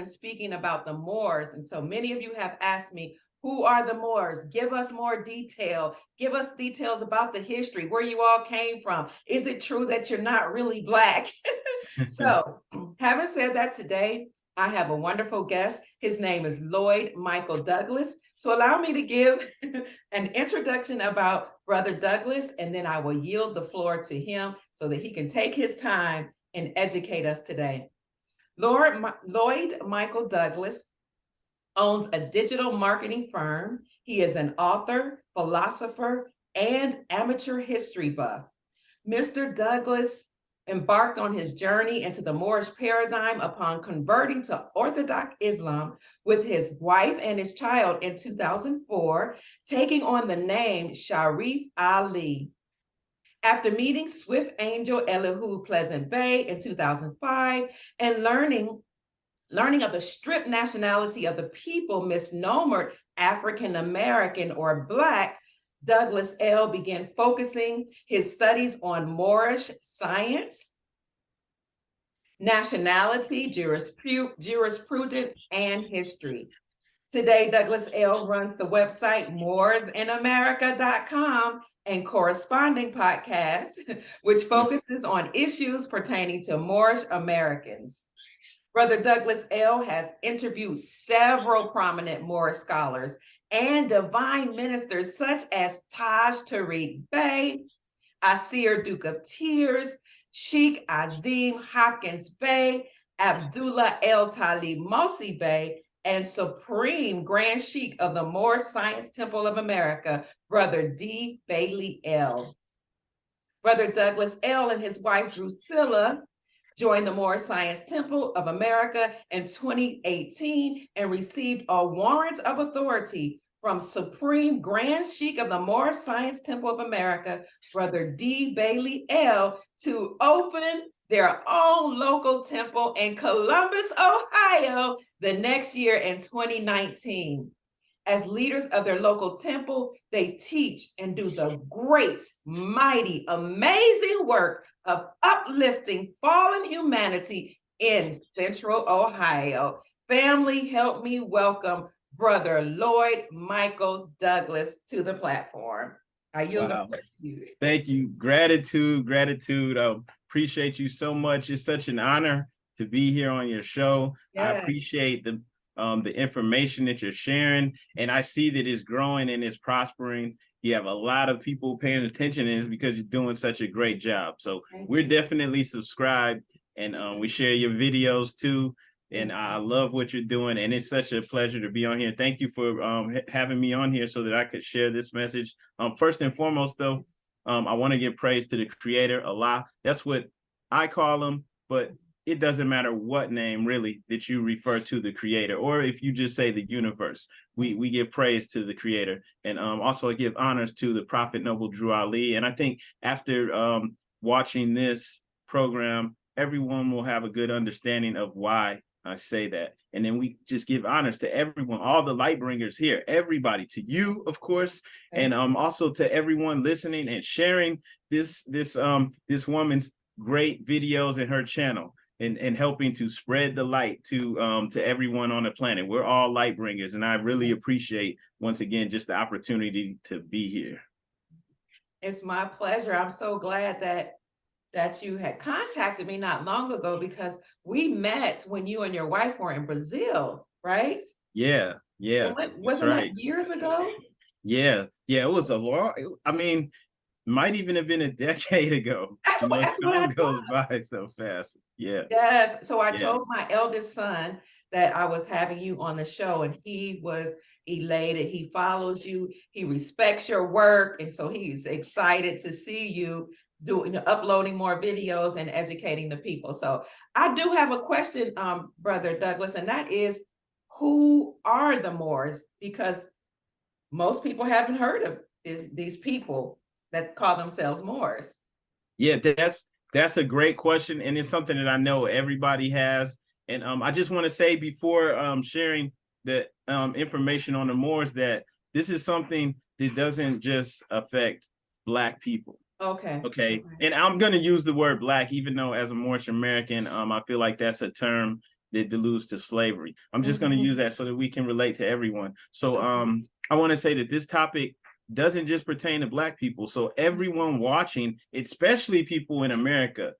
speaking about the Moors. And so many of you have asked me, who are the Moors? Give us more detail. Give us details about the history, where you all came from. Is it true that you're not really Black? So, having said that, today I have a wonderful guest. His name is Lloyd Michael Douglas. So, allow me to give an introduction about Brother Douglas, and then I will yield the floor to him so that he can take his time and educate us today. Lloyd Michael Douglas owns a digital marketing firm. He is an author, philosopher, and amateur history buff. Mr. Douglas embarked on his journey into the Moorish paradigm upon converting to Orthodox Islam with his wife and his child in 2004, taking on the name Sharif Ali. After meeting Swift Angel Elihu Pleasant Bay in 2005 and learning of the stripped nationality of the people misnomered African American or Black, Douglas L. began focusing his studies on Moorish science, nationality, jurisprudence, and history. Today, Douglas L. runs the website moorsinamerica.com and corresponding podcast, which focuses on issues pertaining to Moorish Americans. Brother Douglas L. has interviewed several prominent Moorish scholars and divine ministers such as Taj Tariq Bey, Asir Duke of Tears, Sheik Azim Hopkins Bey, Abdullah El Talib Mosi Bey, and Supreme Grand Sheik of the Moorish Science Temple of America, Brother D. Bailey L. Brother Douglas L. and his wife Drusilla joined the Moorish Science Temple of America in 2018 and received a warrant of authority from Supreme Grand Sheik of the Moorish Science Temple of America, Brother D. Bailey L., to open their own local temple in Columbus, Ohio, the next year in 2019. As leaders of their local temple, they teach and do the great, mighty, amazing work of uplifting fallen humanity in Central Ohio. Family, help me welcome Brother Lloyd Michael Douglas to the platform. I yield the floor to you. Thank you. Gratitude. I appreciate you so much. It's such an honor to be here on your show. Yes. I appreciate the information that you're sharing, and I see that it's growing and it's prospering. You have a lot of people paying attention, and it's because you're doing such a great job. So we're definitely subscribed, and we share your videos too. And I love what you're doing, and it's such a pleasure to be on here. Thank you for having me on here so that I could share this message. First and foremost, though, I want to give praise to the Creator, Allah. That's what I call him, but it doesn't matter what name really that you refer to the Creator, or if you just say the universe. We give praise to the Creator, and also I give honors to the Prophet Noble Drew Ali. And I think after watching this program, everyone will have a good understanding of why I say that. And then we just give honors to everyone, all the light bringers here, everybody, to you, of course, and also to everyone listening and sharing this woman's great videos in her channel, and helping to spread the light to everyone on the planet. We're all light bringers, and I really appreciate, once again, just the opportunity to be here. It's my pleasure. I'm so glad that you had contacted me not long ago, because we met when you and your wife were in Brazil, right? Yeah. Wasn't that years ago? Yeah, it was a long, might even have been a decade ago. That's what I goes by so fast. Yeah. Yes. So I told my eldest son that I was having you on the show, and he was elated. He follows you, he respects your work, and so he's excited to see you uploading more videos and educating the people. So I do have a question, Brother Douglas, and that is, who are the Moors? Because most people haven't heard of these people that call themselves Moors. Yeah, that's a great question, and it's something that I know everybody has. And I just want to say before sharing the information on the Moors, that this is something that doesn't just affect Black people. Okay. And I'm going to use the word Black, even though as a Moorish American, I feel like that's a term that deludes to slavery. I'm just going to use that so that we can relate to everyone. So I want to say that this topic doesn't just pertain to Black people. So everyone watching, especially people in America,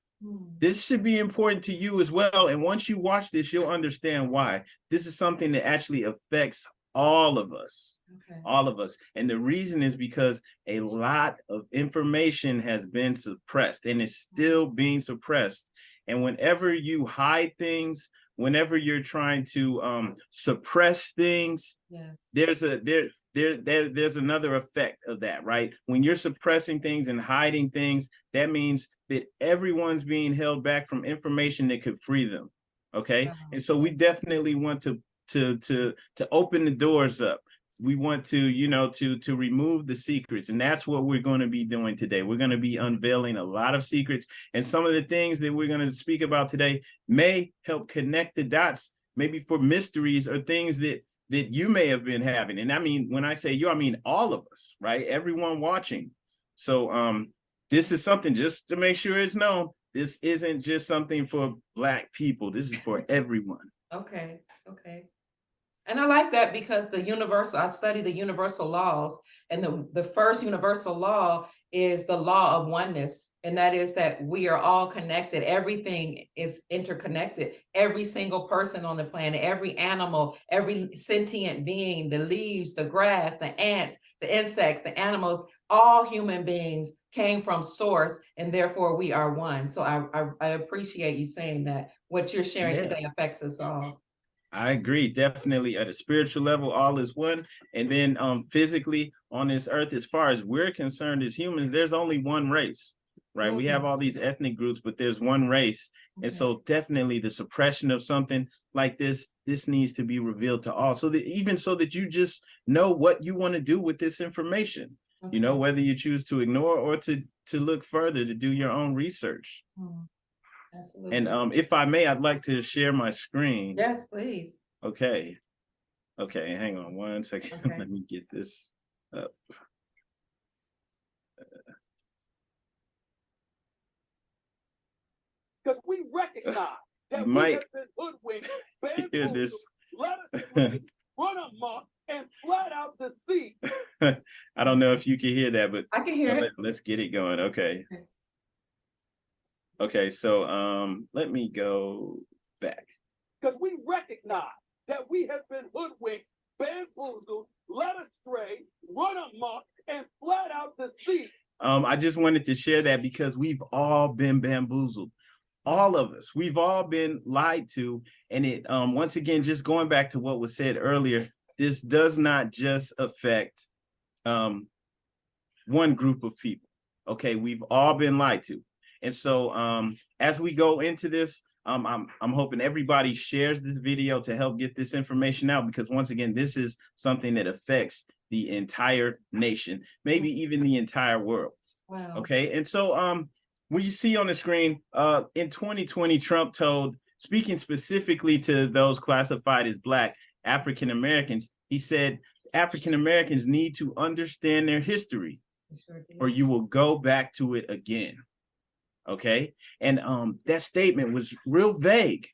this should be important to you as well. And once you watch this, you'll understand why. This is something that actually affects all of us. Okay. All of us. And the reason is because a lot of information has been suppressed and is still being suppressed. And whenever you hide things, whenever you're trying to suppress things, yes, there's another effect of that, right? When you're suppressing things and hiding things, that means that everyone's being held back from information that could free them. Okay. Wow. And so we definitely want to open the doors up. We want to remove the secrets. And that's what we're going to be doing today. We're going to be unveiling a lot of secrets. And some of the things that we're going to speak about today may help connect the dots, maybe for mysteries or things that you may have been having. And I mean, when I say you, I mean all of us, right? Everyone watching. So this is something, just to make sure it's known, this isn't just something for Black people. This is for everyone. Okay. And I like that because I study the universal laws, and the first universal law is the law of oneness. And that is that we are all connected. Everything is interconnected. Every single person on the planet, every animal, every sentient being, the leaves, the grass, the ants, the insects, the animals, all human beings came from source, and therefore we are one. So I appreciate you saying that. What you're sharing today affects us all. I agree. Definitely at a spiritual level, all is one. And then physically on this earth, as far as we're concerned as humans, there's only one race, right? We have all these ethnic groups, but there's one race. And so definitely the suppression of something like this needs to be revealed to all, so that you just know what you want to do with this information, whether you choose to ignore or to look further, to do your own research. Absolutely. And if I may, I'd like to share my screen. Yes, please. Okay, hang on one second. Okay. Let me get this up. Because we recognize that we have been hoodwinked, bamboozled, led astray, run amok, and flat out deceived. I don't know if you can hear that, but I can hear it. Let's get it going. Okay, so let me go back. Because we recognize that we have been hoodwinked, bamboozled, led astray, run amok, and flat out deceived. I just wanted to share that because we've all been bamboozled. All of us, we've all been lied to. And it once again, just going back to what was said earlier, this does not just affect one group of people. Okay, we've all been lied to. And so as we go into this, I'm hoping everybody shares this video to help get this information out, because once again, this is something that affects the entire nation, maybe even the entire world. Wow. Okay, and so when you see on the screen, in 2020, Trump told, speaking specifically to those classified as Black African Americans, he said, African Americans need to understand their history, or you will go back to it again. Okay. And that statement was real vague,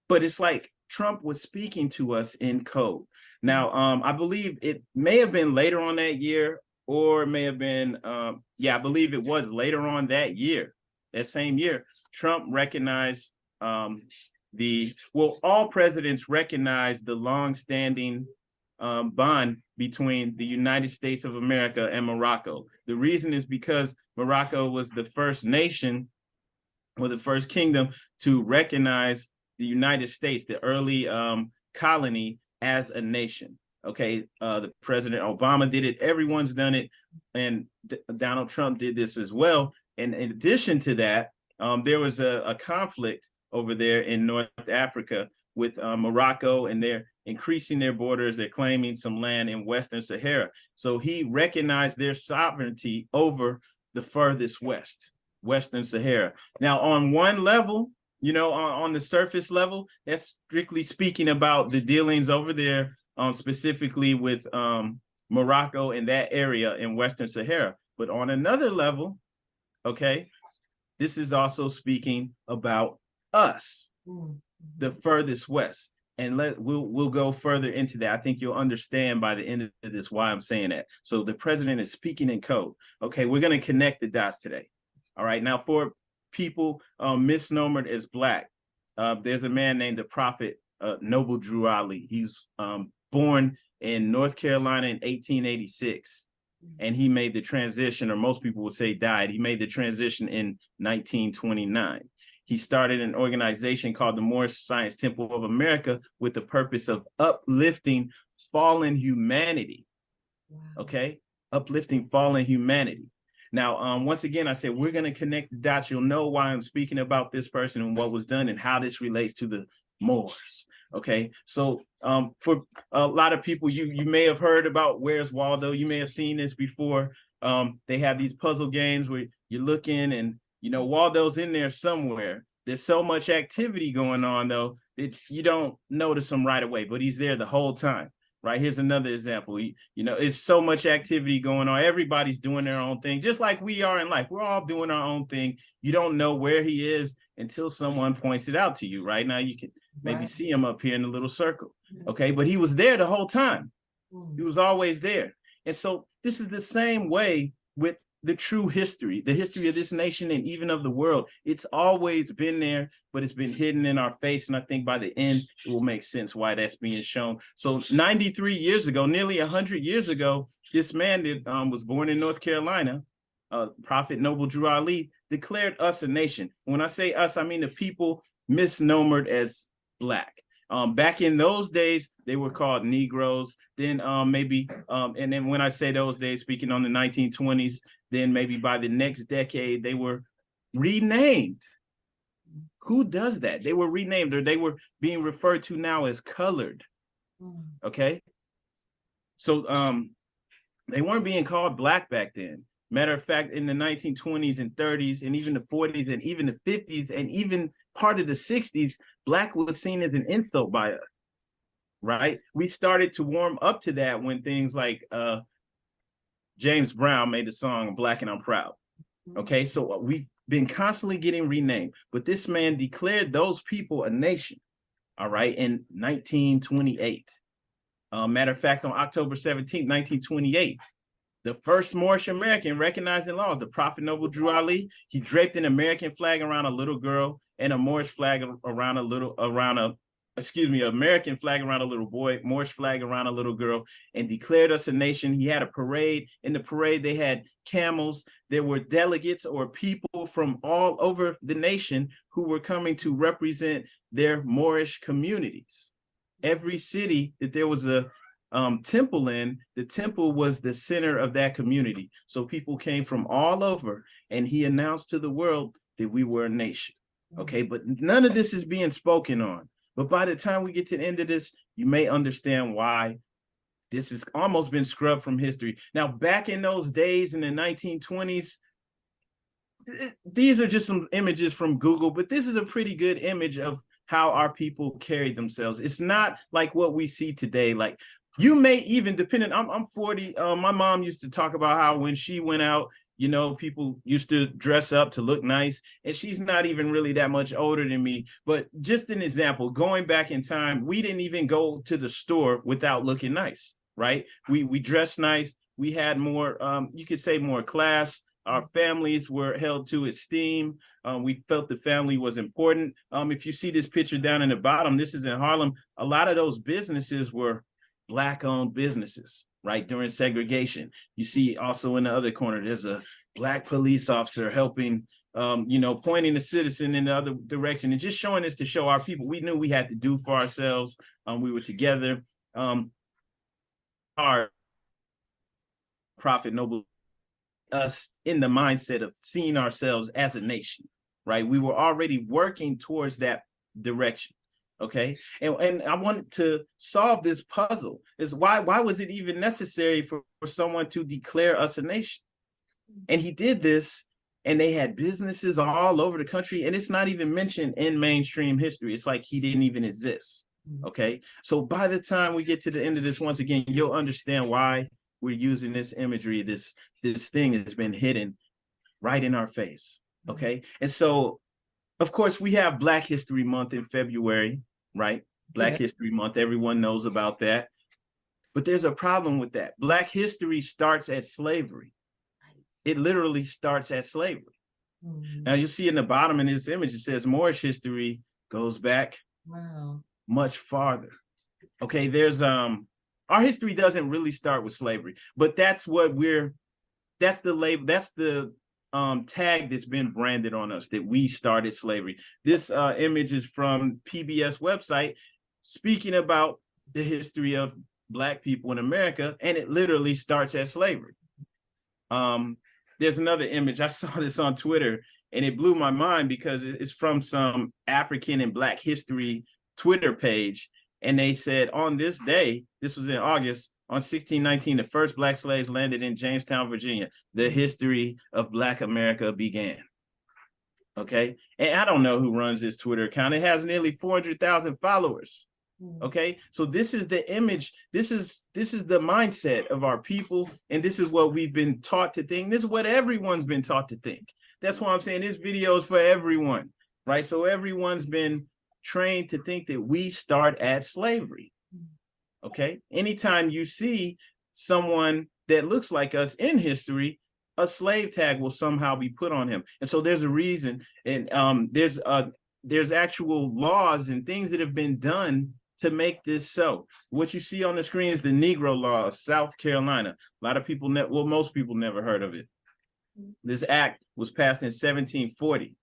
but it's like Trump was speaking to us in code. Now, I believe it may have been later on that year, or it may have been, I believe it was later on that year, that same year, Trump recognized all presidents recognized the longstanding bond between the United States of America and Morocco. The reason is because Morocco was the first nation, or the first kingdom, to recognize the United States, the early colony, as a nation. Okay, the President Obama did it. Everyone's done it, and Donald Trump did this as well. And in addition to that, there was a conflict over there in North Africa with Morocco, and they're increasing their borders. They're claiming some land in Western Sahara. So he recognized their sovereignty over the furthest west, Western Sahara. Now, on one level, on the surface level, that's strictly speaking about the dealings over there, specifically with Morocco and that area in Western Sahara. But on another level, okay, this is also speaking about us. the furthest west. And we'll go further into that. I think you'll understand by the end of this why I'm saying that. So the president is speaking in code. Okay, we're going to connect the dots today. All right, now for people misnomered as Black, there's a man named the Prophet Noble Drew Ali. He's born in North Carolina in 1886, and he made the transition, or most people would say died. He made the transition in 1929. He started an organization called the Moorish Science Temple of America with the purpose of uplifting fallen humanity. Wow. Okay, uplifting fallen humanity. Now, once again, I said we're going to connect the dots. You'll know why I'm speaking about this person and what was done and how this relates to the Moors. Okay, so for a lot of people, you may have heard about Where's Waldo. You may have seen this before. They have these puzzle games where you're looking and Waldo's in there somewhere. There's so much activity going on, though, that you don't notice him right away, but he's there the whole time. Right, here's another example. It's so much activity going on. Everybody's doing their own thing, just like we are in life. We're all doing our own thing. You don't know where he is until someone points it out to you. Right now, you can maybe see him up here in the little circle. Okay, but he was there the whole time. He was always there. And so this is the same way with the true history, the history of this nation and even of the world. It's always been there, but it's been hidden in our face. And I think by the end, it will make sense why that's being shown. So 93 years ago, nearly 100 years ago, this man that was born in North Carolina, Prophet Noble Drew Ali, declared us a nation. When I say us, I mean the people misnomered as Black. Back in those days, they were called Negroes. Then and then when I say those days, speaking on the 1920s, then maybe by the next decade, they were renamed. Who does that? They were renamed, or they were being referred to now as colored. Okay. So they weren't being called Black back then. Matter of fact, in the 1920s and 30s, and even the 40s, and even the 50s, and even part of the 60s, Black was seen as an insult by us, right? We started to warm up to that when things like James Brown made the song Black and I'm Proud. Okay, so we've been constantly getting renamed, but this man declared those people a nation, all right, in 1928. Matter of fact, on October 17th, 1928, the first Moorish American recognized in law was the Prophet Noble Drew Ali. He draped an American flag around a little girl and a Moorish flag around American flag around a little boy, Moorish flag around a little girl, and declared us a nation. He had a parade. In the parade, they had camels. There were delegates or people from all over the nation who were coming to represent their Moorish communities. Every city that there was a temple in, the temple was the center of that community. So people came from all over, and he announced to the world that we were a nation. Okay, but none of this is being spoken on. But by the time we get to the end of this, you may understand why this has almost been scrubbed from history. Now, back in those days in the 1920s, these are just some images from Google, but this is a pretty good image of how our people carried themselves. It's not like what we see today. Like, you may even, I'm 40, my mom used to talk about how when she went out, people used to dress up to look nice, and she's not even really that much older than me. But just an example, going back in time, we didn't even go to the store without looking nice, right? We dressed nice. We had more, you could say more class. Our families were held to esteem. We felt the family was important. If you see this picture down in the bottom, this is in Harlem. A lot of those businesses were Black-owned businesses, right, during segregation. You see also in the other corner, there's a Black police officer helping, pointing the citizen in the other direction and just showing this to show our people. We knew we had to do for ourselves. We were together. Our Prophet Noble, us in the mindset of seeing ourselves as a nation, right? We were already working towards that direction. Okay, and I wanted to solve this puzzle. Is why was it even necessary for someone to declare us a nation? And he did this, and they had businesses all over the country, and it's not even mentioned in mainstream history. It's like he didn't even exist. Okay, so by the time we get to the end of this, once again, you'll understand why we're using this imagery. This thing has been hidden right in our face. Okay, and so of course, we have Black History Month in February, right? Black History Month, everyone knows about that. But there's a problem with that. Black history starts at slavery. It literally starts at slavery. Now you see in the bottom in this image, it says Moorish history goes back much farther. Okay, there's our history doesn't really start with slavery, but that's the label, that's the tag that's been branded on us, that we started slavery. This image is from PBS website speaking about the history of Black people in America, and it literally starts at slavery. There's another image. I saw this on Twitter and it blew my mind because it's from some African and Black history Twitter page. And they said on this day, this was in August, on 1619, the first Black slaves landed in Jamestown, Virginia. The history of Black America began. Okay. And I don't know who runs this Twitter account. It has nearly 400,000 followers. Okay, so this is the image, this is the mindset of our people, and this is what we've been taught to think. This is what everyone's been taught to think. That's why I'm saying this video is for everyone, right? So everyone's been trained to think that we start at slavery. Okay, anytime you see someone that looks like us in history, a slave tag will somehow be put on him. And so there's a reason, and there's actual laws and things that have been done to make this so. What you see on the screen is the Negro Law of South Carolina. A lot of people, most people never heard of it. This act was passed in 1740.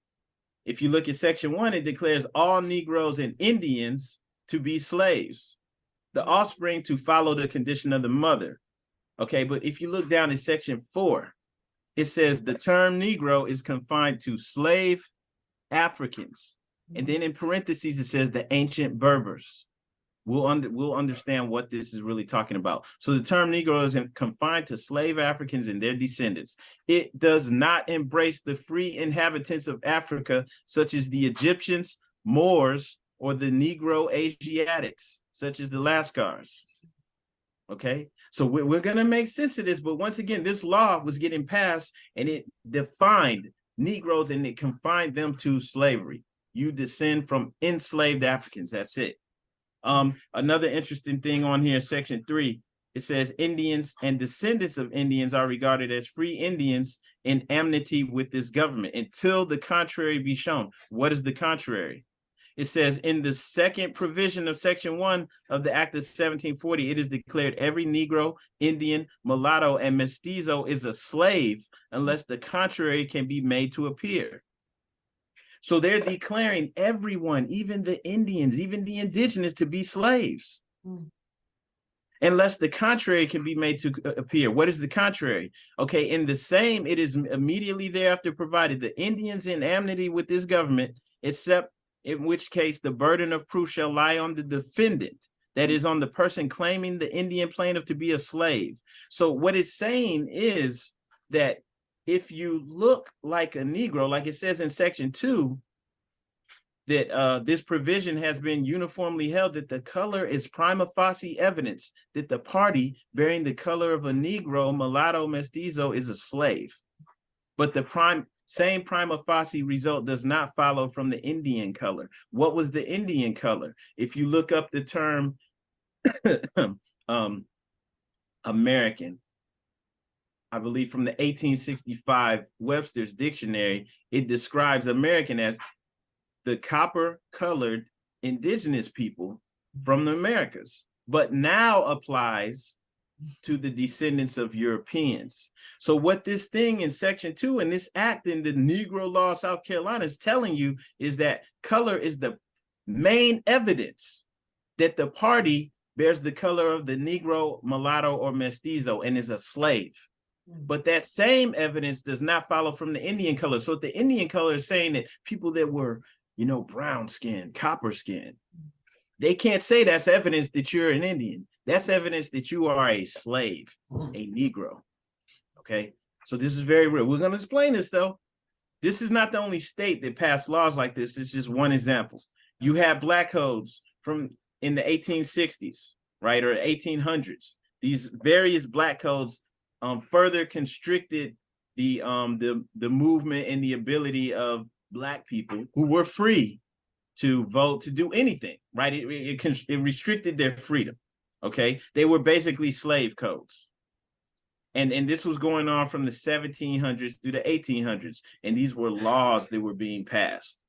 If you look at Section 1, it declares all Negroes and Indians to be slaves, the offspring to follow the condition of the mother. Okay, but if you look down at Section 4, it says the term Negro is confined to slave Africans. And then in parentheses, it says the ancient Berbers. We'll understand what this is really talking about. So the term Negro is confined to slave Africans and their descendants. It does not embrace the free inhabitants of Africa, such as the Egyptians, Moors, or the Negro Asiatics, such as the Lascars. Okay, so we're going to make sense of this. But once again, this law was getting passed and it defined Negroes and it confined them to slavery. You descend from enslaved Africans. That's it. Another interesting thing on here, Section 3, it says Indians and descendants of Indians are regarded as free Indians in amity with this government until the contrary be shown. What is the contrary? It says in the second provision of Section 1 of the Act of 1740, it is declared every Negro, Indian, mulatto, and mestizo is a slave unless the contrary can be made to appear. So they're declaring everyone, even the Indians, even the indigenous, to be slaves. Unless the contrary can be made to appear. What is the contrary? Okay, in the same, it is immediately thereafter provided the Indians in amity with this government, except in which case the burden of proof shall lie on the defendant, that is on the person claiming the Indian plaintiff to be a slave. So what it's saying is that if you look like a Negro, like it says in Section 2, that this provision has been uniformly held that the color is prima facie evidence that the party bearing the color of a Negro, mulatto, mestizo is a slave. But the same prima facie result does not follow from the Indian color. What was the Indian color? If you look up the term American, I believe from the 1865 Webster's Dictionary, it describes American as the copper-colored indigenous people from the Americas, but now applies to the descendants of Europeans. So what this thing in Section 2 and this act in the Negro Law of South Carolina is telling you is that color is the main evidence that the party bears the color of the Negro, mulatto, or mestizo and is a slave. But that same evidence does not follow from the Indian color. So the Indian color is saying that people that were, brown skin, copper skin, they can't say that's evidence that you're an Indian. That's evidence that you are a slave, a Negro. Okay, so this is very real. We're going to explain this, though. This is not the only state that passed laws like this. It's just one example. You have black codes from in the 1860s, right, or 1800s. These various black codes further constricted the movement and the ability of Black people who were free to vote, to do anything, right? It restricted their freedom. Okay, they were basically slave codes. And this was going on from the 1700s through the 1800s, and these were laws that were being passed.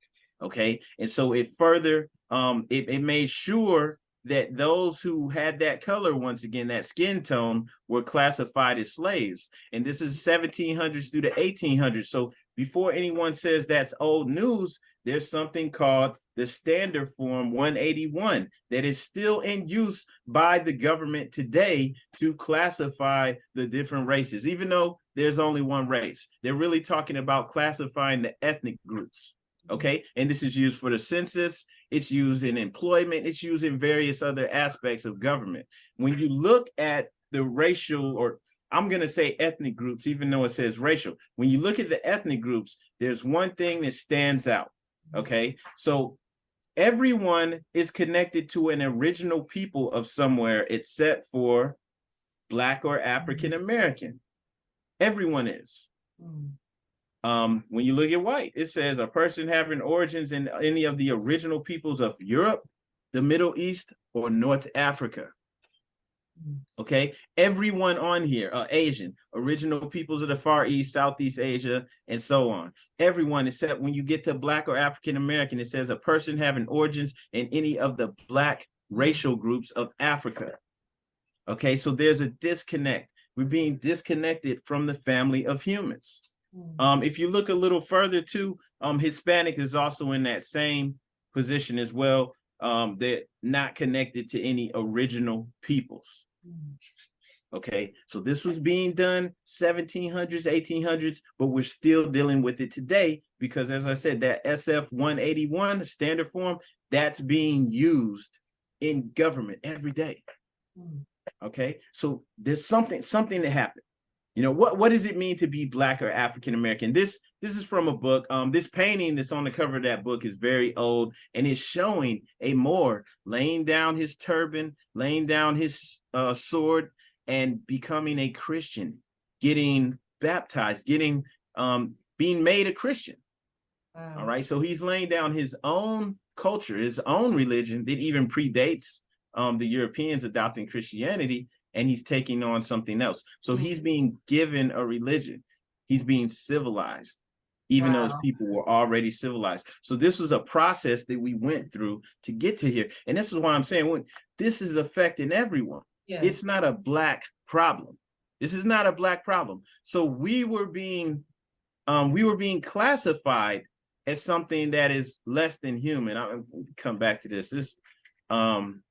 Okay, and so it further it made sure that those who had that color, once again, that skin tone, were classified as slaves. And this is 1700s through the 1800s. So before anyone says that's old news, there's something called the Standard Form 181 that is still in use by the government today to classify the different races, even though there's only one race. They're really talking about classifying the ethnic groups. Okay, and this is used for the census, it's used in employment, it's used in various other aspects of government. When you look at the racial, or I'm going to say ethnic groups, even though it says racial, when you look at the ethnic groups, there's one thing that stands out. Okay, so everyone is connected to an original people of somewhere except for Black or African American. Everyone is. When you look at white, it says a person having origins in any of the original peoples of Europe, the Middle East, or North Africa. Okay, everyone on here, Asian, original peoples of the Far East, Southeast Asia, and so on. Everyone, except when you get to Black or African American, it says a person having origins in any of the Black racial groups of Africa. Okay, so there's a disconnect. We're being disconnected from the family of humans. If you look a little further too, Hispanic is also in that same position as well. They're not connected to any original peoples. Okay, so this was being done 1700s, 1800s, but we're still dealing with it today because, as I said, that SF 181 standard form, that's being used in government every day. Okay, so there's something that happened. You know, what does it mean to be Black or African American? This is from a book. This painting that's on the cover of that book is very old, and it's showing a Moor laying down his turban, laying down his sword, and becoming a Christian, getting baptized, getting being made a Christian. Wow. All right, so he's laying down his own culture, his own religion that even predates the Europeans adopting Christianity. And he's taking on something else. So he's being given a religion. He's being civilized, even though his people were already civilized. So this was a process that we went through to get to here. And this is why I'm saying, when this is affecting everyone. Yes. It's not a Black problem. This is not a Black problem. So we were being classified as something that is less than human. I'll come back to this. Hang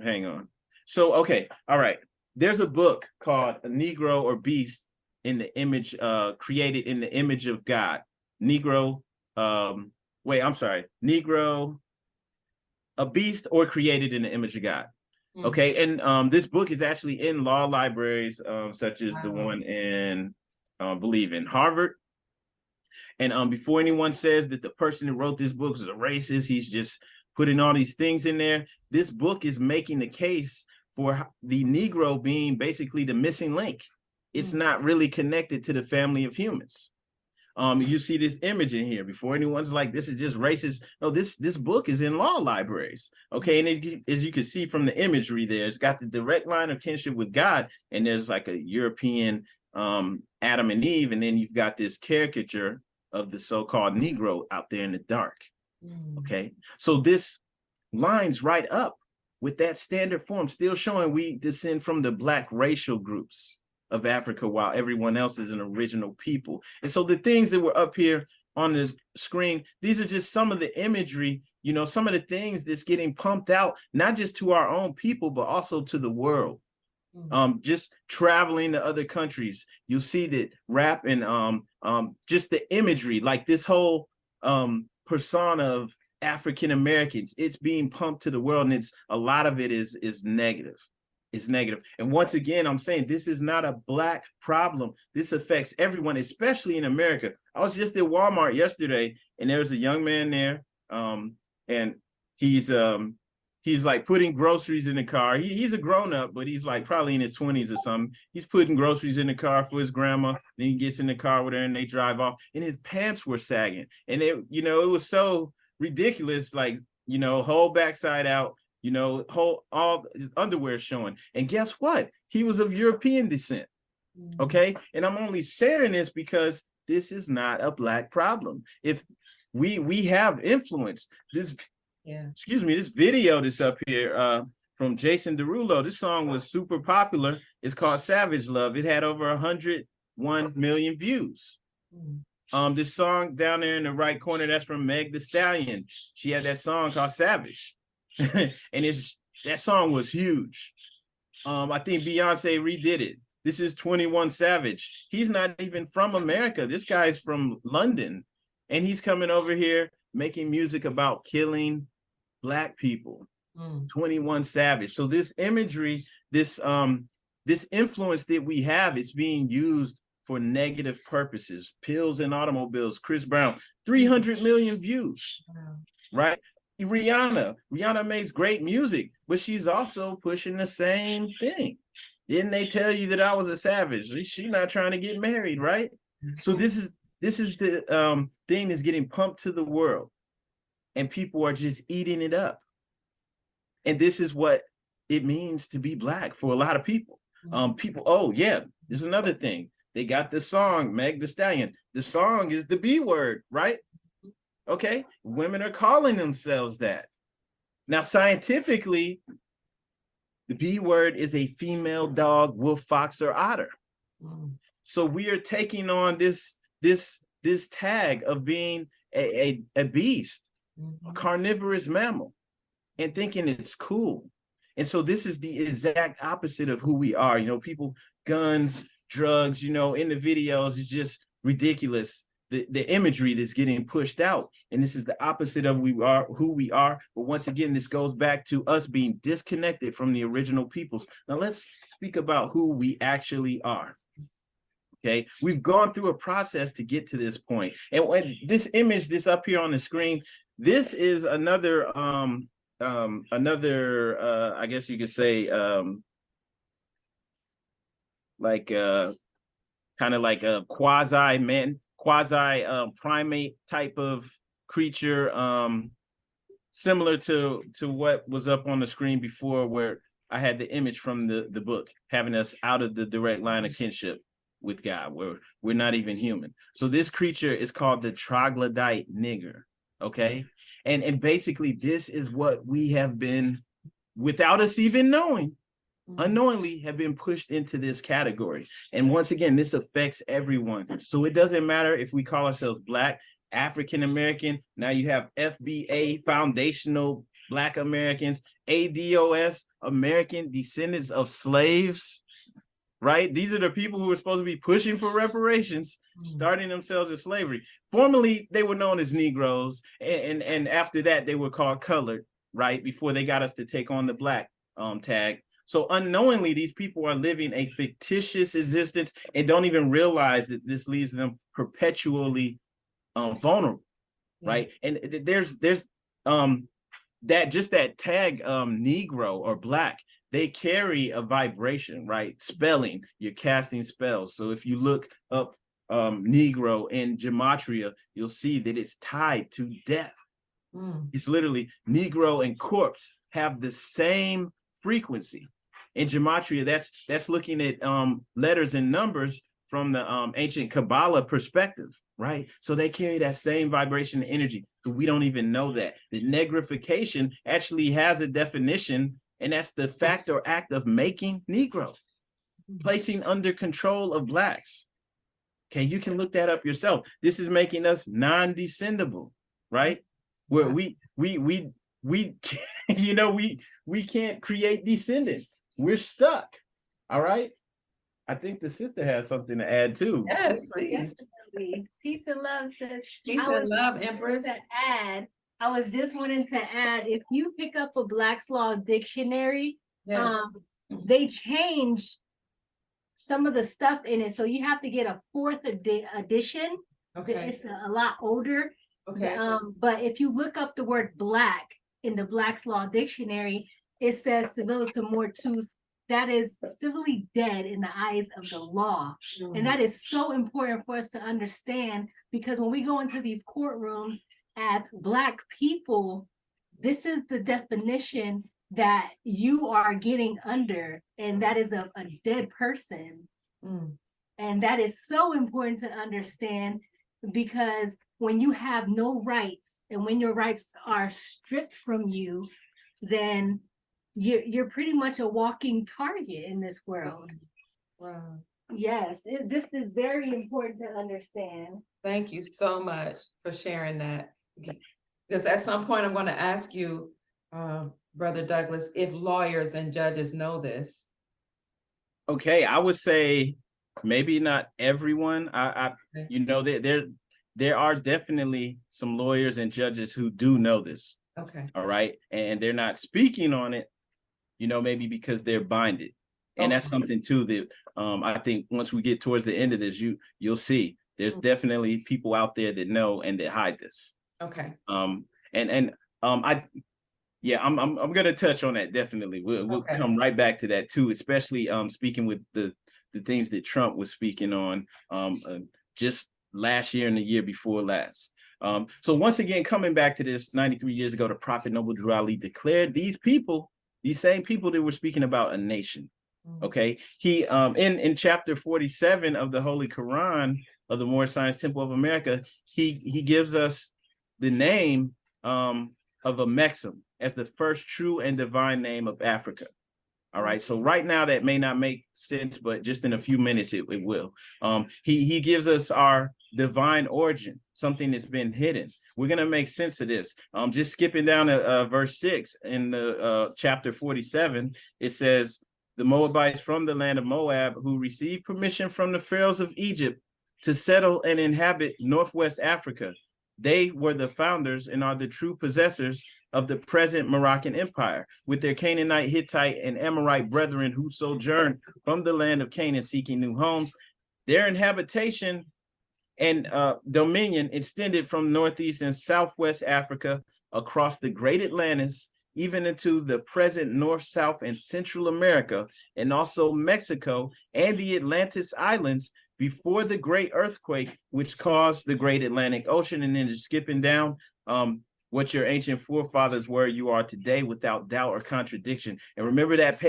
on. So, okay, all right. There's a book called A Negro or Beast in the Image, created in the image of God. Negro, Negro, a Beast or Created in the Image of God. Okay, and this book is actually in law libraries, such as the one in, believe in Harvard. And before anyone says that the person who wrote this book is a racist, he's just putting all these things in there. This book is making the case for the Negro being basically the missing link. It's not really connected to the family of humans. You see this image in here before anyone's like, this is just racist. No, this book is in law libraries. Okay, and as you can see from the imagery there, it's got the direct line of kinship with God, and there's like a European Adam and Eve, and then you've got this caricature of the so-called Negro out there in the dark. Okay, so this lines right up with that standard form, still showing we descend from the Black racial groups of Africa, while everyone else is an original people. And so the things that were up here on this screen, these are just some of the imagery, you know, some of the things that's getting pumped out, not just to our own people, but also to the world. Just traveling to other countries, you'll see that rap and just the imagery, like this whole persona of African Americans, it's being pumped to the world, and it's a lot of it is negative. It's negative. And once again, I'm saying this is not a Black problem. This affects everyone, especially in America. I was just at Walmart yesterday, and there was a young man there, and he's he's like putting groceries in the car. He's a grown-up, but he's like probably in his 20s or something. He's putting groceries in the car for his grandma. Then he gets in the car with her and they drive off, and his pants were sagging. And it was so ridiculous, like, whole backside out, all his underwear showing. And guess what? He was of European descent. Okay. And I'm only sharing this because this is not a Black problem. If we have influence, this video that's up here from Jason Derulo, this song was super popular. It's called Savage Love. It had over 101 million views. This song down there in the right corner, that's from Meg Thee Stallion. She had that song called Savage. And that song was huge. I think Beyonce redid it. This is 21 Savage. He's not even from America. This guy's from London. And he's coming over here making music about killing Black people. 21 Savage. So this imagery, this influence that we have, it's being used for negative purposes. Pills and automobiles. Chris Brown, 300 million views. Right? Rihanna makes great music, but she's also pushing the same thing. Didn't they tell you that I was a savage? She's not trying to get married, right? So this is the thing that's getting pumped to the world, and people are just eating it up. And this is what it means to be Black for a lot of people. Oh yeah, this is another thing. They got the song Meg Thee Stallion. The song is the B word, right? Okay, women are calling themselves that. Now, scientifically, the B word is a female dog, wolf, fox, or otter. So we are taking on this tag of being a beast, a carnivorous mammal, and thinking it's cool. And so this is the exact opposite of who we are. People, guns, drugs, in the videos, it's just ridiculous. The imagery that's getting pushed out, and this is the opposite of who we are. But once again, this goes back to us being disconnected from the original peoples. Now let's speak about who we actually are. Okay, we've gone through a process to get to this point, and when this image, this up here on the screen, this is another I guess you could say kind of like a quasi primate type of creature, similar to what was up on the screen before, where I had the image from the book, having us out of the direct line of kinship with God, where we're not even human. So this creature is called the troglodyte nigger. Okay, and basically this is what we have been, without us even knowing, unknowingly have been pushed into this category. And once again, this affects everyone. So it doesn't matter if we call ourselves Black, African American. Now you have FBA, foundational Black Americans, ADOS, American descendants of slaves, right? These are the people who are supposed to be pushing for reparations, starting themselves in slavery. Formerly, they were known as Negroes, and after that, they were called colored, right? Before they got us to take on the Black tag. So unknowingly, these people are living a fictitious existence and don't even realize that this leaves them perpetually vulnerable, right? And there's that tag Negro or Black, they carry a vibration, right? Spelling, you're casting spells. So if you look up Negro in gematria, you'll see that it's tied to death. It's literally Negro and corpse have the same frequency. In gematria, that's looking at letters and numbers from the ancient Kabbalah perspective, right? So they carry that same vibration and energy. So we don't even know that. The negrification actually has a definition, and that's the fact or act of making Negro, placing under control of Blacks. Okay, you can look that up yourself. This is making us non-descendable, right? Where we can't create descendants. We're stuck. All right. I think the sister has something to add too. Yes, please. Peace and love, sis. Peace and love, Empress. I was just wanting to add, if you pick up a Black's Law dictionary, they change some of the stuff in it. So you have to get a fourth edition. Okay. It's a lot older. Okay. But if you look up the word Black, in the Black's Law Dictionary, it says civilita mortuus, that is civilly dead in the eyes of the law. And that is so important for us to understand, because when we go into these courtrooms as Black people, this is the definition that you are getting under, and that is a dead person. And that is so important to understand, because when you have no rights and when your rights are stripped from you, then you're pretty much a walking target in this world. Wow. Yes, this is very important to understand. Thank you so much for sharing that. Because at some point I'm going to ask you, Brother Douglas, if lawyers and judges know this. Okay, I would say maybe not everyone. You know, there are definitely some lawyers and judges who do know this. Okay. All right. And they're not speaking on it, you know, maybe because they're binded. And that's something too that I think once we get towards the end of this, you'll see there's definitely people out there that know and that hide this. Okay. I'm gonna touch on that definitely. We'll come right back to that too, especially speaking with the things that Trump was speaking on just last year and the year before last. So once again, coming back to this, 93 years ago, the Prophet Noble Drew Ali declared these same people that were speaking about a nation. Okay, he in chapter 47 of the Holy Quran of the Moorish Science Temple of America, he gives us the name of a Mexim as the first true and divine name of Africa. All right, so right now that may not make sense, but just in a few minutes it will. He gives us our divine origin, something that's been hidden. We're gonna make sense of this. Just skipping down to verse 6 in the chapter 47, it says, the Moabites from the land of Moab, who received permission from the pharaohs of Egypt to settle and inhabit Northwest Africa. They were the founders and are the true possessors of the present Moroccan Empire, with their Canaanite, Hittite, and Amorite brethren who sojourned from the land of Canaan seeking new homes. Their inhabitation and dominion extended from Northeast and Southwest Africa across the Great Atlantis, even into the present North, South, and Central America, and also Mexico and the Atlantis Islands before the great earthquake, which caused the Great Atlantic Ocean. And then just skipping down, what your ancient forefathers were, you are today without doubt or contradiction. And remember that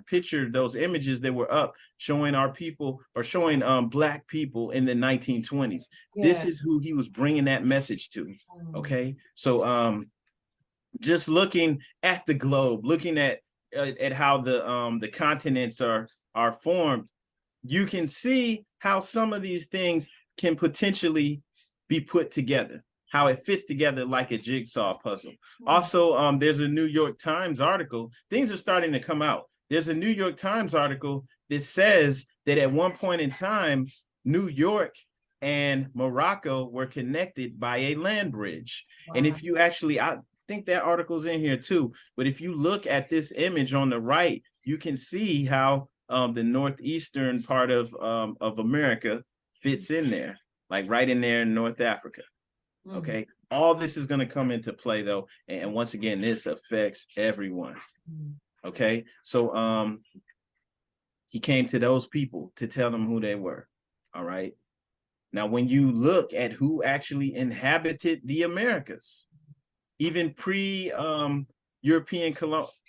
picture, those images that were up showing our people, or showing Black people in the 1920s. Yeah. This is who he was bringing that message to. Okay, so just looking at the globe, looking at how the continents are formed, you can see how some of these things can potentially be put together, how it fits together like a jigsaw puzzle. Also, there's a New York Times article. Things are starting to come out. There's a New York Times article that says that at one point in time, New York and Morocco were connected by a land bridge. Wow. And if you actually, I think that article's in here too, but if you look at this image on the right, you can see how the northeastern part of America fits in there, like right in there in North Africa. Okay, all this is going to come into play though, and once again, this affects everyone. Okay, so he came to those people to tell them who they were. All right, now when you look at who actually inhabited the Americas, even pre-European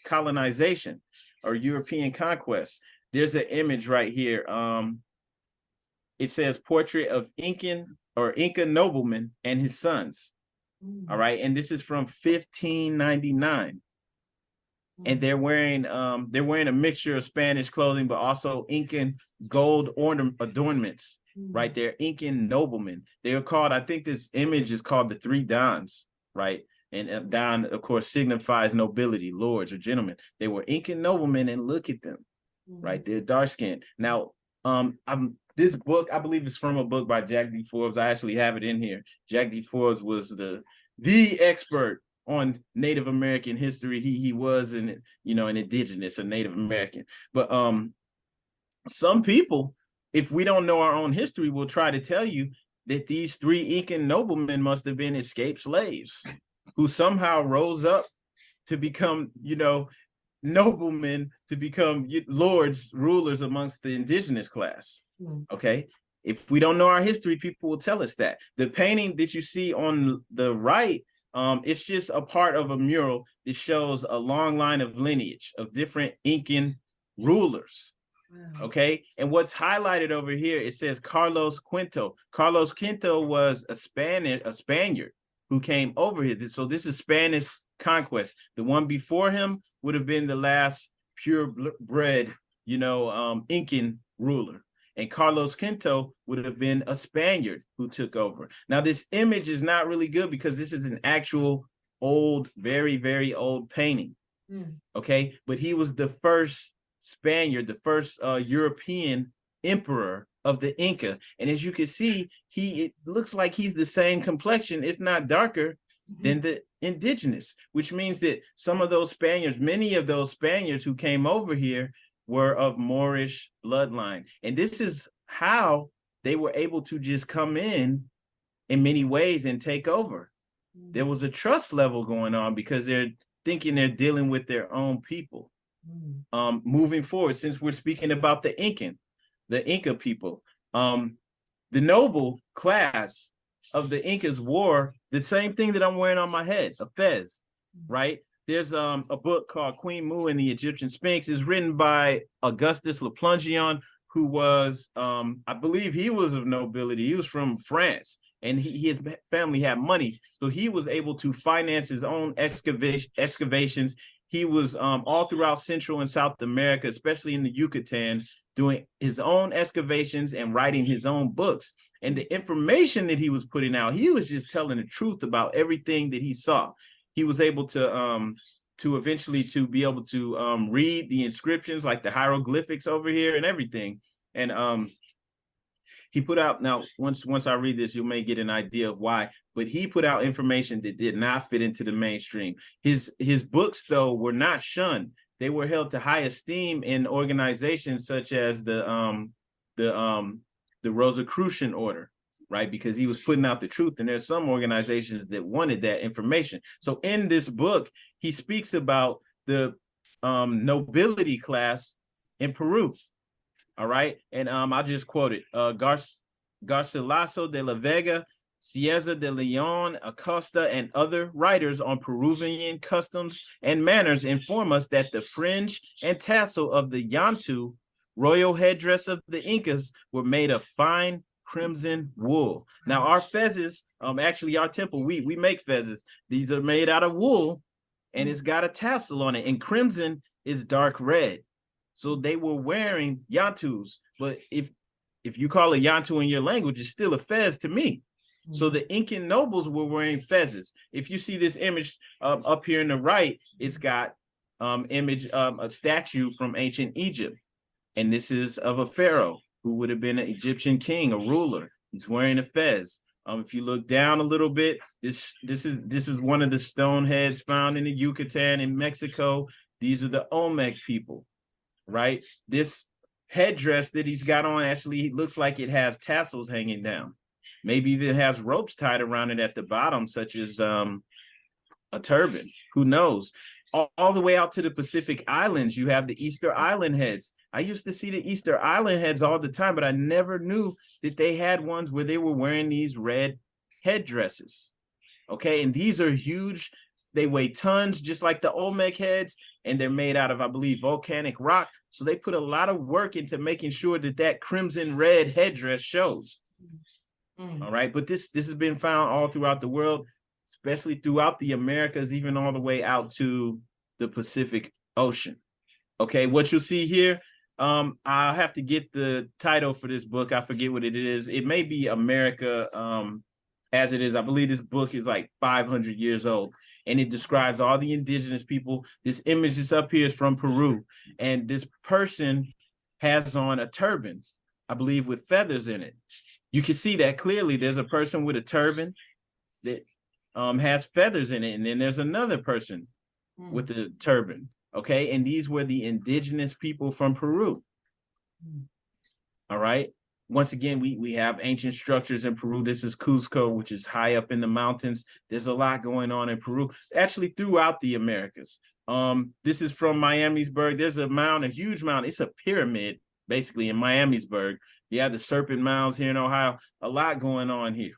colonization or European conquest, there's an image right here. It says portrait of Inca nobleman and his sons. All right, and this is from 1599. And they're wearing a mixture of Spanish clothing, but also Incan gold adornments. Right there, Incan noblemen. They are called, I think this image is called the Three Dons, right? And Don, of course, signifies nobility, lords or gentlemen. They were Incan noblemen, and look at them, right? They're dark skinned. Now, this book, I believe, is from a book by Jack D. Forbes. I actually have it in here. Jack D. Forbes was the expert on Native American history. He was an indigenous, a Native American. But some people, if we don't know our own history, will try to tell you that these three Incan noblemen must have been escaped slaves who somehow rose up to become, noblemen, to become lords, rulers amongst the indigenous class. Okay. If we don't know our history, people will tell us that. The painting that you see on the right, it's just a part of a mural that shows a long line of lineage of different Incan rulers. Wow. Okay. And what's highlighted over here, it says Carlos Quinto. Carlos Quinto was a Spaniard who came over here. So this is Spanish conquest. The one before him would have been the last purebred, Incan ruler. And Carlos Quinto would have been a Spaniard who took over. Now, this image is not really good because this is an actual old, very, very old painting. Okay. But he was the first Spaniard, the first European emperor of the Inca. And as you can see, it looks like he's the same complexion, if not darker, than the indigenous, which means that some of those Spaniards, many of those Spaniards who came over here were of Moorish bloodline. And this is how they were able to just come in many ways and take over. There was a trust level going on because they're thinking they're dealing with their own people. Moving forward, since we're speaking about the Inca people, the noble class of the Incas wore the same thing that I'm wearing on my head, a fez, right? There's a book called Queen Mu and the Egyptian Sphinx. It's written by Augustus Leplongeon, who was, I believe he was of nobility. He was from France, and his family had money. So he was able to finance his own excavations. He was all throughout Central and South America, especially in the Yucatan, doing his own excavations and writing his own books. And the information that he was putting out, he was just telling the truth about everything that he saw. He was able to eventually to be able to read the inscriptions, like the hieroglyphics over here and everything. And he put out, now once I read this, you may get an idea of why, but he put out information that did not fit into the mainstream. His books, though, were not shunned. They were held to high esteem in organizations such as the Rosicrucian Order, right? Because he was putting out the truth, and there's some organizations that wanted that information. So in this book, he speaks about the nobility class in Peru. All right. And I'll just quote it. Garcilaso de la Vega, Cieza de Leon, Acosta, and other writers on Peruvian customs and manners inform us that the fringe and tassel of the Yantu royal headdress of the Incas were made of fine crimson wool. Now, our fezzes, actually our temple, we make fezzes. These are made out of wool, and it's got a tassel on it, and crimson is dark red. So they were wearing yantus, but if you call a yantu in your language, it's still a fez to me. So the Incan nobles were wearing fezzes. If you see this image up here in the right, it's got a statue from ancient Egypt, and this is of a pharaoh who would have been an Egyptian king, a ruler. He's wearing a fez. If you look down a little bit, this is one of the stone heads found in the Yucatan in Mexico. These are the Olmec people. Right? This headdress that he's got on actually looks like it has tassels hanging down. Maybe even has ropes tied around it at the bottom, such as a turban. Who knows? All the way out to the Pacific Islands, you have the Easter Island heads. I used to see the Easter Island heads all the time, but I never knew that they had ones where they were wearing these red headdresses. Okay, and these are huge. They weigh tons, just like the Olmec heads, and they're made out of, I believe, volcanic rock. So they put a lot of work into making sure that crimson red headdress shows. All right, but this has been found all throughout the world, especially throughout the Americas, even all the way out to the Pacific Ocean. Okay, what you'll see here, I'll have to get the title for this book. I forget what it is. It may be America as it is. I believe this book is like 500 years old. And it describes all the indigenous people. This image is up here is from Peru. And this person has on a turban, I believe, with feathers in it. You can see that clearly. There's a person with a turban that has feathers in it. And then there's another person with a turban. Okay. And these were the indigenous people from Peru. All right. once again, we have ancient structures in Peru. This is Cusco, which is high up in the mountains. There's a lot going on in Peru, actually throughout the Americas. This is from Miamisburg. There's a mound, a huge mound. It's a pyramid, basically, in Miamisburg. You have the Serpent Mounds here in Ohio. A lot going on here.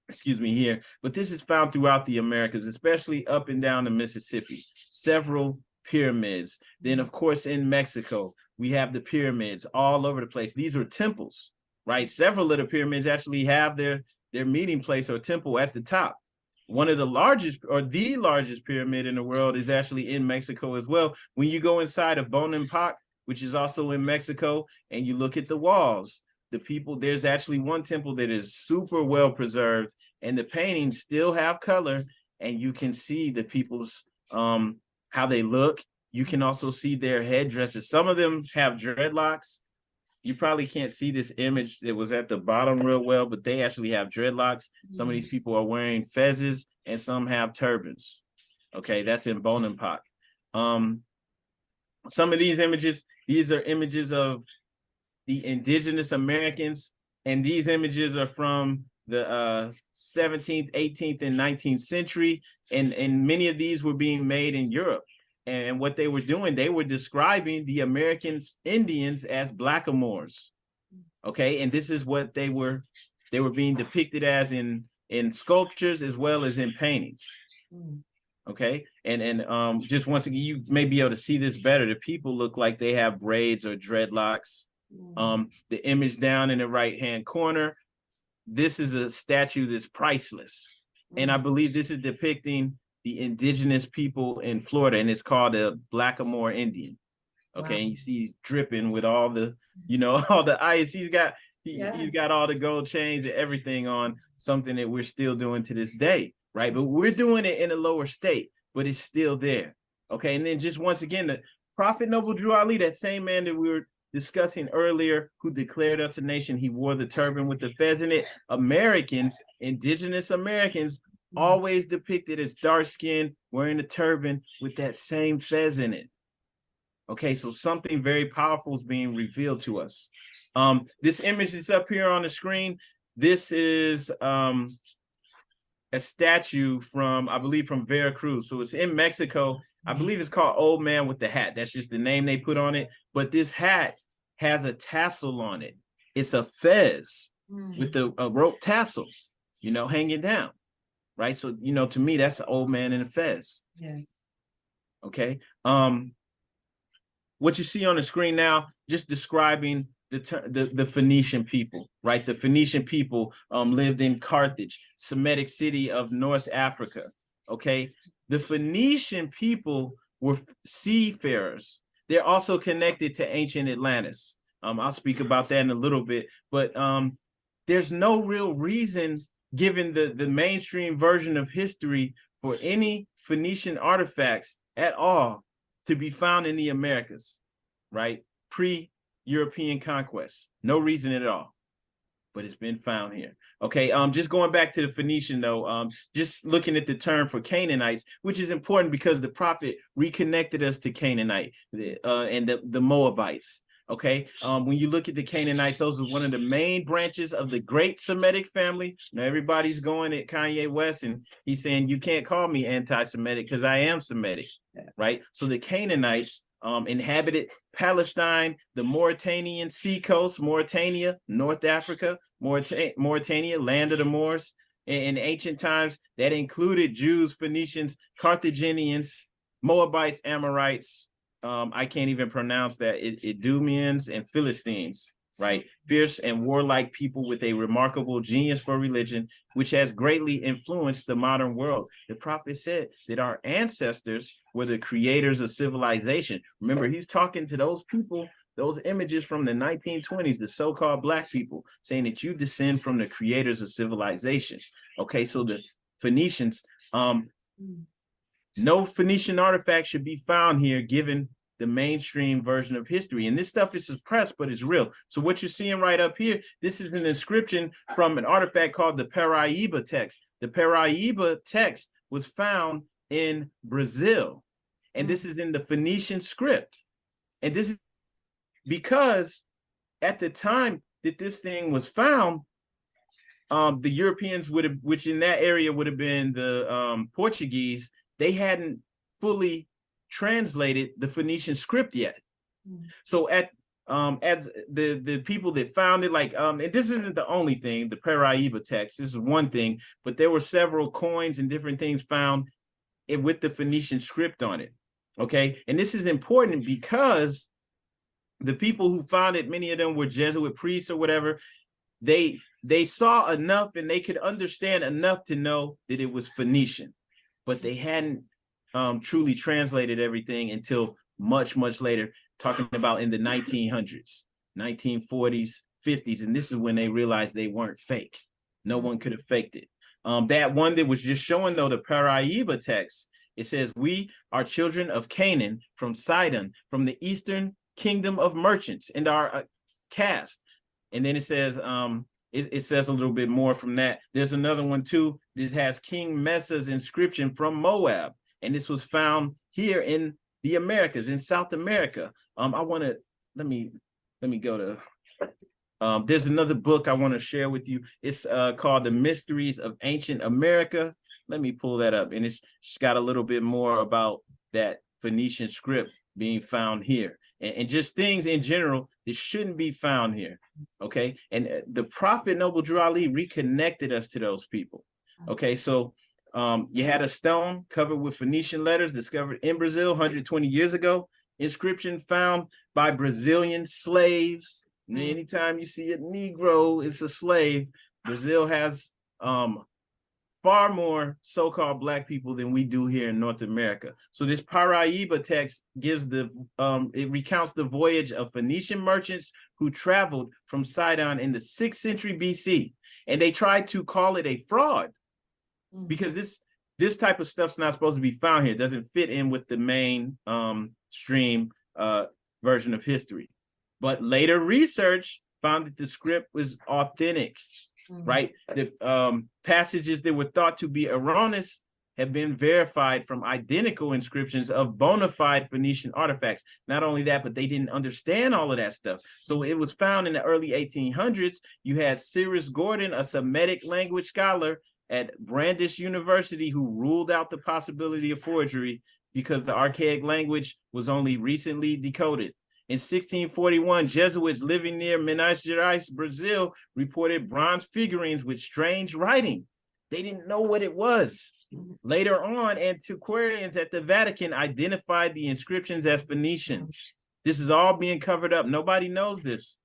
Excuse me, here. But this is found throughout the Americas, especially up and down the Mississippi. Several pyramids. Then, of course, in Mexico, we have the pyramids all over the place. These are temples, right? Several of the pyramids actually have their meeting place or temple at the top. One of the largest, or the largest pyramid in the world, is actually in Mexico as well. When you go inside of Bonampak, which is also in Mexico, and you look at the walls, the people, there's actually one temple that is super well preserved, and the paintings still have color, and you can see the people's how they look. You can also see their headdresses. Some of them have dreadlocks. You probably can't see this image that was at the bottom real well, but they actually have dreadlocks. Some of these people are wearing fezzes, and some have turbans. Okay, that's in Bonampak. Some of these images, these are images of the indigenous Americans, and these images are from the 17th, 18th, and 19th century, and many of these were being made in Europe. And what they were doing, they were describing the American Indians as blackamoors. Okay, and this is what they were being depicted as in sculptures as well as in paintings. Okay, and just once again, you may be able to see this better. The people look like they have braids or dreadlocks. The image down in the right-hand corner, this is a statue that's priceless. And I believe this is depicting the indigenous people in Florida, and it's called a Blackamoor Indian. Okay, wow. And you see he's dripping with all the, all the ice. He's got all the gold chains and everything on, something that we're still doing to this day, right? But we're doing it in a lower state, but it's still there. Okay, and then just once again, the Prophet Noble Drew Ali, that same man that we were discussing earlier, who declared us a nation, he wore the turban with the fez in it. Americans, indigenous Americans, always depicted as dark-skinned, wearing a turban with that same fez in it. Okay, so something very powerful is being revealed to us. This image is up here on the screen. This is a statue from, I believe, from Veracruz. So it's in Mexico. I believe it's called Old Man with the Hat. That's just the name they put on it. But this hat has a tassel on it. It's a fez with a rope tassel, hanging down. Right. So, to me, that's an old man in a fez. Yes. Okay. What you see on the screen now, just describing the Phoenician people, right? The Phoenician people lived in Carthage, Semitic city of North Africa. Okay. The Phoenician people were seafarers. They're also connected to ancient Atlantis. I'll speak about that in a little bit, but there's no real reason, given the mainstream version of history, for any Phoenician artifacts at all to be found in the Americas, right? Pre-European conquest. No reason at all, but it's been found here. Okay, just going back to the Phoenician though, just looking at the term for Canaanites, which is important because the prophet reconnected us to Canaanite and the Moabites. Okay, when you look at the Canaanites, those are one of the main branches of the great Semitic family. Now everybody's going at Kanye West, and he's saying, you can't call me anti-Semitic because I am Semitic, right? So the Canaanites inhabited Palestine, the Mauritanian seacoast, Mauritania, North Africa, Mauritania, land of the Moors. In ancient times, that included Jews, Phoenicians, Carthaginians, Moabites, Amorites, I can't even pronounce that, Idumeans and Philistines, right? Fierce and warlike people with a remarkable genius for religion, which has greatly influenced the modern world. The prophet said that our ancestors were the creators of civilization. Remember, he's talking to those people, those images from the 1920s, the so-called Black people, saying that you descend from the creators of civilization. Okay, so the Phoenicians, no Phoenician artifact should be found here, given the mainstream version of history. And this stuff is suppressed, but it's real. So what you're seeing right up here, this is an inscription from an artifact called the Paraíba text. The Paraíba text was found in Brazil, and this is in the Phoenician script. And this is because at the time, that this thing was found, the Europeans would have, which in that area would have been the Portuguese, they hadn't fully translated the Phoenician script yet. So as the people that found it, like and this isn't the only thing, the Paraiba text, this is one thing, but there were several coins and different things found with the Phoenician script on it. Okay, and this is important because the people who found it, many of them were Jesuit priests or whatever, they saw enough and they could understand enough to know that it was Phoenician, but they hadn't truly translated everything until much later, talking about in the 1900s, 1940s, 50s, and this is when they realized they weren't fake. No one could have faked it. That one that was just showing, though, the Paraiba text, it says, "We are children of Canaan, from Sidon, from the eastern kingdom of merchants, and our caste." And then it says, it says a little bit more from that. There's another one too. This has King Messa's inscription from Moab, and this was found here in the Americas, in South America. Let me go to. There's another book I want to share with you. It's called The Mysteries of Ancient America. Let me pull that up, and it's got a little bit more about that Phoenician script being found here, and just things in general that shouldn't be found here. Okay, and the Prophet Noble Drew Ali reconnected us to those people. Okay, so you had a stone covered with Phoenician letters discovered in Brazil 120 years ago. Inscription found by Brazilian slaves. And anytime you see a Negro, it's a slave. Brazil has far more so-called Black people than we do here in North America. So this Paraiba text gives it recounts the voyage of Phoenician merchants who traveled from Sidon in the 6th century BC. And they tried to call it a fraud because this type of stuff's not supposed to be found here. It doesn't fit in with the main stream version of history. But later research found that the script was authentic, right? The passages that were thought to be erroneous have been verified from identical inscriptions of bona fide Phoenician artifacts. Not only that, but they didn't understand all of that stuff. So it was found in the early 1800s. You had Cyrus Gordon, a Semitic language scholar at Brandeis University, who ruled out the possibility of forgery because the archaic language was only recently decoded. In 1641, Jesuits living near Minas Gerais, Brazil, reported bronze figurines with strange writing. They didn't know what it was. Later on, antiquarians at the Vatican identified the inscriptions as Phoenician. This is all being covered up. Nobody knows this.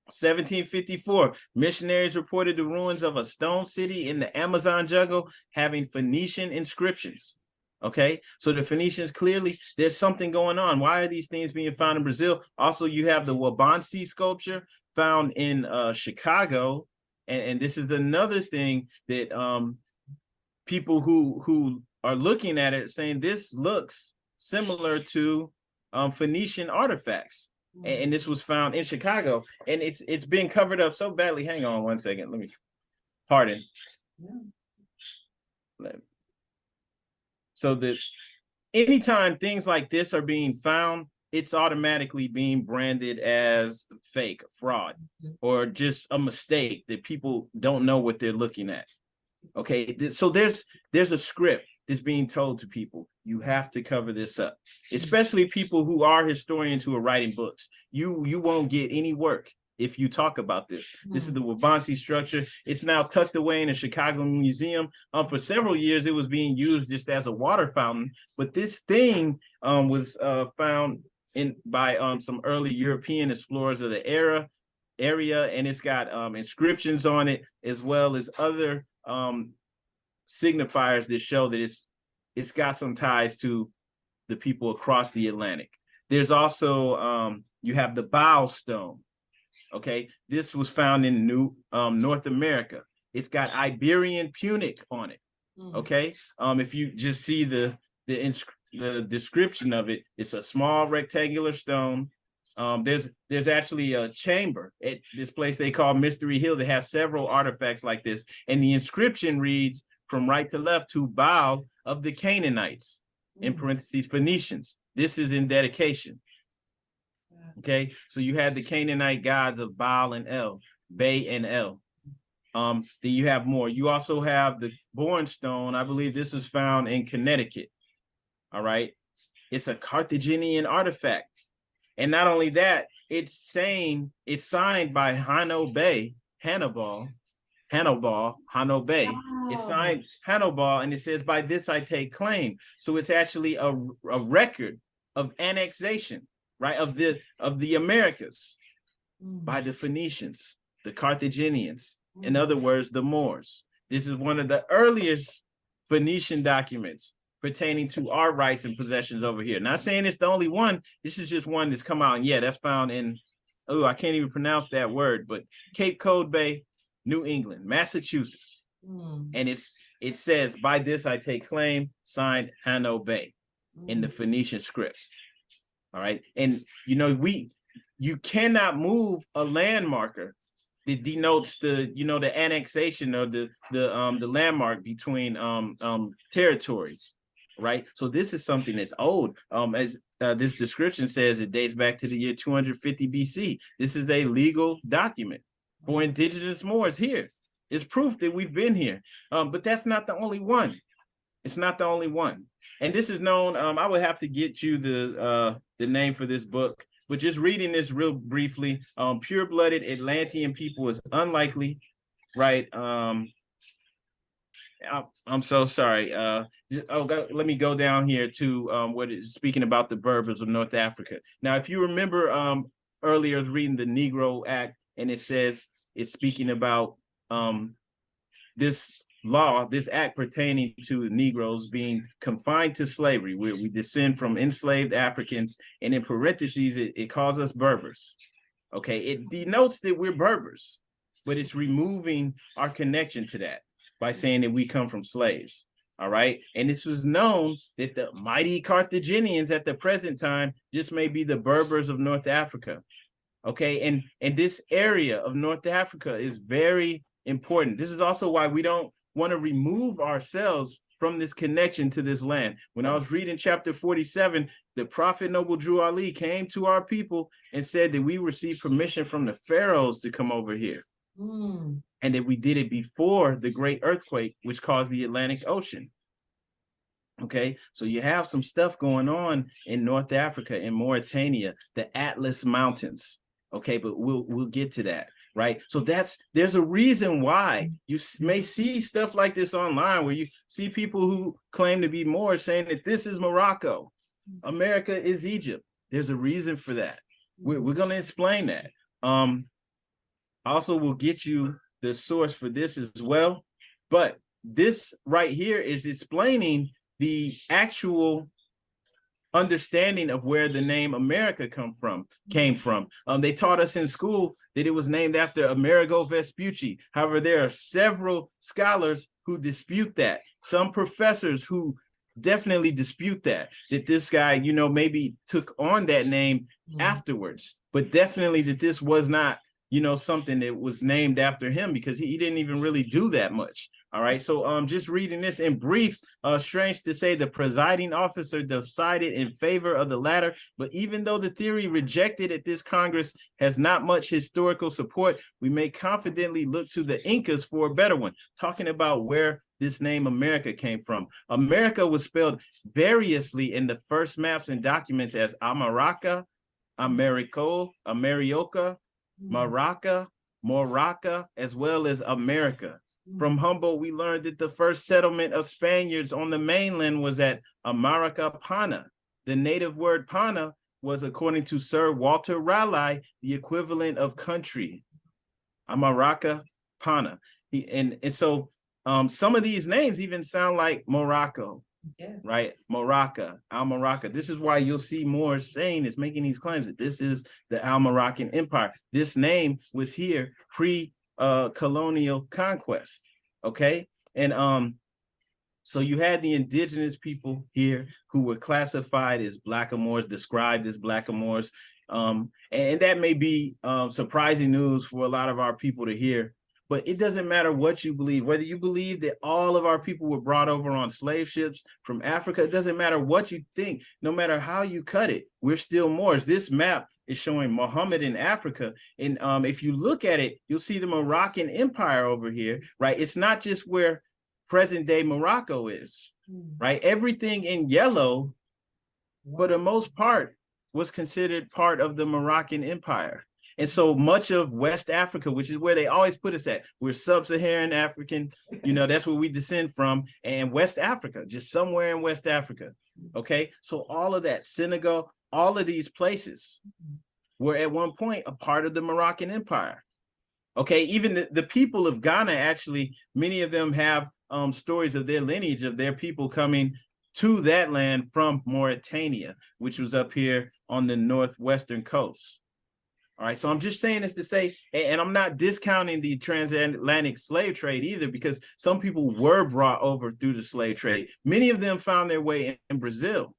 1754, missionaries reported the ruins of a stone city in the Amazon jungle having Phoenician inscriptions. Okay, so the Phoenicians, clearly there's something going on. Why are these things being found in Brazil? Also, you have the Wabansi sculpture found in Chicago, and this is another thing that people who are looking at it saying this looks similar to Phoenician artifacts, and this was found in Chicago, and it's being covered up so badly. Hang on one second, let me pardon. So that anytime things like this are being found, it's automatically being branded as fake, fraud, or just a mistake that people don't know what they're looking at. Okay, so there's a script that's being told to people. You have to cover this up, especially people who are historians who are writing books. You won't get any work if you talk about this. This is the Wabansi structure. It's now tucked away in a Chicago museum. For several years, it was being used just as a water fountain. But this thing was found by some early European explorers of the area, and it's got inscriptions on it, as well as other signifiers that show that it's got some ties to the people across the Atlantic. There's also, you have the Bow Stone. Okay, this was found in North America. It's got Iberian Punic on it. Okay, if you just see the description of it, it's a small rectangular stone. There's actually a chamber at this place they call Mystery Hill that has several artifacts like this, and the inscription reads from right to left, "To Baal of the Canaanites," in parentheses Phoenicians. This is in dedication. Okay, so you had the Canaanite gods of Baal and El, Bay and El. Then you have more. You also have the Born Stone. I believe this was found in Connecticut. All right, it's a Carthaginian artifact, and not only that, it's signed by Hannibal Bay. It's signed Hannibal, and it says, "By this I take claim." So it's actually a record of annexation, right, of the Americas by the Phoenicians, the Carthaginians, in other words, the Moors. This is one of the earliest Phoenician documents pertaining to our rights and possessions over here. Not saying it's the only one. This is just one that's come out, and yeah, that's found in, I can't even pronounce that word, but Cape Cod Bay, New England, Massachusetts. And it says, "By this I take claim," signed Hannibal Bay in the Phoenician script. All right. And you cannot move a landmarker that denotes the annexation of the landmark between territories. Right. So this is something that's old. As this description says, it dates back to the year 250 BC. This is a legal document for indigenous Moors here. It's proof that we've been here. But that's not the only one. It's not the only one. And this is known, I would have to get you the name for this book, but just reading this real briefly, pure-blooded Atlantean people is unlikely, right? I'm so sorry. Let me go down here to what is speaking about the Berbers of North Africa. Now, if you remember earlier reading the Negro Act, and it says it's speaking about this law, this act pertaining to Negroes being confined to slavery. We descend from enslaved Africans, and in parentheses, it calls us Berbers. Okay, it denotes that we're Berbers, but it's removing our connection to that by saying that we come from slaves. All right. And this was known that the mighty Carthaginians at the present time just may be the Berbers of North Africa. Okay. And this area of North Africa is very important. This is also why we don't want to remove ourselves from this connection to this land. When I was reading chapter 47, the prophet Noble Drew Ali came to our people and said that we received permission from the pharaohs to come over here. And that we did it before the great earthquake, which caused the Atlantic Ocean. Okay, so you have some stuff going on in North Africa, in Mauritania, the Atlas Mountains. Okay, but we'll get to that, right? So there's a reason why you may see stuff like this online, where you see people who claim to be Moors saying that this is Morocco, America is Egypt. There's a reason for that. We're going to explain that. Also, we'll get you the source for this as well. But this right here is explaining the actual understanding of where the name America came from. They taught us in school that it was named after Amerigo Vespucci. However, there are several scholars who dispute that. Some professors who definitely dispute that this guy, maybe took on that name afterwards, but definitely that this was not something that was named after him, because he didn't even really do that much. All right. So just reading this in brief, strange to say, the presiding officer decided in favor of the latter. But even though the theory rejected at this Congress has not much historical support, we may confidently look to the Incas for a better one, talking about where this name America came from. America was spelled variously in the first maps and documents as Amaraca, Americo, Amerioka, Maraca, Moraca, as well as America. From Humboldt, we learned that the first settlement of Spaniards on the mainland was at Amaracapana. The native word pana was, according to Sir Walter Raleigh, the equivalent of country. Amaracapana. And so some of these names even sound like Morocco. Yeah. Right, Moraca, Al-Morocca. This is why you'll see more saying is making these claims that this is the Al-Moroccan Empire. This name was here pre-colonial conquest. Okay, and so you had the indigenous people here who were classified as blackamoors, described as blackamoors, and that may be surprising news for a lot of our people to hear. But it doesn't matter what you believe, whether you believe that all of our people were brought over on slave ships from Africa. It doesn't matter what you think, no matter how you cut it, we're still Moors. This map is showing Muhammad in Africa. And if you look at it, you'll see the Moroccan Empire over here, right? It's not just where present day Morocco is, right? Everything in yellow, for the most part, was considered part of the Moroccan Empire. And so much of West Africa, which is where they always put us at, we're sub-Saharan African, that's where we descend from, and West Africa, just somewhere in West Africa. Okay, so all of that, Senegal, all of these places were at one point a part of the Moroccan Empire. Okay, even the people of Ghana, actually, many of them have stories of their lineage, of their people coming to that land from Mauritania, which was up here on the northwestern coast. All right, so I'm just saying this to say, and I'm not discounting the transatlantic slave trade either, because some people were brought over through the slave trade. Many of them found their way in Brazil.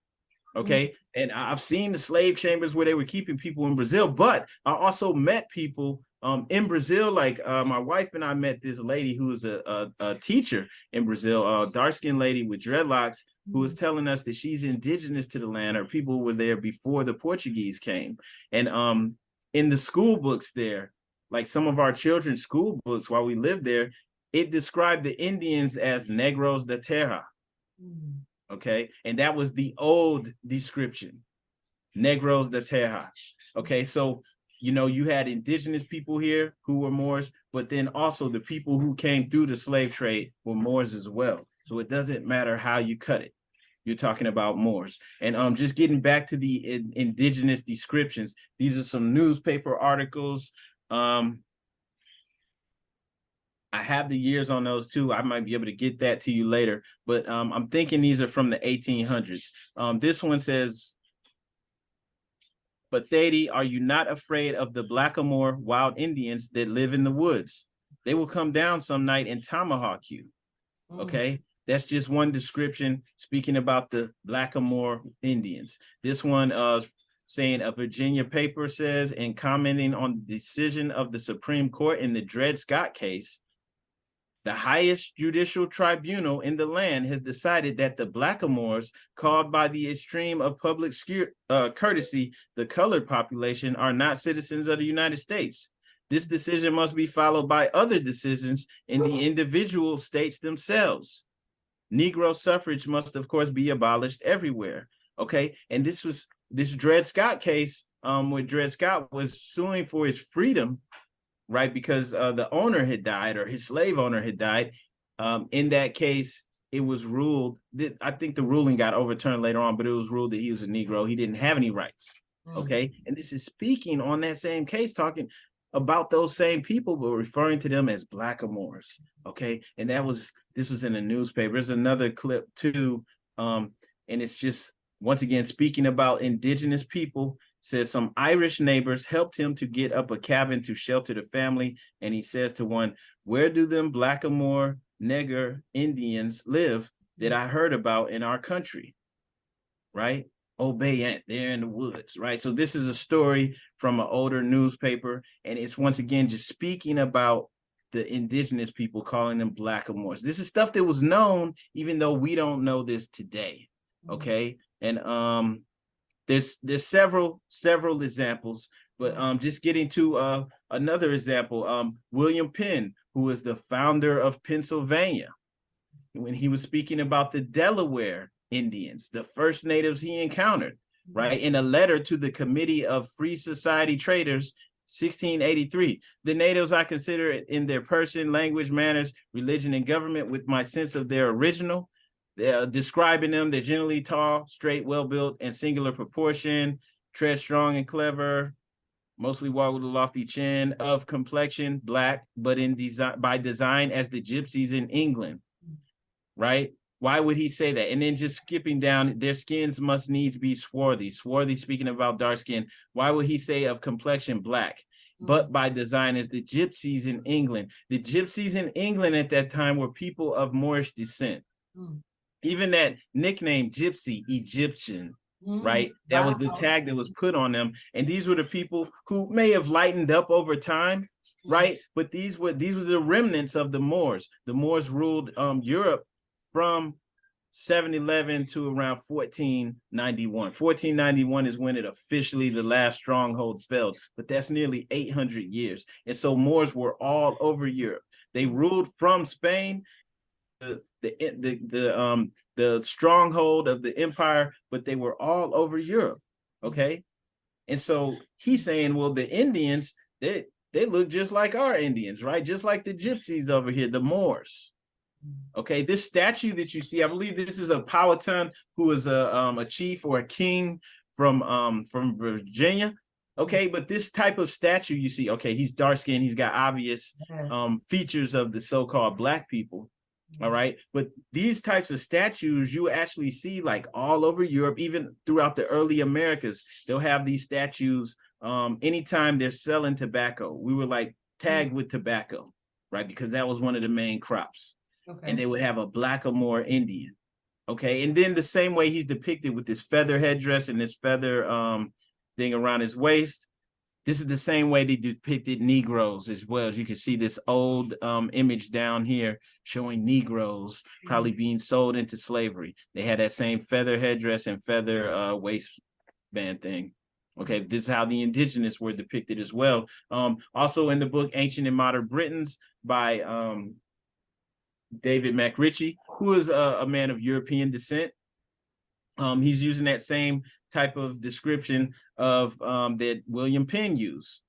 Okay, and I've seen the slave chambers where they were keeping people in Brazil, but I also met people in Brazil. Like my wife and I met this lady who was a teacher in Brazil, a dark-skinned lady with dreadlocks, who was telling us that she's indigenous to the land, or people who were there before the Portuguese came. And in the school books there, like some of our children's school books while we lived there, it described the Indians as Negros de Terra. Okay, and that was the old description, Negros de Terra. Okay, so you had indigenous people here who were Moors, but then also the people who came through the slave trade were Moors as well. So it doesn't matter how you cut it. You're talking about Moors. And just getting back to the indigenous descriptions, these are some newspaper articles. I have the years on those too. I might be able to get that to you later, but I'm thinking these are from the 1800s. This one says, "But Thady, are you not afraid of the Blackamoor wild Indians that live in the woods? They will come down some night and tomahawk you." Okay, that's just one description speaking about the Blackamoor Indians. This one saying a Virginia paper says, in commenting on the decision of the Supreme Court in the Dred Scott case, the highest judicial tribunal in the land has decided that the Blackamoors, called by the extreme of public courtesy the colored population, are not citizens of the United States. This decision must be followed by other decisions in the individual states themselves. Negro suffrage must, of course, be abolished everywhere. Okay, and this Dred Scott case, where Dred Scott was suing for his freedom, right? Because the owner had died, or his slave owner had died. In that case, it was ruled that, I think the ruling got overturned later on, but it was ruled that he was a Negro. He didn't have any rights. Okay, and this is speaking on that same case, talking about those same people, but referring to them as Blackamoors. Okay, and this was in a newspaper. There's another clip too, and it's just, once again, speaking about indigenous people. Says some Irish neighbors helped him to get up a cabin to shelter the family, and he says to one, "Where do them Blackamoor nigger Indians live that I heard about in our country?" Right? Obey Aunt, they're in the woods, right? So this is a story from an older newspaper, and it's once again just speaking about the indigenous people, calling them Blackamoors. This is stuff that was known, even though we don't know this today. Okay, and there's several examples, but just getting to another example, William Penn, who is the founder of Pennsylvania, when he was speaking about the Delaware Indians, the first natives he encountered, right, in a letter to the Committee of Free Society Traders, 1683. "The natives I consider in their person, language, manners, religion, and government with my sense of their original. Describing them, they're generally tall, straight, well-built, and singular proportion, tread strong and clever, mostly walk with a lofty chin, of complexion, black, but by design as the gypsies in England." Right? Why would he say that? And then just skipping down, their skins must needs be swarthy. Swarthy, speaking about dark skin. Why would he say of complexion black, but by design as the gypsies in England? The gypsies in England at that time were people of Moorish descent. Even that nickname, Gypsy, Egyptian, right? That was the tag that was put on them. And these were the people who may have lightened up over time, right? But these were the remnants of the Moors. The Moors ruled Europe from 711 to around 1491. 1491 is when it officially, the last stronghold fell, but that's nearly 800 years. And so Moors were all over Europe. They ruled from Spain, the stronghold of the empire, but they were all over Europe. Okay. And so he's saying, well, the Indians, they look just like our Indians, right? Just like the gypsies over here, the Moors. Okay, this statue that you see, I believe this is a Powhatan who is a chief or a king from Virginia. Okay, but this type of statue you see, okay, he's dark skinned, he's got obvious features of the so-called Black people. All right, but these types of statues you actually see like all over Europe, even throughout the early Americas. They'll have these statues anytime they're selling tobacco. We were like tagged with tobacco, right? Because that was one of the main crops. Okay. And they would have a Blackamoor Indian. Okay. And then the same way he's depicted with this feather headdress and this feather thing around his waist. This is the same way they depicted Negroes as well. As you can see this old image down here showing Negroes probably being sold into slavery. They had that same feather headdress and feather waistband thing. Okay, this is how the indigenous were depicted as well. Also in the book Ancient and Modern Britons by David McRitchie, who is a man of European descent. He's using that same type of description of that William Penn used,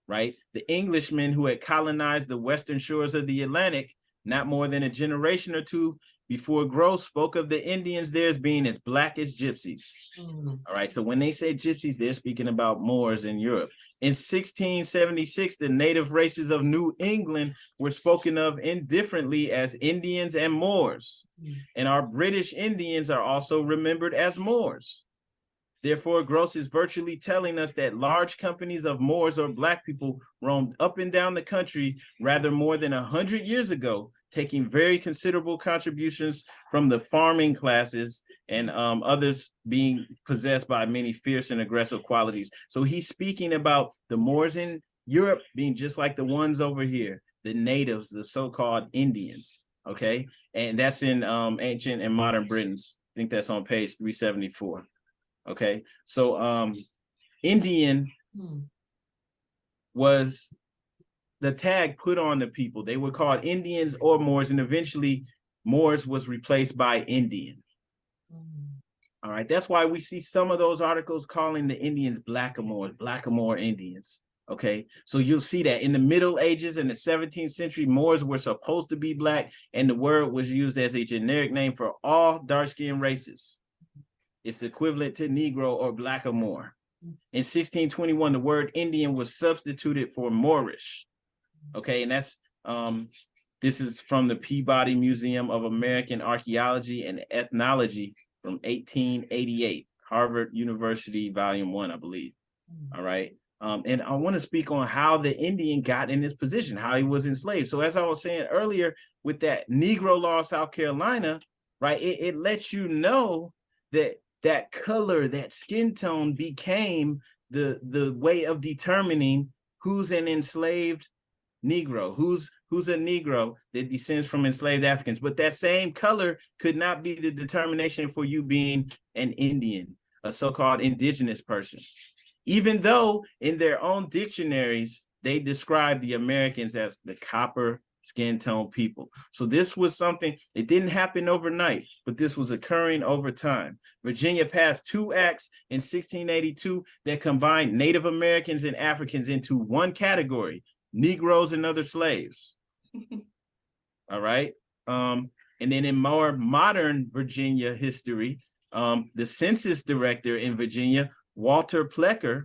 right? The Englishmen who had colonized the western shores of the Atlantic not more than a generation or two before Gross spoke of the Indians there as being as black as gypsies. All right, so when they say gypsies, they're speaking about Moors in Europe. In 1676, the native races of New England were spoken of indifferently as Indians and Moors. And our British Indians are also remembered as Moors. Therefore, Gross is virtually telling us that large companies of Moors or Black people roamed up and down the country rather more than 100 years ago, taking very considerable contributions from the farming classes and others being possessed by many fierce and aggressive qualities. So he's speaking about the Moors in Europe being just like the ones over here, the natives, the so-called Indians, okay? And that's in Ancient and Modern Britons. I think that's on page 374. Okay, so Indian was the tag put on the people. They were called Indians or Moors, and eventually Moors was replaced by Indian. All right, that's why we see some of those articles calling the Indians Blackamoor Indians. Okay, so you'll see that in the Middle Ages in the 17th century, Moors were supposed to be Black, and the word was used as a generic name for all dark-skinned races. It's the equivalent to Negro or Blackamoor. In 1621, the word Indian was substituted for Moorish. Okay, and that's this is from the Peabody Museum of American Archaeology and Ethnology from 1888, Harvard University, Volume 1, I believe. All right. And I want to speak on how the Indian got in this position, how he was enslaved. So as I was saying earlier, with that Negro law, South Carolina, right, it lets you know that that color, that skin tone became the way of determining who's an enslaved Negro, who's a Negro that descends from enslaved Africans. But that same color could not be the determination for you being an Indian, a so-called indigenous person. Even though in their own dictionaries, they describe the Americans as the copper skin tone people. So this was something, it didn't happen overnight, but this was occurring over time. Virginia passed 2 acts in 1682 that combined Native Americans and Africans into one category, Negroes and other slaves. All right. And then in more modern Virginia history, the census director in Virginia, Walter Plecker,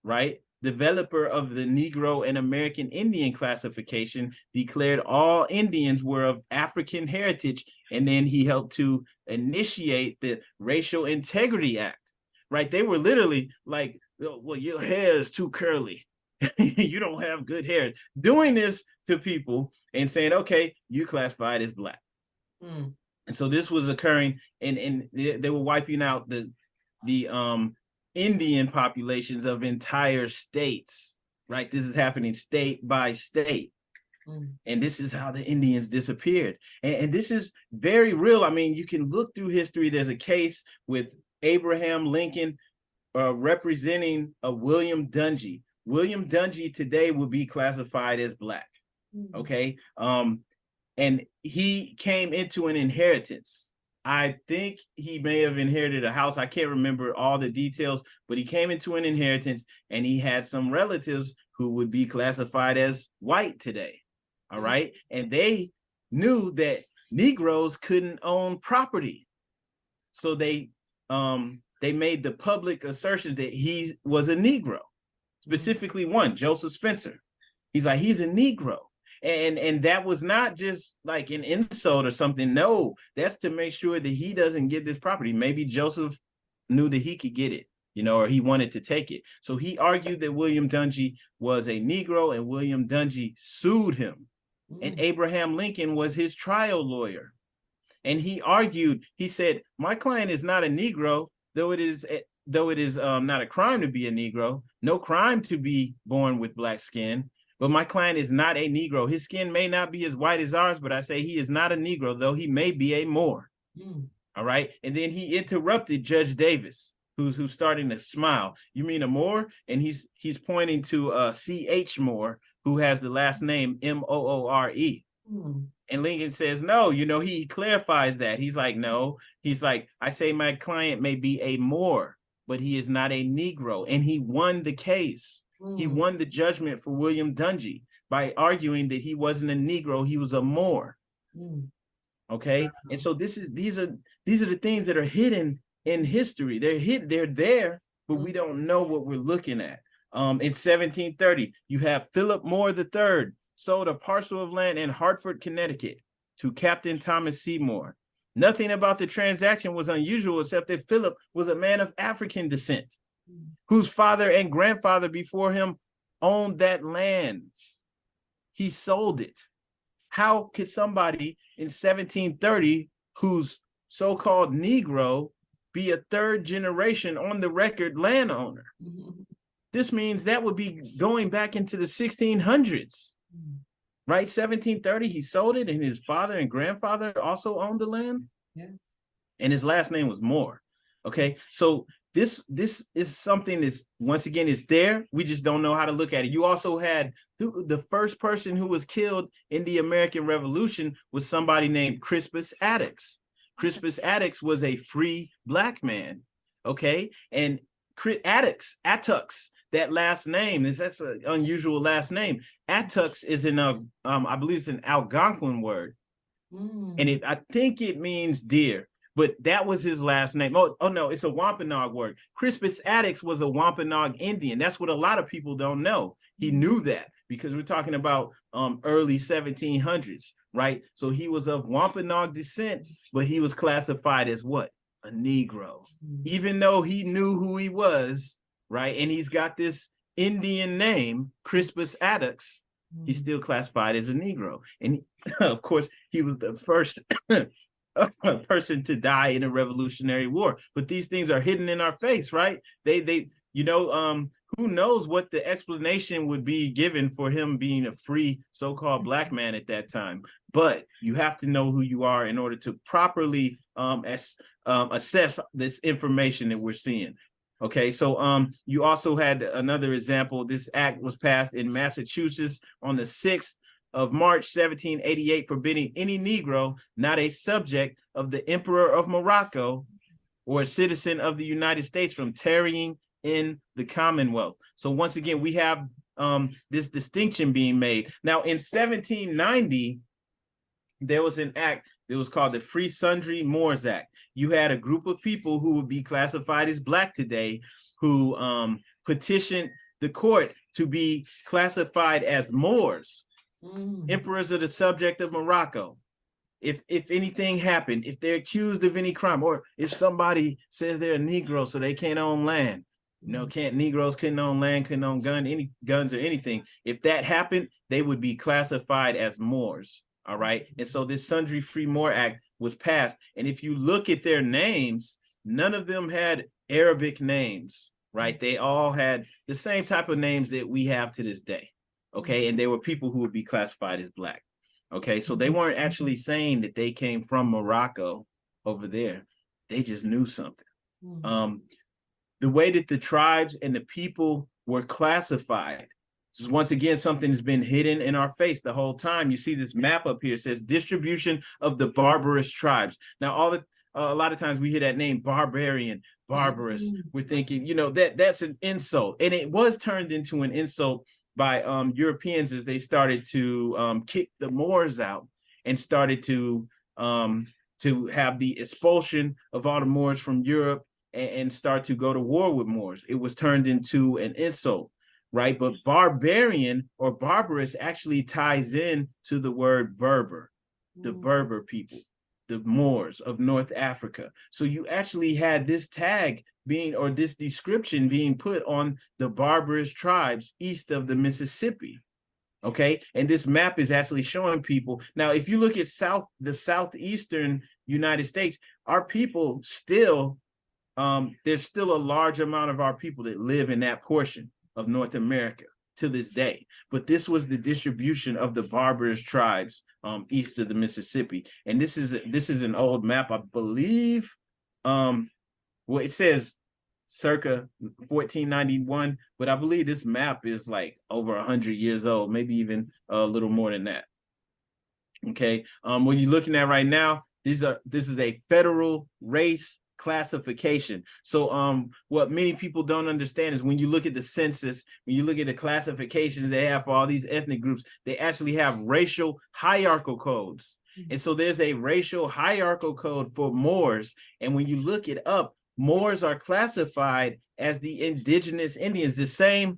right, developer of the Negro and American Indian classification, declared all Indians were of African heritage, and then he helped to initiate the Racial Integrity Act, right? They were literally like, well, your hair is too curly. You don't have good hair. Doing this to people and saying, okay, you classified as Black. And so this was occurring, and they were wiping out the Indian populations of entire states, right? This is happening state by state, And this is how the Indians disappeared. And this is very real. I mean, you can look through history. There's a case with Abraham Lincoln representing a William Dungy. William Dungy today would be classified as Black. Okay. And he came into an inheritance. I think he may have inherited a house. I can't remember all the details, but he came into an inheritance and he had some relatives who would be classified as white today. All right. And they knew that Negroes couldn't own property. So they made the public assertions that he was a Negro, specifically one, Joseph Spencer. He's like, he's a Negro. And that was not just like an insult or something. No, that's to make sure that he doesn't get this property. Maybe Joseph knew that he could get it, or he wanted to take it. So he argued that William Dungy was a Negro, and William Dungy sued him. And Abraham Lincoln was his trial lawyer. And he argued, he said, my client is not a Negro, though it is not a crime to be a Negro, no crime to be born with Black skin. But my client is not a Negro. His skin may not be as white as ours, but I say he is not a Negro, though he may be a Moor. All right. And then he interrupted Judge Davis, who's starting to smile. You mean a Moor? And he's pointing to C.H. Moore, who has the last name Moore. And Lincoln says, no, he clarifies that. He's like, no. He's like, I say my client may be a Moor, but he is not a Negro. And he won the case. He won the judgment for William Dungy by arguing that he wasn't a Negro, he was a Moor. Okay, and so these are the things that are hidden in history. They're there, but we don't know what we're looking at. In 1730, you have Philip Moore III sold a parcel of land in Hartford, Connecticut, to Captain Thomas Seymour. Nothing about the transaction was unusual, except that Philip was a man of African descent, whose father and grandfather before him owned that land. He sold it. How could somebody in 1730 who's so-called Negro be a third generation on the record landowner? This means that would be going back into the 1600s, right? 1730, he sold it, and his father and grandfather also owned the land. Yes. And his last name was Moore. Okay, so this is something that's, once again, is there. We just don't know how to look at it. You also had the first person who was killed in the American Revolution was somebody named Crispus Attucks. Crispus Attucks was a free Black man. Okay, and Attucks, that last name that's an unusual last name. Attucks is I believe it's an Algonquin word, and I think it means deer. But that was his last name. Oh no, it's a Wampanoag word. Crispus Attucks was a Wampanoag Indian. That's what a lot of people don't know. He knew that because we're talking about early 1700s, right? So he was of Wampanoag descent, but he was classified as what? A Negro. Even though he knew who he was, right? And he's got this Indian name, Crispus Attucks, he's still classified as a Negro. And of course, he was the first person to die in a Revolutionary War. But these things are hidden in our face, right? Who knows what the explanation would be given for him being a free so-called Black man at that time. But you have to know who you are in order to properly assess this information that we're seeing. Okay, so you also had another example. This act was passed in Massachusetts on the 6th of March 1788, forbidding any Negro not a subject of the Emperor of Morocco or a citizen of the United States from tarrying in the Commonwealth. So once again, we have this distinction being made. Now in 1790, there was an act that was called the Free Sundry Moors Act. You had a group of people who would be classified as Black today who petitioned the court to be classified as Moors, emperors of the subject of Morocco. If anything happened, if they're accused of any crime, or if somebody says they're a Negro so they can't own land, Negroes couldn't own land, couldn't own guns or anything. If that happened, they would be classified as Moors. All right. And so this Sundry Free Moor Act was passed. And if you look at their names, none of them had Arabic names, right? They all had the same type of names that we have to this day. okay? And they were people who would be classified as Black, okay? So they weren't actually saying that they came from Morocco over there. They just knew something. The way that the tribes and the people were classified, this is once again something that's been hidden in our face the whole time. You see this map up here, it says distribution of the barbarous tribes. Now, a lot of times we hear that name, barbarian, barbarous. We're thinking, you know, that's an insult. And it was turned into an insult by Europeans as they started to kick the Moors out and started to have the expulsion of all the Moors from Europe and start to go to war with Moors. It was turned into an insult, right? But barbarian or barbarous actually ties in to the word Berber, the Berber people, the Moors of North Africa. So you actually had this tag being, or this description being put on the barbarous tribes east of the Mississippi. Okay, and this map is actually showing people. Now, if you look at the southeastern United States, our people still, there's still a large amount of our people that live in that portion of North America to this day. But this was the distribution of the barbarous tribes east of the Mississippi. And this is an old map, I believe. Well, it says circa 1491, but I believe this map is like over 100 years old, maybe even a little more than that. Okay, what you're looking at right now, this is a federal race classification. So what many people don't understand is when you look at the census, when you look at the classifications they have for all these ethnic groups, they actually have racial hierarchical codes. And so there's a racial hierarchical code for Moors. And when you look it up, Moors are classified as the indigenous Indians, the same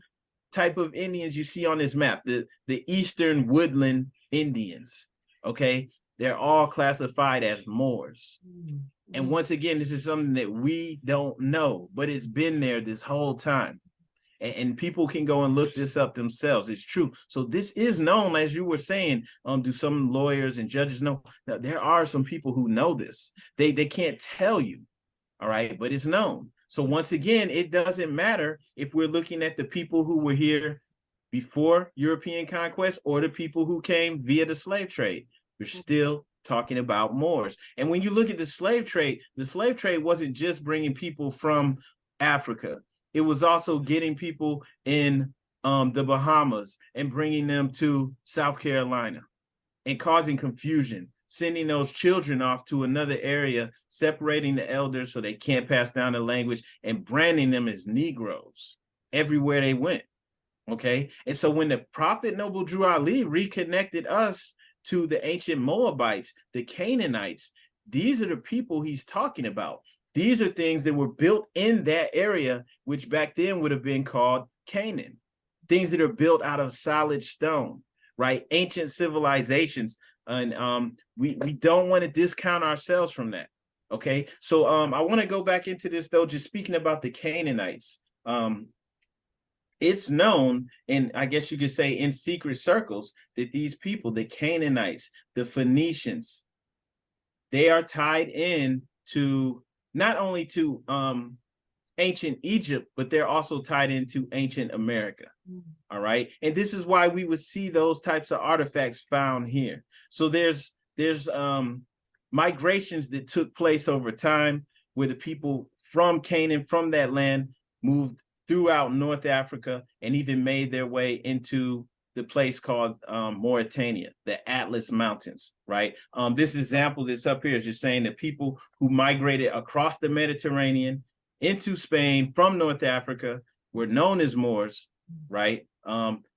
type of Indians you see on this map, the Eastern Woodland Indians, okay? They're all classified as Moors. And once again, this is something that we don't know, but it's been there this whole time. And people can go and look this up themselves. It's true. So this is known, as you were saying. Do some lawyers and judges know? Now, there are some people who know this. They can't tell you, all right, but it's known. So once again, it doesn't matter if we're looking at the people who were here before European conquest or the people who came via the slave trade. We're still talking about Moors. And when you look at the slave trade wasn't just bringing people from Africa. It was also getting people in the Bahamas and bringing them to South Carolina and causing confusion, sending those children off to another area, separating the elders so they can't pass down the language, and branding them as Negroes everywhere they went. Okay. And so when the Prophet Noble Drew Ali reconnected us to the ancient Moabites, the Canaanites, these are the people he's talking about. These are things that were built in that area, which back then would have been called Canaan. Things that are built out of solid stone, right? Ancient civilizations. And we don't want to discount ourselves from that. Okay. So I want to go back into this though, just speaking about the Canaanites. It's known, and I guess you could say in secret circles, that these people, the Canaanites, the Phoenicians, they are tied in to not only to ancient Egypt, but they're also tied into ancient America. All right. And this is why we would see those types of artifacts found here. So there's migrations that took place over time where the people from Canaan, from that land, moved throughout North Africa and even made their way into the place called Mauritania, the Atlas Mountains, right? This example that's up here is just saying that people who migrated across the Mediterranean into Spain from North Africa were known as Moors, right?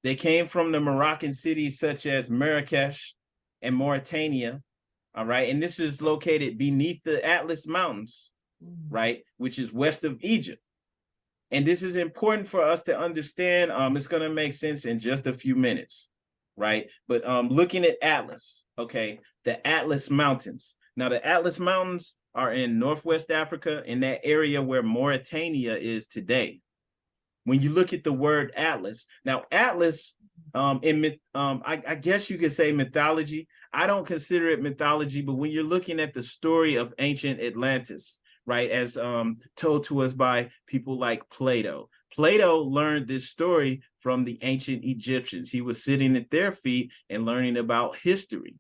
They came from the Moroccan cities such as Marrakesh and Mauritania, all right? And this is located beneath the Atlas Mountains, right? Which is west of Egypt. And this is important for us to understand. It's going to make sense in just a few minutes, right? But looking at Atlas, okay, the Atlas Mountains. Now, the Atlas Mountains are in Northwest Africa, in that area where Mauritania is today. When you look at the word Atlas, now Atlas, I guess you could say mythology. I don't consider it mythology, but when you're looking at the story of ancient Atlantis, right, as told to us by people like Plato. Plato learned this story from the ancient Egyptians. He was sitting at their feet and learning about history.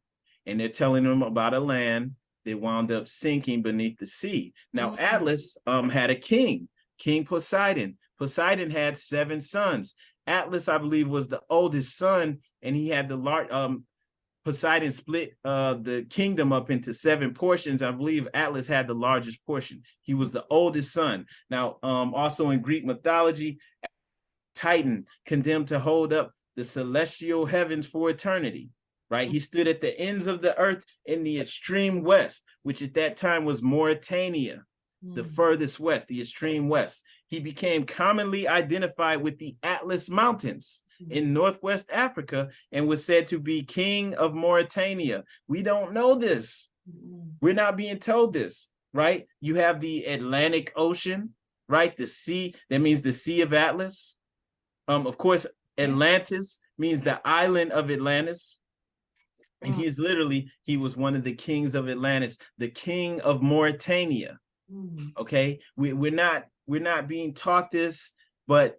And they're telling him about a land that wound up sinking beneath the sea. Now, Atlas had a king, King Poseidon. Poseidon had 7 sons. Atlas, I believe, was the oldest son, and he had the large, Poseidon split the kingdom up into 7 portions. I believe Atlas had the largest portion. He was the oldest son. Now, also in Greek mythology, Titan, condemned to hold up the celestial heavens for eternity, right? He stood at the ends of the earth in the extreme west, which at that time was Mauritania, the furthest west, the extreme west. He became commonly identified with the Atlas Mountains in Northwest Africa and was said to be king of Mauritania. We don't know this. We're not being told this, right? You have the Atlantic Ocean, right? The sea, that means the Sea of Atlas. Of course, Atlantis means the island of Atlantis. And he was one of the kings of Atlantis, the king of Mauritania. Okay, we're not being taught this, but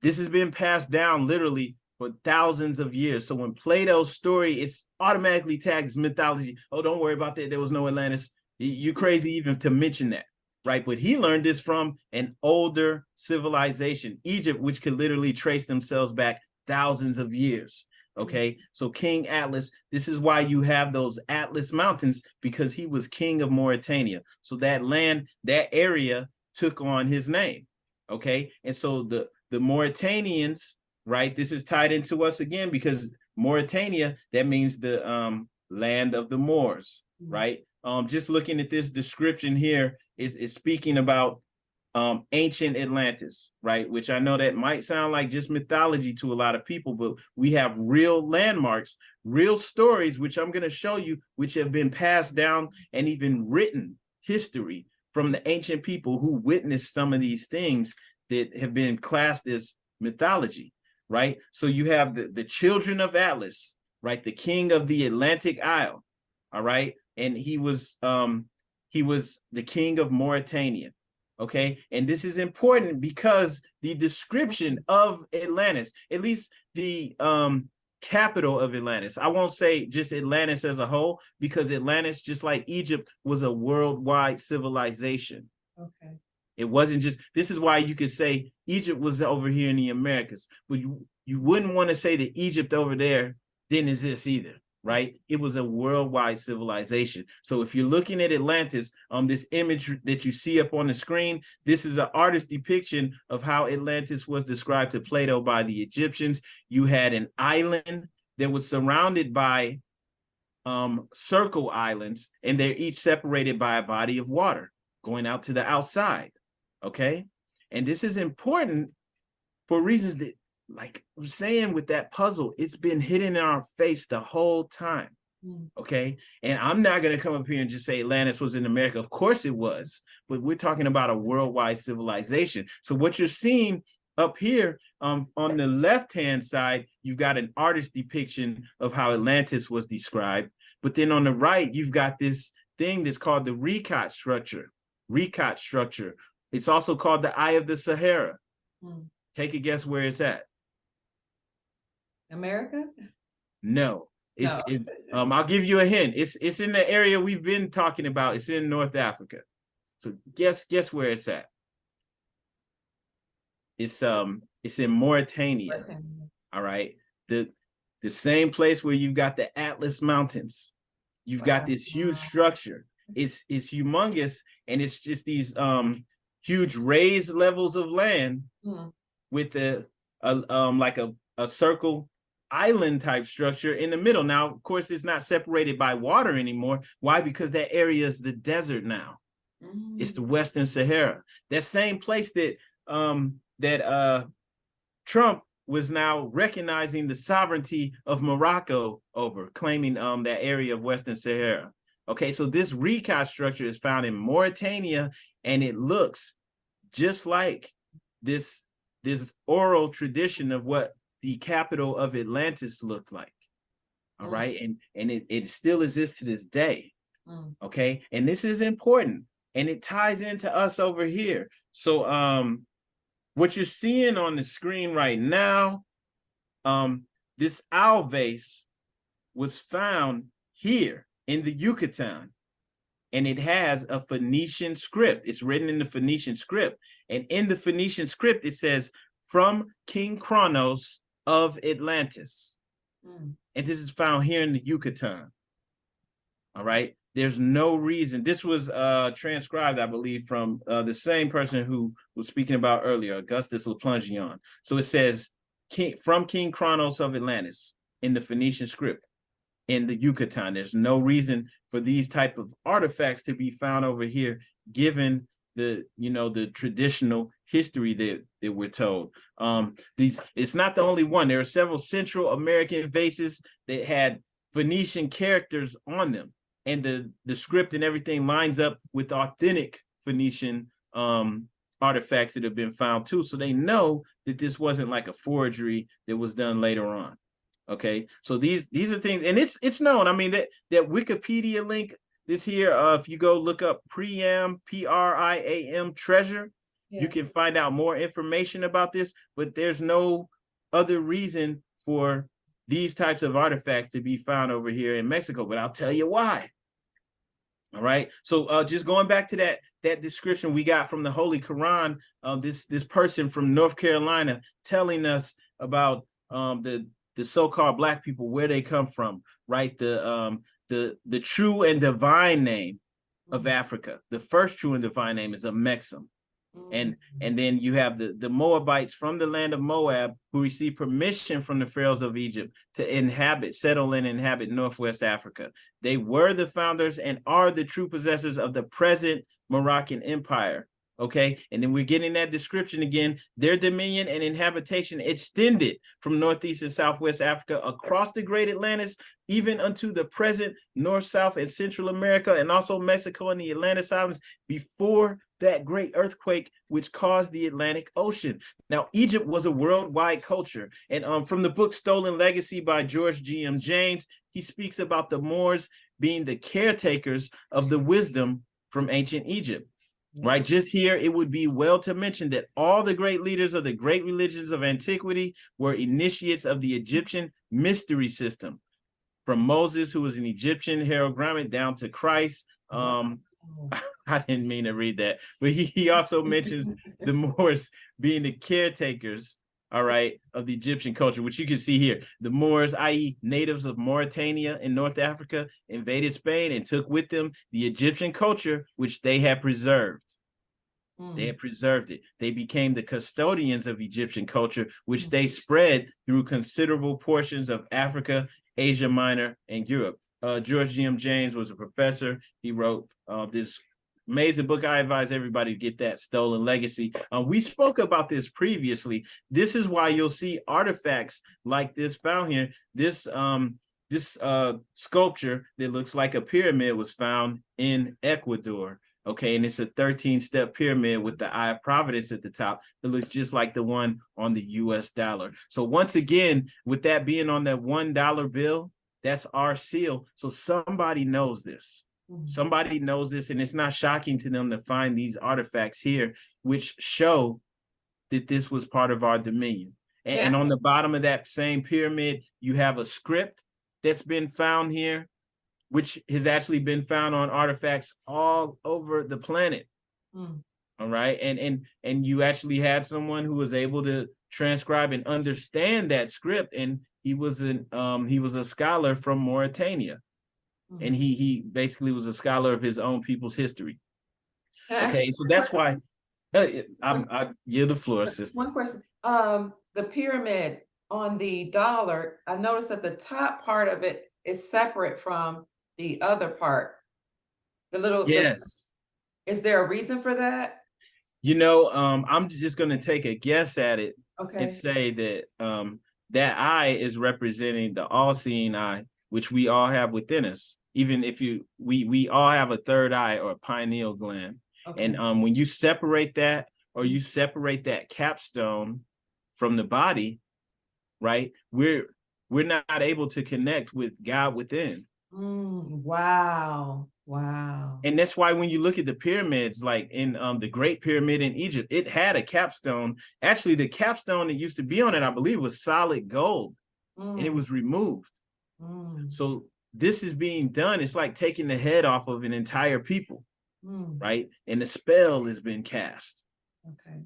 this has been passed down literally for thousands of years. So when Plato's story is automatically tagged as mythology, oh, don't worry about that. There was no Atlantis. You're crazy even to mention that, right? But he learned this from an older civilization, Egypt, which could literally trace themselves back thousands of years. Okay, so King Atlas, this is why you have those Atlas Mountains, because he was king of Mauritania. So that land, that area took on his name. Okay, and so the Mauritanians, right? This is tied into us again because Mauritania, that means the land of the Moors, right? Just looking at this description here is speaking about ancient Atlantis, right? Which I know that might sound like just mythology to a lot of people, but we have real landmarks, real stories, which I'm going to show you, which have been passed down and even written history from the ancient people who witnessed some of these things that have been classed as mythology, right? So you have the children of Atlas, right? The king of the Atlantic Isle, all right? And he was the king of Mauritania. Okay, and this is important because the description of Atlantis, at least the capital of Atlantis, I won't say just Atlantis as a whole, because Atlantis, just like Egypt, was a worldwide civilization. Okay, it wasn't just, this is why you could say Egypt was over here in the Americas, but you wouldn't want to say that Egypt over there didn't exist either. Right? It was a worldwide civilization. So if you're looking at Atlantis, this image that you see up on the screen, this is an artist's depiction of how Atlantis was described to Plato by the Egyptians. You had an island that was surrounded by circle islands, and they're each separated by a body of water going out to the outside. Okay? And this is important for reasons that, like I'm saying, with that puzzle, it's been hidden in our face the whole time. Okay, and I'm not going to come up here and just say Atlantis was in America. Of course it was, but we're talking about a worldwide civilization. So what you're seeing up here on the left-hand side, you've got an artist's depiction of how Atlantis was described, but then on the right, you've got this thing that's called the Recot structure. Recot structure. It's also called the Eye of the Sahara. Take a guess where it's at. America? No. It's I'll give you a hint. It's in the area we've been talking about. It's in North Africa. So guess where it's at. It's in Mauritania. All right. The same place where you've got the Atlas Mountains. You've got this huge structure. It's humongous, and it's just these huge raised levels of land with like a circle island type structure in the middle. Now, of course, it's not separated by water anymore. Why? Because that area is the desert now. It's the Western Sahara. That same place that Trump was now recognizing the sovereignty of Morocco over, claiming that area of Western Sahara. Okay, so this Recot structure is found in Mauritania, and it looks just like this oral tradition of what the capital of Atlantis looked like. All right, and it still exists to this day. Okay, and this is important, and it ties into us over here. So what you're seeing on the screen right now This owl vase was found here in the Yucatan, and it has a Phoenician script. It's written in the Phoenician script, and in the Phoenician script, it says, "From King Kronos of Atlantis." And this is found here in the Yucatan. All right. There's no reason. This was transcribed, I believe, from the same person who was speaking about earlier, Augustus Laplangion. So it says, "From King Kronos of Atlantis" in the Phoenician script in the Yucatan. There's no reason for these type of artifacts to be found over here, given the traditional history that we're told. It's not the only one. There are several Central American vases that had Phoenician characters on them, and the script and everything lines up with authentic Phoenician artifacts that have been found too. So they know that this wasn't like a forgery that was done later on. Okay, so these are things, and it's known. I mean, that Wikipedia link, this here, if you go look up Priam, Priam treasure, you can find out more information about this, but there's no other reason for these types of artifacts to be found over here in Mexico, but I'll tell you why. All right, so just going back to that description we got from the Holy Quran, this person from North Carolina telling us about the so-called Black people, where they come from, right? The true and divine name of Africa. The first true and divine name is a Mexam. And then you have the Moabites from the land of Moab, who received permission from the pharaohs of Egypt to settle and inhabit Northwest Africa. They were the founders and are the true possessors of the present Moroccan Empire. Okay, and then we're getting that description again. Their dominion and inhabitation extended from Northeast and Southwest Africa across the Great Atlantis, even unto the present North, South, and Central America, and also Mexico and the Atlantis Islands before that great earthquake which caused the Atlantic Ocean. Now, Egypt was a worldwide culture, and from the book Stolen Legacy by George G.M. James, he speaks about the Moors being the caretakers of the wisdom from ancient Egypt. Right, just here, it would be well to mention that all the great leaders of the great religions of antiquity were initiates of the Egyptian mystery system, from Moses, who was an Egyptian hieroglyphic, down to Christ. I didn't mean to read that, but he also mentions the Moors being the caretakers, all right, of the Egyptian culture, which you can see here. The Moors, i.e. natives of Mauritania in North Africa, invaded Spain and took with them the Egyptian culture, which they had preserved. They had preserved it. They became the custodians of Egyptian culture, which they spread through considerable portions of Africa, Asia Minor, and Europe. George G.M. James was a professor. He wrote this amazing book. I advise everybody to get that, Stolen Legacy. We spoke about this previously. This is why you'll see artifacts like this found here. This sculpture that looks like a pyramid was found in Ecuador. Okay, and it's a 13-step pyramid with the Eye of Providence at the top. It looks just like the one on the US dollar. So once again, with that being on that $1 bill, that's our seal. So somebody knows this. Somebody knows this, and it's not shocking to them to find these artifacts here, which show that this was part of our dominion. And on the bottom of that same pyramid, you have a script that's been found here, which has actually been found on artifacts all over the planet. All right. And you actually had someone who was able to transcribe and understand that script. And he was a scholar from Mauritania. And he basically was a scholar of his own people's history. Okay, so that's why I give the floor, sister. One question. The pyramid on the dollar, I noticed that the top part of it is separate from the other part. The little is there a reason for that? I'm just going to take a guess at it and say that that eye is representing the all-seeing eye, which we all have within us. Even if we all have a third eye or a pineal gland. And when you separate that, or you separate that capstone from the body, right, we're not able to connect with God within. Wow. Wow. And that's why when you look at the pyramids, like in the Great Pyramid in Egypt, it had a capstone. Actually, the capstone that used to be on it, I believe, was solid gold, and it was removed. So this is being done. It's like taking the head off of an entire people, right? And the spell has been cast. Okay.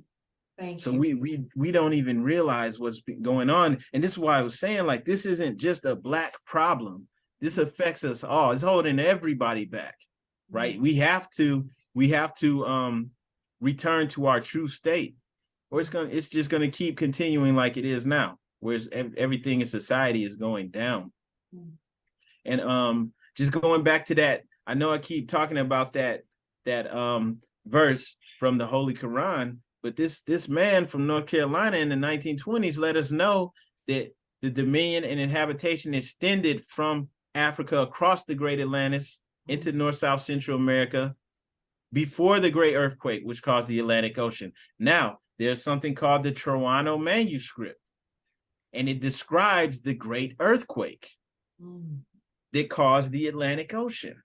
Thank so you. we don't even realize what's been going on. And this is why I was saying, like, this isn't just a Black problem. This affects us all. It's holding everybody back, right? We have to return to our true state, or it's just gonna keep continuing like it is now, whereas everything in society is going down. And just going back to that, I know I keep talking about that verse from the Holy Quran, but this man from North Carolina in the 1920s let us know that the dominion and inhabitation extended from Africa across the Great Atlantis into North, South, Central America before the Great Earthquake, which caused the Atlantic Ocean. Now, there's something called the Toronto Manuscript, and it describes the Great Earthquake that caused the Atlantic Ocean.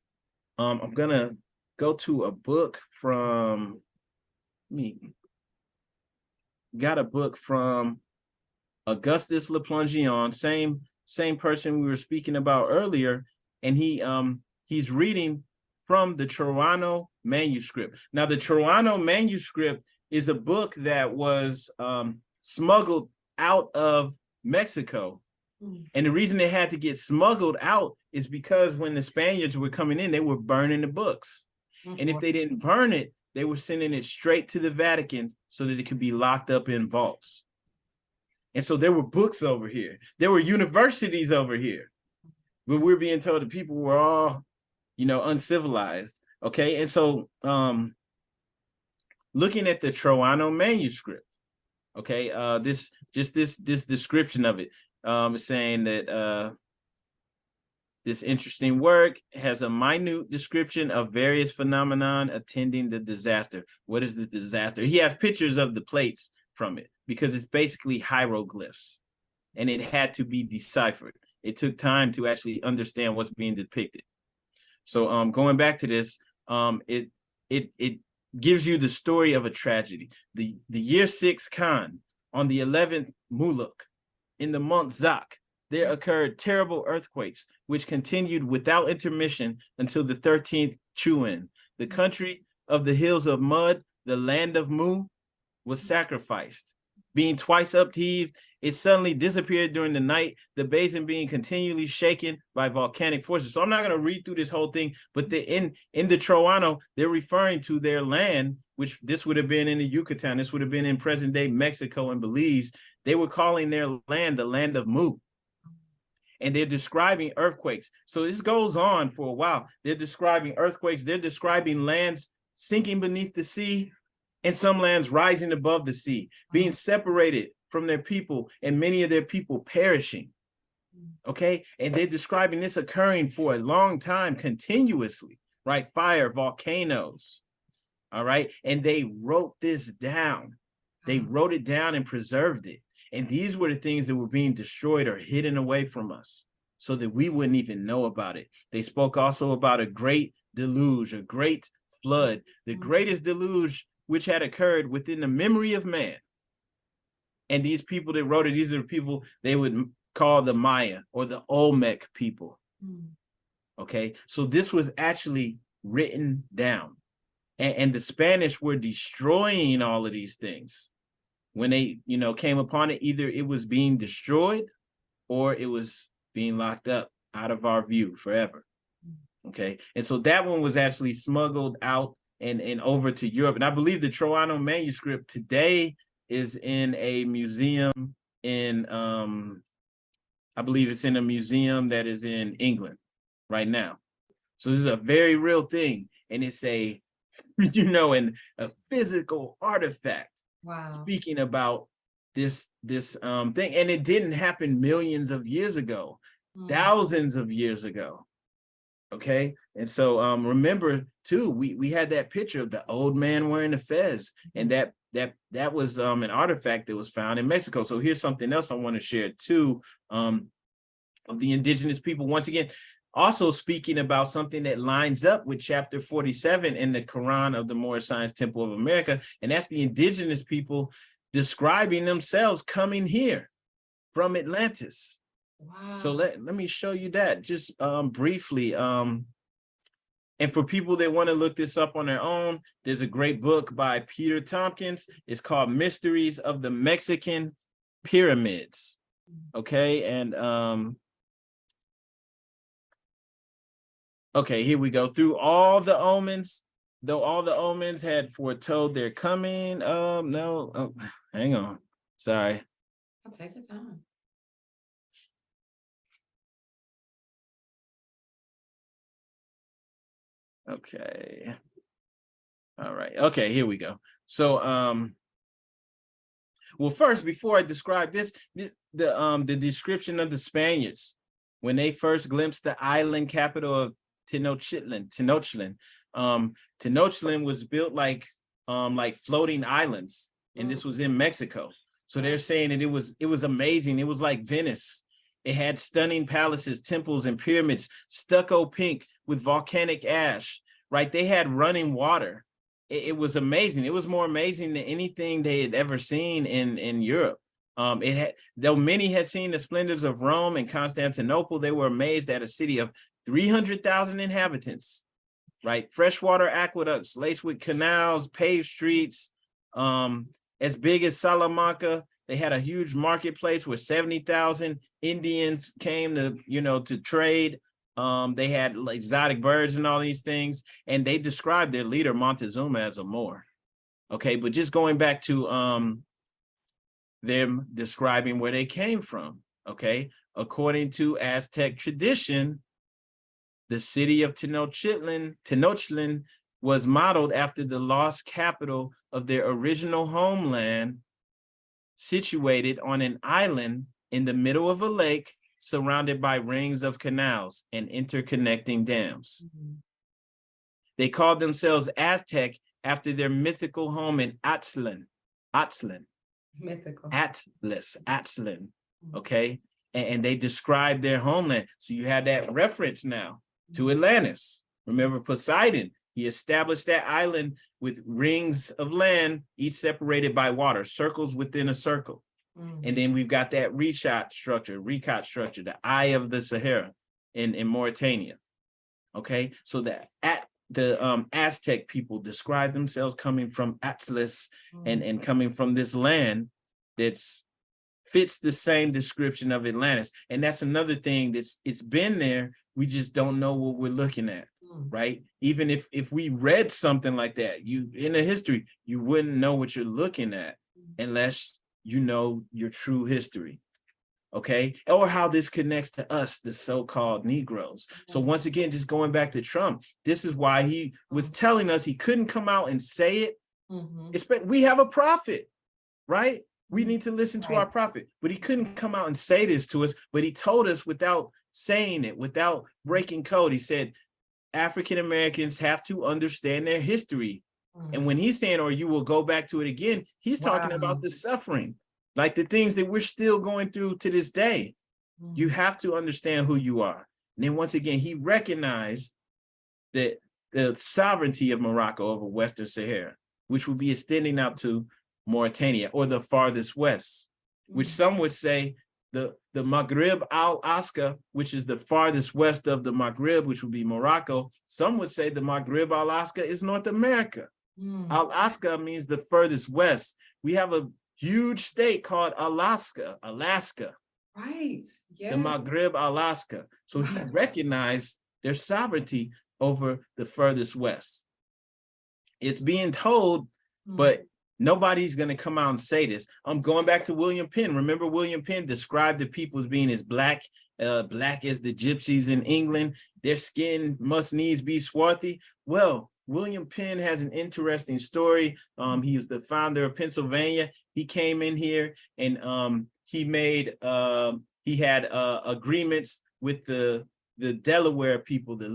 I'm gonna go to a book from got a book from Augustus Le Plongeon, same person we were speaking about earlier, and he's reading from the Toronto Manuscript. Now, the Toronto Manuscript is a book that was smuggled out of Mexico. And the reason they had to get smuggled out is because when the Spaniards were coming in, they were burning the books. And if they didn't burn it, they were sending it straight to the Vatican so that it could be locked up in vaults. And so there were books over here. There were universities over here. But we're being told that people were all, uncivilized. Okay. And so looking at the Toronto Manuscript, okay, this description of it, saying that this interesting work has a minute description of various phenomenon attending the disaster. What is the disaster? He has pictures of the plates from it because it's basically hieroglyphs, and it had to be deciphered. It took time to actually understand what's being depicted. So going back to this, it gives you the story of a tragedy. The year 6 Khan, on the 11th Muluk, in the month Zak, there occurred terrible earthquakes, which continued without intermission until the 13th Chuan. The country of the hills of mud, the land of Mu, was sacrificed. Being twice upheaved, it suddenly disappeared during the night, the basin being continually shaken by volcanic forces. So I'm not going to read through this whole thing, but in the Toronto, they're referring to their land, which this would have been in the Yucatan. This would have been in present-day Mexico and Belize. They were calling their land the land of Mu. And they're describing earthquakes. So this goes on for a while. They're describing earthquakes. They're describing lands sinking beneath the sea and some lands rising above the sea, being separated from their people and many of their people perishing. Okay. And they're describing this occurring for a long time continuously, right? Fire, volcanoes. All right. And they wrote this down. They wrote it down and preserved it. And these were the things that were being destroyed or hidden away from us so that we wouldn't even know about it. They spoke also about a great deluge, a great flood, the greatest deluge which had occurred within the memory of man. And these people that wrote it, these are the people they would call the Maya or the Olmec people. Okay, so this was actually written down. And the Spanish were destroying all of these things. When they, came upon it, either it was being destroyed or it was being locked up out of our view forever. Okay. And so that one was actually smuggled out and over to Europe. And I believe the Toronto Manuscript today is in a museum in, I believe it's in a museum that is in England right now. So this is a very real thing. And it's a, a physical artifact. Wow. Speaking about this thing, and it didn't happen millions of years ago, thousands of years ago. Okay, and so remember too, we had that picture of the old man wearing a fez, and that was an artifact that was found in Mexico. So here's something else I want to share too, of the indigenous people. Once again, also speaking about something that lines up with chapter 47 in the Quran of the Moorish Science Temple of America, and that's the indigenous people describing themselves coming here from Atlantis. Wow. So let me show you that just briefly. And for people that want to look this up on their own, there's a great book by Peter Tompkins. It's called Mysteries of the Mexican Pyramids. Okay, and okay, here we go. Through all the omens, though all the omens had foretold their coming. No, oh, hang on. Sorry. I'll take your time. Okay. All right. Okay, here we go. So well, first, before I describe this, the description of the Spaniards when they first glimpsed the island capital of Tenochtitlan. Tenochtitlan was built like floating islands, and this was in Mexico. So they're saying that it was amazing. It was like Venice. It had stunning palaces, temples, and pyramids, stucco pink with volcanic ash, right? They had running water. It was amazing. It was more amazing than anything they had ever seen in Europe. Though many had seen the splendors of Rome and Constantinople, they were amazed at a city of 300,000 inhabitants, right? Freshwater aqueducts laced with canals, paved streets, as big as Salamanca. They had a huge marketplace where 70,000 Indians came to trade. They had exotic birds and all these things, and they described their leader Montezuma as a Moor. Okay, but just going back to them describing where they came from. Okay, according to Aztec tradition, the city of Tenochtitlan was modeled after the lost capital of their original homeland, situated on an island in the middle of a lake, surrounded by rings of canals and interconnecting dams. Mm-hmm. They called themselves Aztec after their mythical home in Aztlan. Mythical. Aztlan. Okay. And they described their homeland. So you have that reference now to Atlantis. Remember Poseidon, he established that island with rings of land, each separated by water, circles within a circle. Mm-hmm. And then we've got that Recot structure, the Eye of the Sahara in Mauritania. Okay, so the Aztec people describe themselves coming from Atlas, and coming from this land that's fits the same description of Atlantis. And that's another thing it's been there. We just don't know what we're looking at, right? Even if we read something like that, in the history, you wouldn't know what you're looking at unless you know your true history, okay? Or how this connects to us, the so-called Negroes. So once again, just going back to Trump, this is why he was telling us he couldn't come out and say it. Mm-hmm. We have a prophet, right? We need to listen to our prophet, but he couldn't come out and say this to us, but he told us without saying it, without breaking code. He said, African Americans have to understand their history. And when he's saying, or you will go back to it again, he's talking about the suffering, like the things that we're still going through to this day. You have to understand who you are. And then once again, he recognized that the sovereignty of Morocco over Western Sahara, which would be extending out to Mauritania, or the farthest west, which some would say the Maghreb al-Aqsa, which is the farthest west of the Maghreb, which would be Morocco. Some would say the Maghreb al-Aqsa is North America. Al-Aqsa means the furthest west. We have a huge state called Alaska. Right. Yeah. The Maghreb al-Aqsa. So he recognized their sovereignty over the furthest west. It's being told, but nobody's going to come out and say this. I'm going back to William Penn. Remember, William Penn described the people as being as black as the gypsies in England. Their skin must needs be swarthy. Well, William Penn has an interesting story. He was the founder of Pennsylvania. He came in here and he had agreements with the Delaware people, the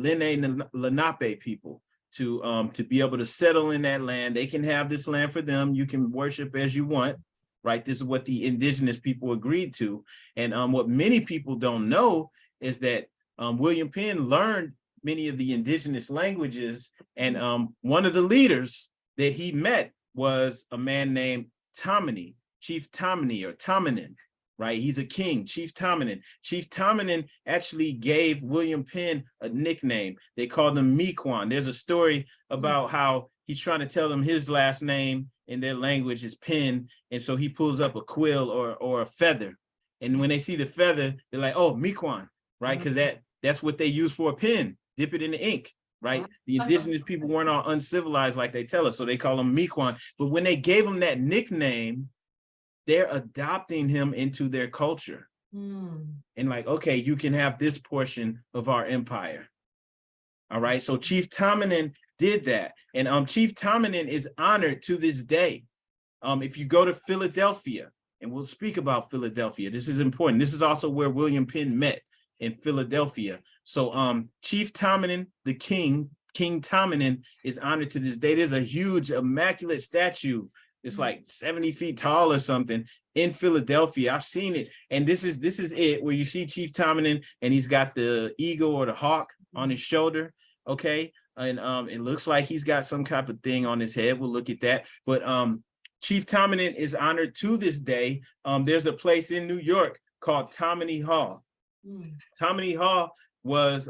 Lenape people, to be able to settle in that land. They can have this land for them. You can worship as you want, right? This is what the indigenous people agreed to. And what many people don't know is that William Penn learned many of the indigenous languages, and one of the leaders that he met was a man named Tammany, Chief Tammany or Tammany, right? He's a king, Chief Tammany. Chief Tammany actually gave William Penn a nickname. They called him Mequon. There's a story about how he's trying to tell them his last name in their language is Penn, and so he pulls up a quill or a feather, and when they see the feather, they're like, "Oh, Mequon," right? Because that's what they use for a pen. Dip it in the ink, right? The indigenous people weren't all uncivilized like they tell us, so they call him Mequon. But when they gave him that nickname, they're adopting him into their culture. And like, okay, you can have this portion of our empire. All right, so Chief Tammany did that. And Chief Tammany is honored to this day. If you go to Philadelphia, and we'll speak about Philadelphia, this is important. This is also where William Penn met, in Philadelphia. So Chief Tammany, the king, King Tammany, is honored to this day. There's a huge, immaculate statue. It's like 70 feet tall or something in Philadelphia. I've seen it. And this is it, where you see Chief Tammany and he's got the eagle or the hawk on his shoulder. Okay. And it looks like he's got some type of thing on his head. We'll look at that. But Chief Tammany is honored to this day. There's a place in New York called Tammany Hall. Tammany Hall was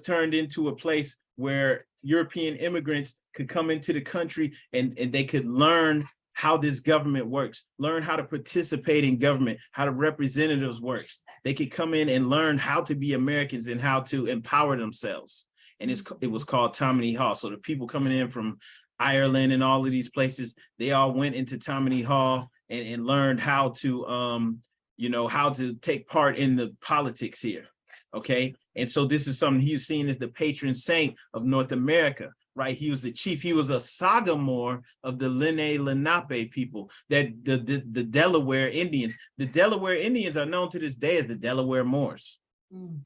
turned into a place where European immigrants could come into the country and they could learn how this government works, learn how to participate in government, how the representatives work. They could come in and learn how to be Americans and how to empower themselves. And it was called Tammany Hall. So the people coming in from Ireland and all of these places, they all went into Tammany Hall and learned how to how to take part in the politics here. Okay. And so this is something he's seen as the patron saint of North America, right? He was the chief. He was a sagamore of the Lenape people, that the Delaware Indians. The Delaware Indians are known to this day as the Delaware Moors.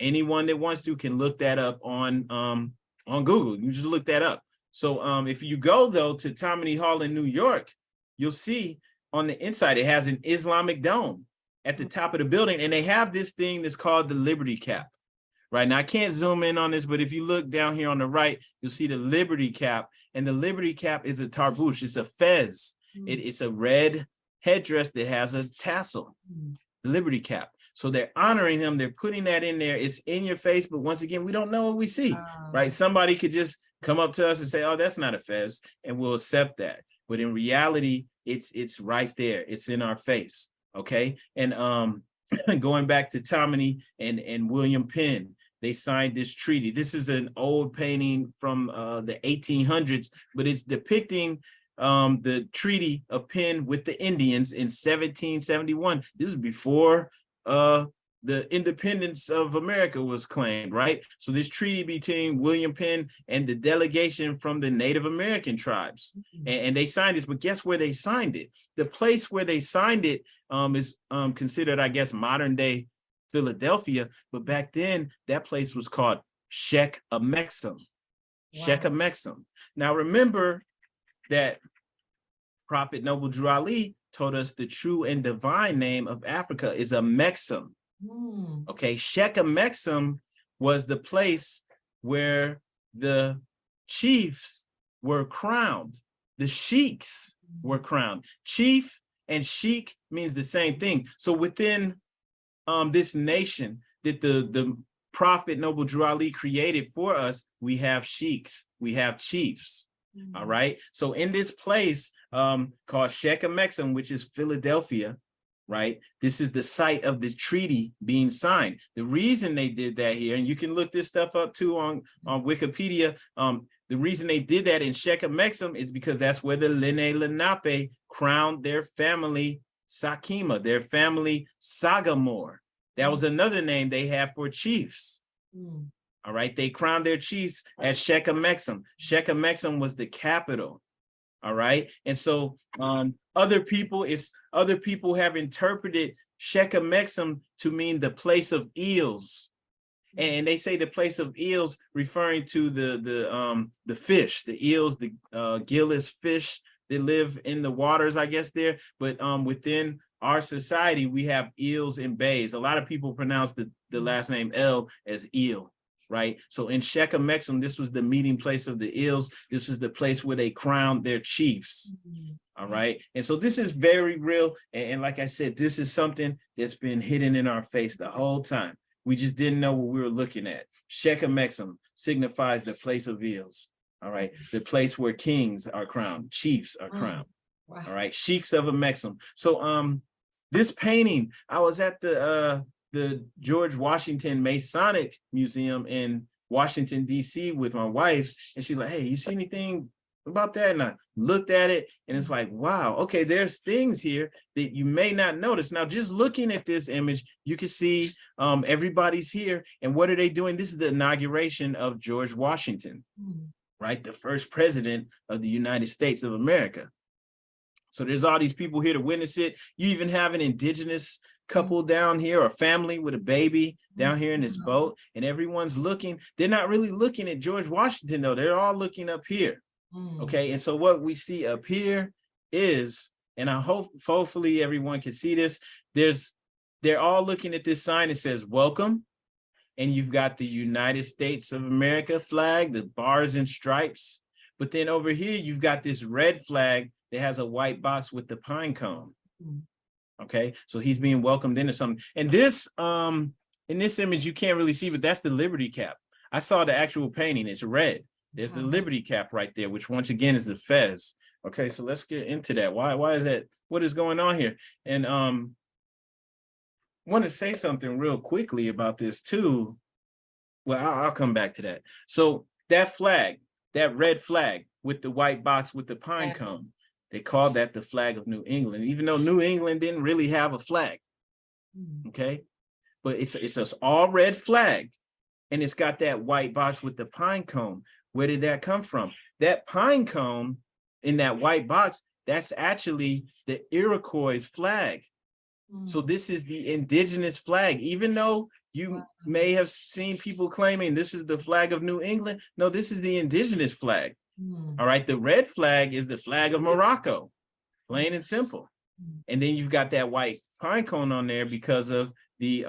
Anyone that wants to can look that up on Google. You just look that up. So if you go though to Tammany Hall in New York, you'll see on the inside it has an Islamic dome at the top of the building, and they have this thing that's called the Liberty Cap. Right now, I can't zoom in on this, but if you look down here on the right, you'll see the Liberty Cap, and the Liberty Cap is a tarbouche. It's a fez. It's a red headdress that has a tassel, the Liberty Cap. So they're honoring him. They're putting that in there. It's in your face, but once again, we don't know what we see, right? Somebody could just come up to us and say, "Oh, that's not a fez," and we'll accept that. But in reality, it's right there. It's in our face, okay? And going back to Tammany and William Penn, they signed this treaty. This is an old painting from the 1800s, but it's depicting the Treaty of Penn with the Indians in 1771. This is before the independence of America was claimed, right? So this treaty between William Penn and the delegation from the Native American tribes, and they signed this, but guess where they signed it? The place where they signed it is considered, I guess, modern day Philadelphia, but back then that place was called Sheik. Now remember that Prophet Noble Drew Ali told us the true and divine name of Africa is a Mexam. Okay, Sheik was the place where the chiefs were crowned. The sheiks were crowned. Chief and sheik means the same thing. So within this nation that the Prophet Noble Drew Ali created for us, we have sheiks, we have chiefs. All right. So in this place called Sheik, which is Philadelphia, right? This is the site of the treaty being signed. The reason they did that here, and you can look this stuff up too on Wikipedia. The reason they did that in Sheik is because that's where the Lenape crowned their family Sakima, their family Sagamore. That was another name they had for chiefs. All right, they crowned their chiefs at Sheik. Sheik was the capital. All right, and so other people have interpreted Sheik to mean the place of eels, and they say the place of eels referring to the fish, the eels, the gillless fish that live in the waters, I guess there. But within our society, we have eels and bays. A lot of people pronounce the last name El as eel, right? So in Sheik, this was the meeting place of the eels. This was the place where they crowned their chiefs. All right. And so this is very real. And like I said, this is something that's been hidden in our face the whole time. We just didn't know what we were looking at. Sheik signifies the place of eels. All right. The place where kings are crowned, chiefs are crowned. Wow. All right. Sheiks of Amexem. So this painting, I was at the George Washington Masonic Museum in Washington, D.C. with my wife. And she's like, hey, you see anything about that? And I looked at it and it's like, wow, okay, there's things here that you may not notice. Now, just looking at this image, you can see everybody's here. And what are they doing? This is the inauguration of George Washington, right? The first president of the United States of America. So there's all these people here to witness it. You even have an indigenous couple down here, or family with a baby down here in this boat, and everyone's looking. They're not really looking at George Washington, though. They're all looking up here. Okay, and so what we see up here is, and I hopefully everyone can see this, they're all looking at this sign that says welcome, and you've got the United States of America flag, the bars and stripes, but then over here you've got this red flag that has a white box with the pine cone. Okay, so he's being welcomed into something. And this in this image you can't really see, but that's the Liberty cap. I saw the actual painting, it's red. There's the Liberty cap right there, which once again is the fez. Okay, so let's get into that. Why is that? What is going on here? And want to say something real quickly about this too. Well, I'll come back to that. So that flag, that red flag with the white box with the pine cone, they called that the flag of New England, even though New England didn't really have a flag. Okay, but it's an all red flag, and it's got that white box with the pine cone. Where did that come from? That pine cone in that white box, that's actually the Iroquois flag. So this is the indigenous flag. Even though you may have seen people claiming this is the flag of New England, no, this is the indigenous flag. All right, the red flag is the flag of Morocco, plain and simple. And then you've got that white pine cone on there because of the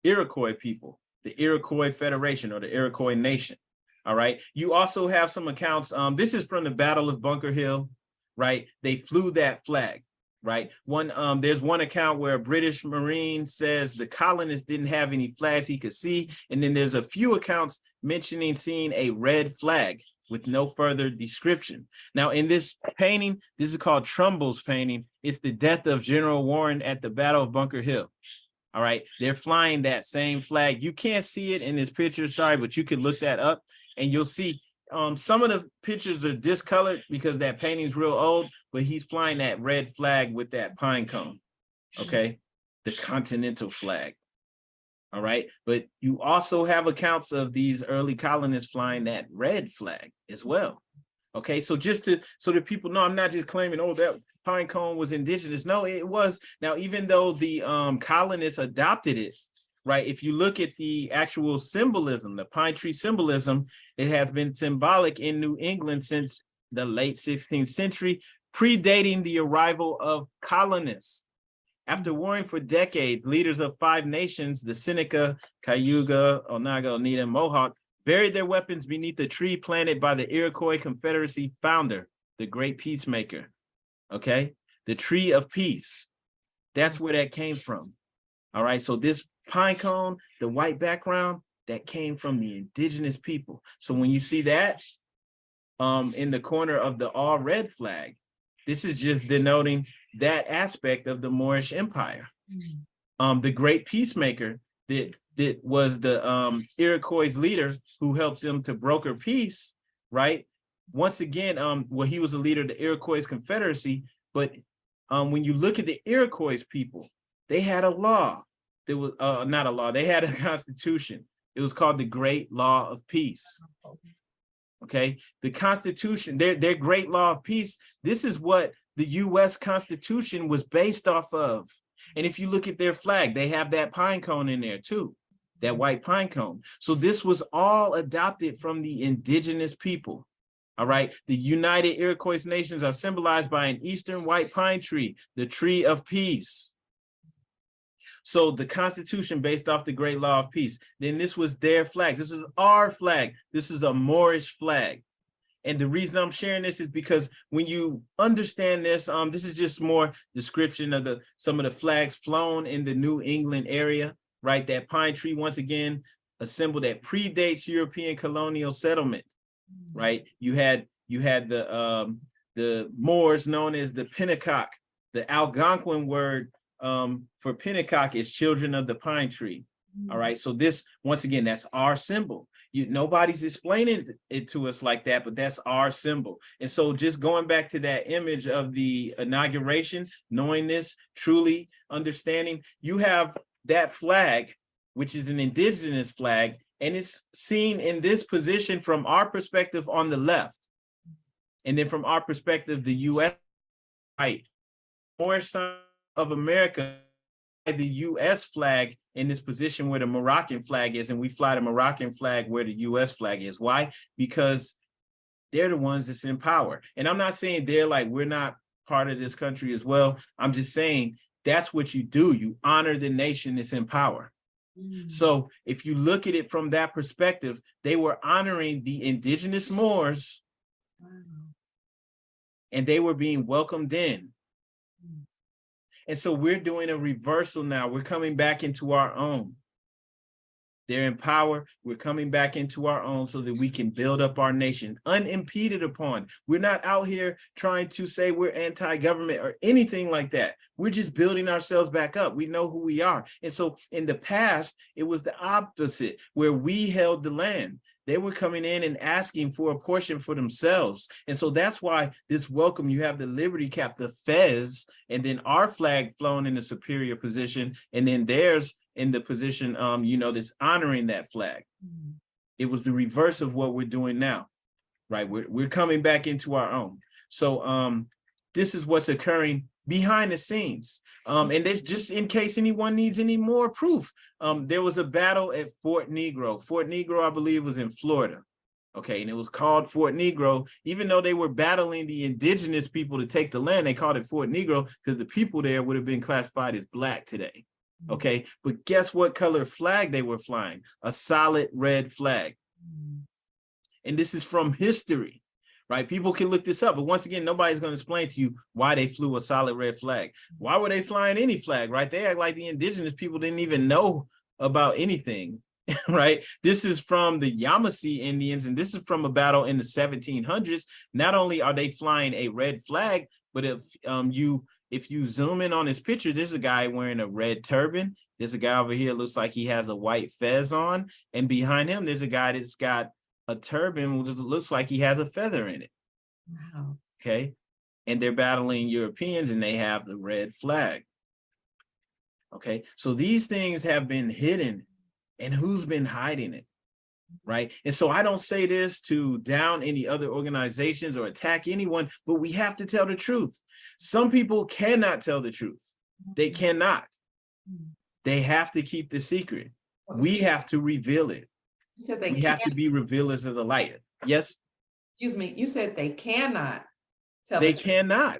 Iroquois people, the Iroquois Federation or the Iroquois Nation. All right. You also have some accounts. This is from the Battle of Bunker Hill, right? They flew that flag, right? There's one account where a British Marine says the colonists didn't have any flags he could see. And then there's a few accounts mentioning seeing a red flag with no further description. Now, in this painting, this is called Trumbull's painting. It's the death of General Warren at the Battle of Bunker Hill. All right, they're flying that same flag. You can't see it in this picture, sorry, but you could look that up and you'll see some of the pictures are discolored because that painting's real old, but he's flying that red flag with that pine cone, okay? The continental flag, all right? But you also have accounts of these early colonists flying that red flag as well, okay? So so that people know, I'm not just claiming, oh, that pine cone was indigenous. No, it was. Now, even though the colonists adopted it, right? If you look at the actual symbolism, the pine tree symbolism, it has been symbolic in New England since the late 16th century, predating the arrival of colonists. After warring for decades, leaders of 5 nations, the Seneca, Cayuga, Onaga, Oneida, and Mohawk, buried their weapons beneath the tree planted by the Iroquois Confederacy founder, the Great Peacemaker. Okay, the tree of peace. That's where that came from. All right, so this pine cone, the white background, that came from the indigenous people. So when you see that in the corner of the all red flag, this is just denoting that aspect of the Moorish Empire. The Great Peacemaker that was the Iroquois leader who helped them to broker peace, right? Once again, well, he was a leader of the Iroquois Confederacy, but when you look at the Iroquois people, they had a law. There was not a law, they had a constitution. It was called the Great Law of Peace. Okay, the Constitution, their Great Law of Peace, this is what the US Constitution was based off of. And if you look at their flag, they have that pine cone in there too, that white pine cone. So this was all adopted from the indigenous people. All right. The United Iroquois nations are symbolized by an eastern white pine tree, the tree of peace. So the Constitution based off the Great Law of Peace. Then this was their flag. This is our flag. This is a Moorish flag. And the reason I'm sharing this is because when you understand this, this is just more description of some of the flags flown in the New England area, right? That pine tree, once again, a symbol that predates European colonial settlement, right? You had the Moors known as the Pennacock. The Algonquin word for Pennacock is children of the pine tree. All right. So this, once again, that's our symbol. Nobody's explaining it to us like that, but that's our symbol. And so just going back to that image of the inauguration, knowing this, truly understanding, you have that flag, which is an indigenous flag, and it's seen in this position from our perspective on the left. And then from our perspective, the U.S. right, more sign of America, the U.S. flag in this position where the Moroccan flag is, and we fly the Moroccan flag where the U.S. flag is. Why? Because they're the ones that's in power. And I'm not saying they're like, we're not part of this country as well. I'm just saying that's what you do. You honor the nation that's in power. So if you look at it from that perspective, they were honoring the indigenous Moors, and they were being welcomed in. And so we're doing a reversal now. We're coming back into our own. They're in power. We're coming back into our own so that we can build up our nation unimpeded upon. We're not out here trying to say we're anti-government or anything like that. We're just building ourselves back up. We know who we are. And so in the past, it was the opposite, where we held the land. They were coming in and asking for a portion for themselves. And so that's why this welcome, you have the Liberty Cap, the fez, and then our flag flown in a superior position, and then theirs in the position, that's honoring that flag. It was the reverse of what we're doing now, right? We're coming back into our own. So this is what's occurring behind the scenes. And that's just in case anyone needs any more proof. There was a battle at Fort Negro. Fort Negro, I believe, was in Florida. Okay, and it was called Fort Negro, even though they were battling the indigenous people to take the land. They called it Fort Negro because the people there would have been classified as Black today. Okay, but guess what color flag they were flying? A solid red flag. And this is from history, right? People can look this up, but once again, nobody's going to explain to you why they flew a solid red flag. Why were they flying any flag, right? They act like the indigenous people didn't even know about anything, right? This is from the Yamasee Indians, and this is from a battle in the 1700s. Not only are they flying a red flag, but if you zoom in on this picture, there's a guy wearing a red turban. There's a guy over here, looks like he has a white fez on. And behind him, there's a guy that's got a turban, which looks like he has a feather in it. Wow. Okay. And they're battling Europeans, and they have the red flag. Okay. So these things have been hidden, and who's been hiding it? Right. And so I don't say this to down any other organizations or attack anyone, but we have to tell the truth. Some people cannot tell the truth. They cannot. They have to keep the secret. We have to reveal it. We have to be revealers of the light. Yes. Excuse me. You said they cannot tell. They cannot.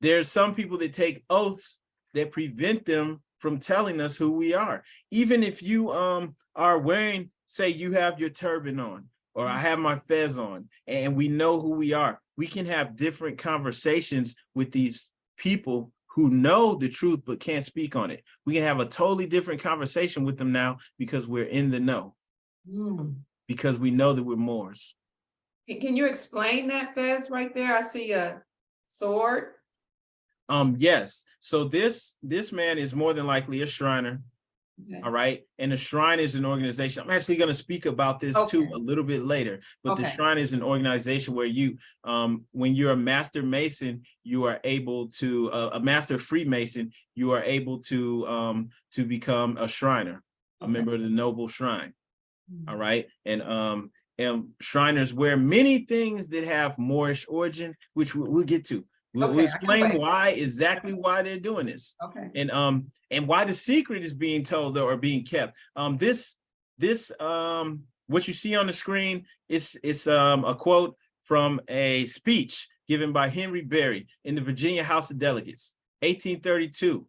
There's some people that take oaths that prevent them from telling us who we are. Even if you are wearing, say you have your turban on, or I have my fez on, and we know who we are, we can have different conversations with these people who know the truth but can't speak on it. We can have a totally different conversation with them now because we're in the know, because we know that we're Moors. Can you explain that fez right there? I see a sword. Yes. So this man is more than likely a Shriner. Okay. All right. And the Shrine is an organization. I'm actually going to speak about this too a little bit later. But the Shrine is an organization where you, when you're a master Mason, you are able to, a master Freemason, you are able to become a Shriner, a member of the Noble Shrine. All right. And Shriners wear many things that have Moorish origin, which we'll get to. We'll explain exactly why they're doing this. Okay. And why the secret is being told or being kept. This what you see on the screen is a quote from a speech given by Henry Berry in the Virginia House of Delegates, 1832.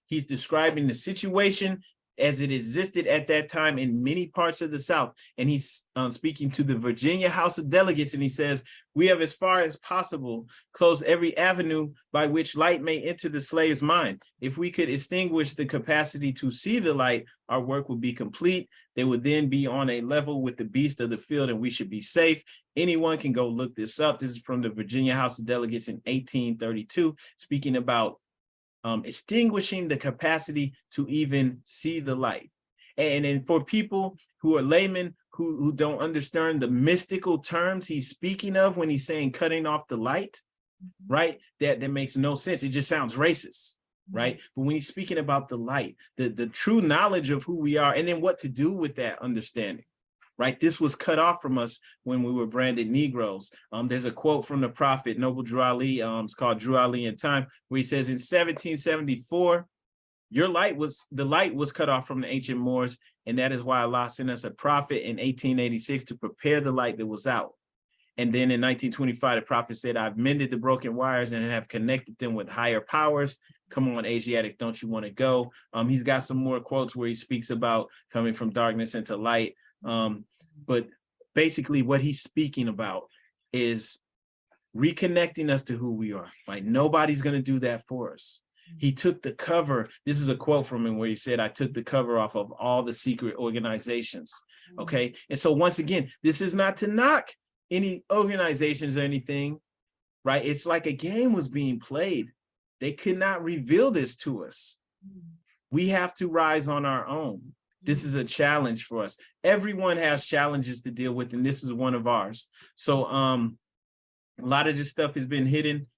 He's describing the situation as it existed at that time in many parts of the South. And he's speaking to the Virginia House of Delegates, and he says, "We have, as far as possible, closed every avenue by which light may enter the slave's mind. If we could extinguish the capacity to see the light, our work would be complete. They would then be on a level with the beast of the field, and we should be safe." Anyone can go look this up. This is from the Virginia House of Delegates in 1832, speaking about extinguishing the capacity to even see the light. And for people who are laymen, who don't understand the mystical terms he's speaking of when he's saying cutting off the light, right? That makes no sense. It just sounds racist, right? But when he's speaking about the light, the true knowledge of who we are, and then what to do with that understanding, right? This was cut off from us when we were branded Negroes. There's a quote from the prophet, Noble Drew Ali, it's called Drew Ali in Time, where he says in 1774, the light was cut off from the ancient Moors, and that is why Allah sent us a prophet in 1886 to prepare the light that was out. And then in 1925, the prophet said, "I've mended the broken wires and have connected them with higher powers. Come on, Asiatic, don't you want to go?" He's got some more quotes where he speaks about coming from darkness into light. But basically what he's speaking about is reconnecting us to who we are, right? Nobody's going to do that for us. He took the cover. This is a quote from him where he said, "I took the cover off of all the secret organizations." Okay. And so once again, this is not to knock any organizations or anything, right? It's like a game was being played. They could not reveal this to us. We have to rise on our own. This is a challenge for us. Everyone has challenges to deal with, and this is one of ours. So a lot of this stuff has been hidden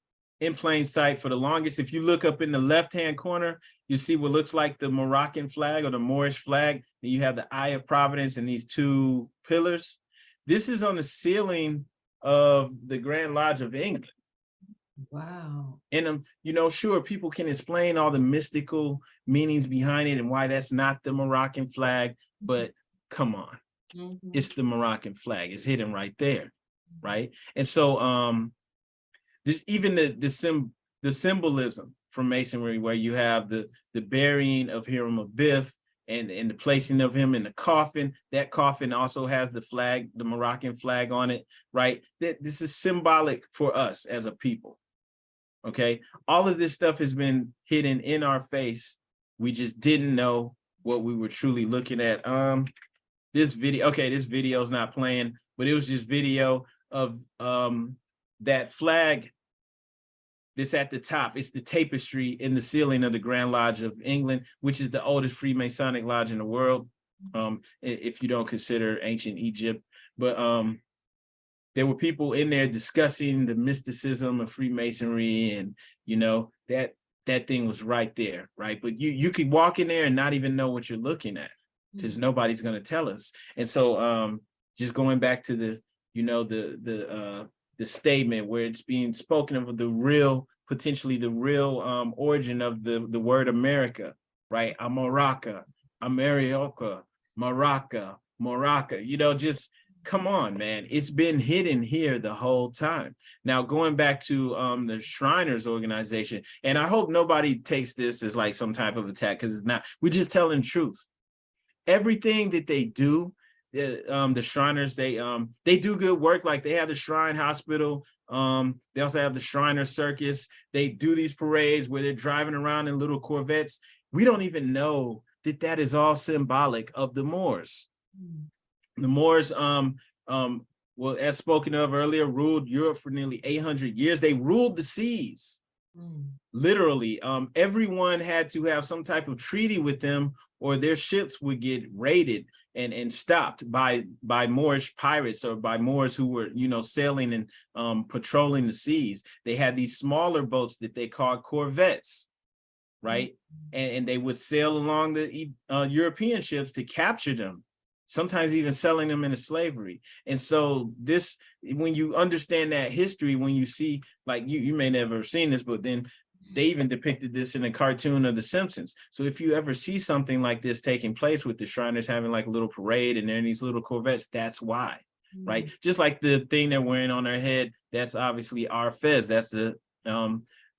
in plain sight for the longest. If you look up in the left-hand corner, you see what looks like the Moroccan flag or the Moorish flag. And you have the Eye of Providence and these two pillars. This is on the ceiling of the Grand Lodge of England. Wow. And sure, people can explain all the mystical meanings behind it and why that's not the Moroccan flag, but come on, it's the Moroccan flag. It's hidden right there, right? And so even the symbolism from Masonry, where you have the burying of Hiram Abiff and the placing of him in the coffin. That coffin also has the flag, the Moroccan flag on it, right? This is symbolic for us as a people. Okay, all of this stuff has been hidden in our face. We just didn't know what we were truly looking at. This video is not playing, but it was just video of that flag that's at the top. It's the tapestry in the ceiling of the Grand Lodge of England, which is the oldest Freemasonic lodge in the world, if you don't consider ancient Egypt. But there were people in there discussing the mysticism of Freemasonry, and that thing was right there, right? But you could walk in there and not even know what you're looking at, because nobody's going to tell us. And so just going back to the statement where it's being spoken of potentially the real origin of the word America, right? America, America, Morocco, just come on, man. It's been hidden here the whole time. Now, going back to the Shriners organization, and I hope nobody takes this as like some type of attack, because it's not. We're just telling the truth. Everything that they do, the Shriners, they do good work. Like they have the Shrine Hospital. They also have the Shriner Circus. They do these parades where they're driving around in little Corvettes. We don't even know that is all symbolic of the Moors. The Moors, well, as spoken of earlier, ruled Europe for nearly 800 years. They ruled the seas, literally. Everyone had to have some type of treaty with them, or their ships would get raided and stopped by Moorish pirates or by Moors who were, sailing and patrolling the seas. They had these smaller boats that they called corvettes, right? And they would sail along the European ships to capture them, sometimes even selling them into slavery. And so when you understand that history, when you see, like you may never have seen this, but then they even depicted this in a cartoon of The Simpsons. So if you ever see something like this taking place with the Shriners having like a little parade and they're in these little Corvettes, that's why, right? Just like the thing they're wearing on their head, that's obviously our fez. That's the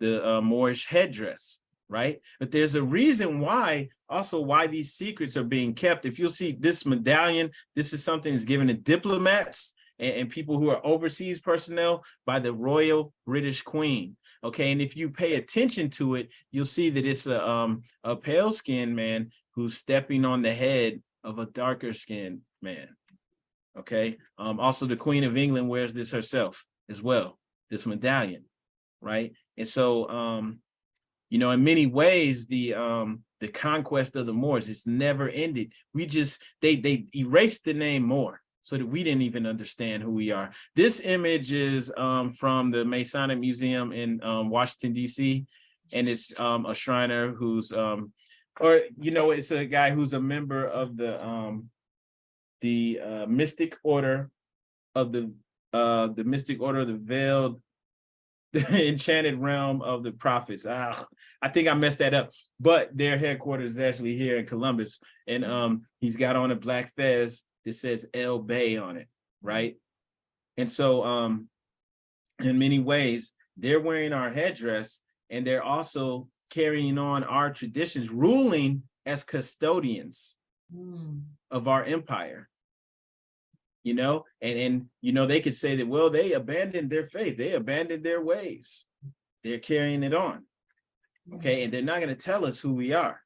Moorish headdress, right? But there's a reason why, also why these secrets are being kept. If you'll see this medallion, this is something that's given to diplomats and people who are overseas personnel by the Royal British Queen. Okay, and if you pay attention to it, you'll see that it's a pale-skinned man who's stepping on the head of a darker-skinned man. Okay, also the Queen of England wears this herself as well, this medallion, right? And so, you know, in many ways, the conquest of the Moors, it's never ended. They erased the name Moor so that we didn't even understand who we are. This image is from the Masonic Museum in Washington, D.C., and it's a Shriner who's, or, you know, it's a guy who's a member of the Mystic Order of the Mystic Order of the Veiled, the Enchanted Realm of the Prophets. I think I messed that up, but their headquarters is actually here in Columbus, and he's got on a black fez that says El Bay on it, right? And so in many ways, they're wearing our headdress, and they're also carrying on our traditions, ruling as custodians of our empire. You know, and you know, they could say that, well, they abandoned their faith, they abandoned their ways, they're carrying it on. Okay, and they're not going to tell us who we are.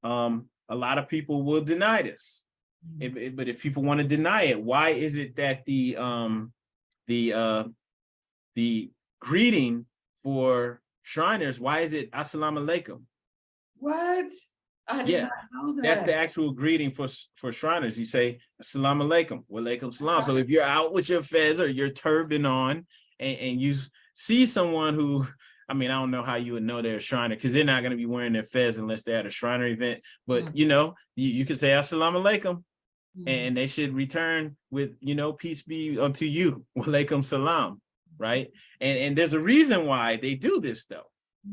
A lot of people will deny this. But if people want to deny it, why is it that the greeting for Shriners, why is it Assalamu alaikum? What? I did not know that. That's the actual greeting for Shriners. You say Assalamu alaikum, wa alaikum salam. So if you're out with your fez or your turban on, and you see someone who, I mean, I don't know how you would know they're a Shriner, because they're not going to be wearing their fez unless they're at a Shriner event. But you know, you can say Assalamu alaikum, and they should return with, you know, peace be unto you, wa alaikum salam, right? And there's a reason why they do this, though.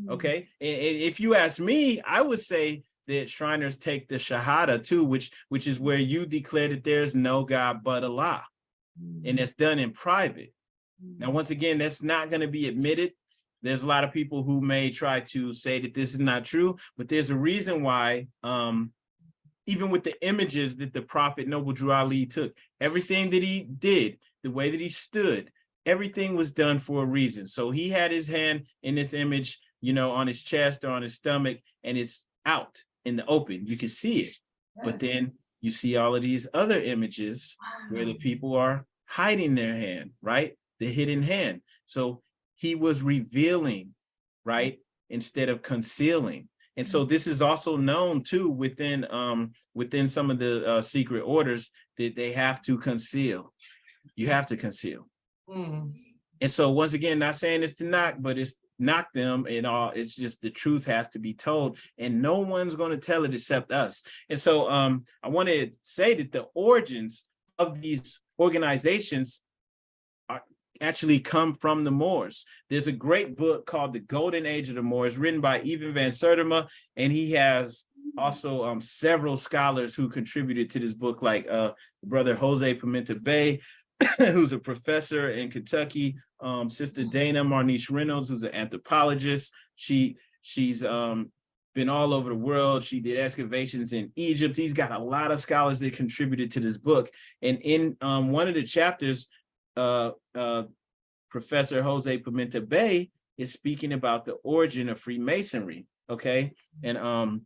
Okay, and if you ask me, I would say that Shriners take the Shahada too, which is where you declare that there's no God but Allah, and it's done in private. Now, once again, that's not going to be admitted. There's a lot of people who may try to say that this is not true, but there's a reason why, even with the images that the Prophet Noble Drew Ali took, everything that he did, the way that he stood, everything was done for a reason. So he had his hand in this image, you know, on his chest or on his stomach, and it's out in the open. You can see it. Yes. But then you see all of these other images where the people are hiding their hand, right? The hidden hand. So he was revealing, right, instead of concealing. And so this is also known too within some of the secret orders, that they have to conceal. You have to conceal. And so once again, not saying it's to knock, but it's knock them and all. It's just the truth has to be told, and no one's going to tell it except us. And so I want to say that the origins of these organizations are actually come from the Moors. There's a great book called The Golden Age of the Moors, written by Ibn van Sertima, and he has also several scholars who contributed to this book, like brother Jose Pimenta Bay, who's a professor in Kentucky, Sister Dana Marniche Reynolds, who's an anthropologist. She's been all over the world. She did excavations in Egypt. He's got a lot of scholars that contributed to this book. And in one of the chapters, Professor Jose Pimenta Bay is speaking about the origin of Freemasonry. Okay, and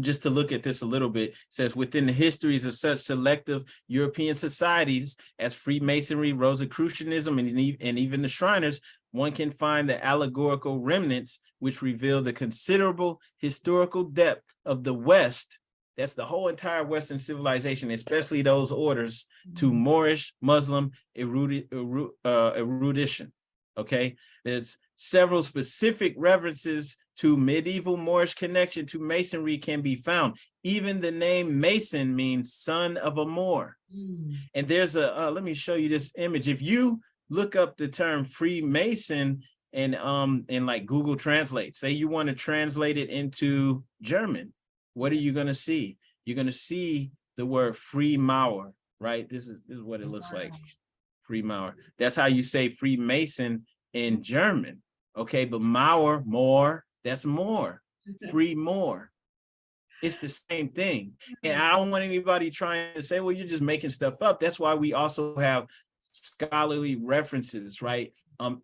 just to look at this a little bit, says within the histories of such selective European societies as Freemasonry, Rosicrucianism, and even the Shriners, one can find the allegorical remnants which reveal the considerable historical depth of the West. That's the whole entire Western civilization, especially those orders, to Moorish Muslim erudition. Okay, there's several specific references to medieval Moorish connection to Masonry can be found. Even the name Mason means son of a Moor. And there's a, let me show you this image. If you look up the term Freemason and like Google Translate, say you want to translate it into German, what are you going to see? You're going to see the word Freimaurer. right? This is what it looks like. Freimaurer. That's how you say Freemason in German. Okay, but Mauer, more, that's more. Free more. It's the same thing. And I don't want anybody trying to say, well, you're just making stuff up. That's why we also have scholarly references, right?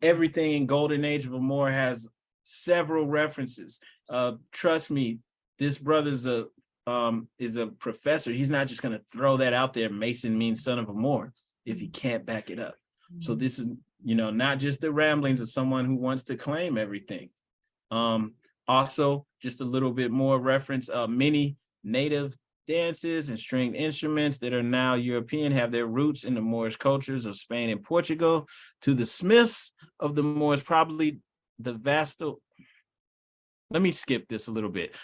Everything in Golden Age of Amor has several references. Trust me, this brother's is a professor. He's not just going to throw that out there. Mason means son of Amor if he can't back it up. So this is, not just the ramblings of someone who wants to claim everything. Also, just a little bit more reference, many native dances and stringed instruments that are now European have their roots in the Moorish cultures of Spain and Portugal. To the Smiths of the Moors, probably the Vastal. Let me skip this a little bit.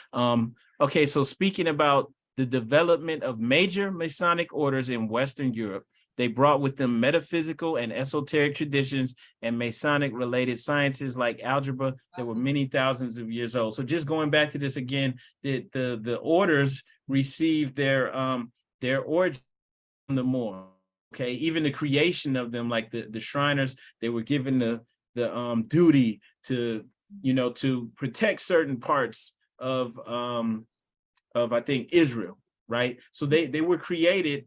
Okay, so speaking about the development of major Masonic orders in Western Europe, they brought with them metaphysical and esoteric traditions and Masonic related sciences like algebra that were many thousands of years old. So just going back to this again, the orders received their origin from the Moor. Okay, even the creation of them, like the Shriners, they were given the duty to to protect certain parts of I think Israel, right? So they were created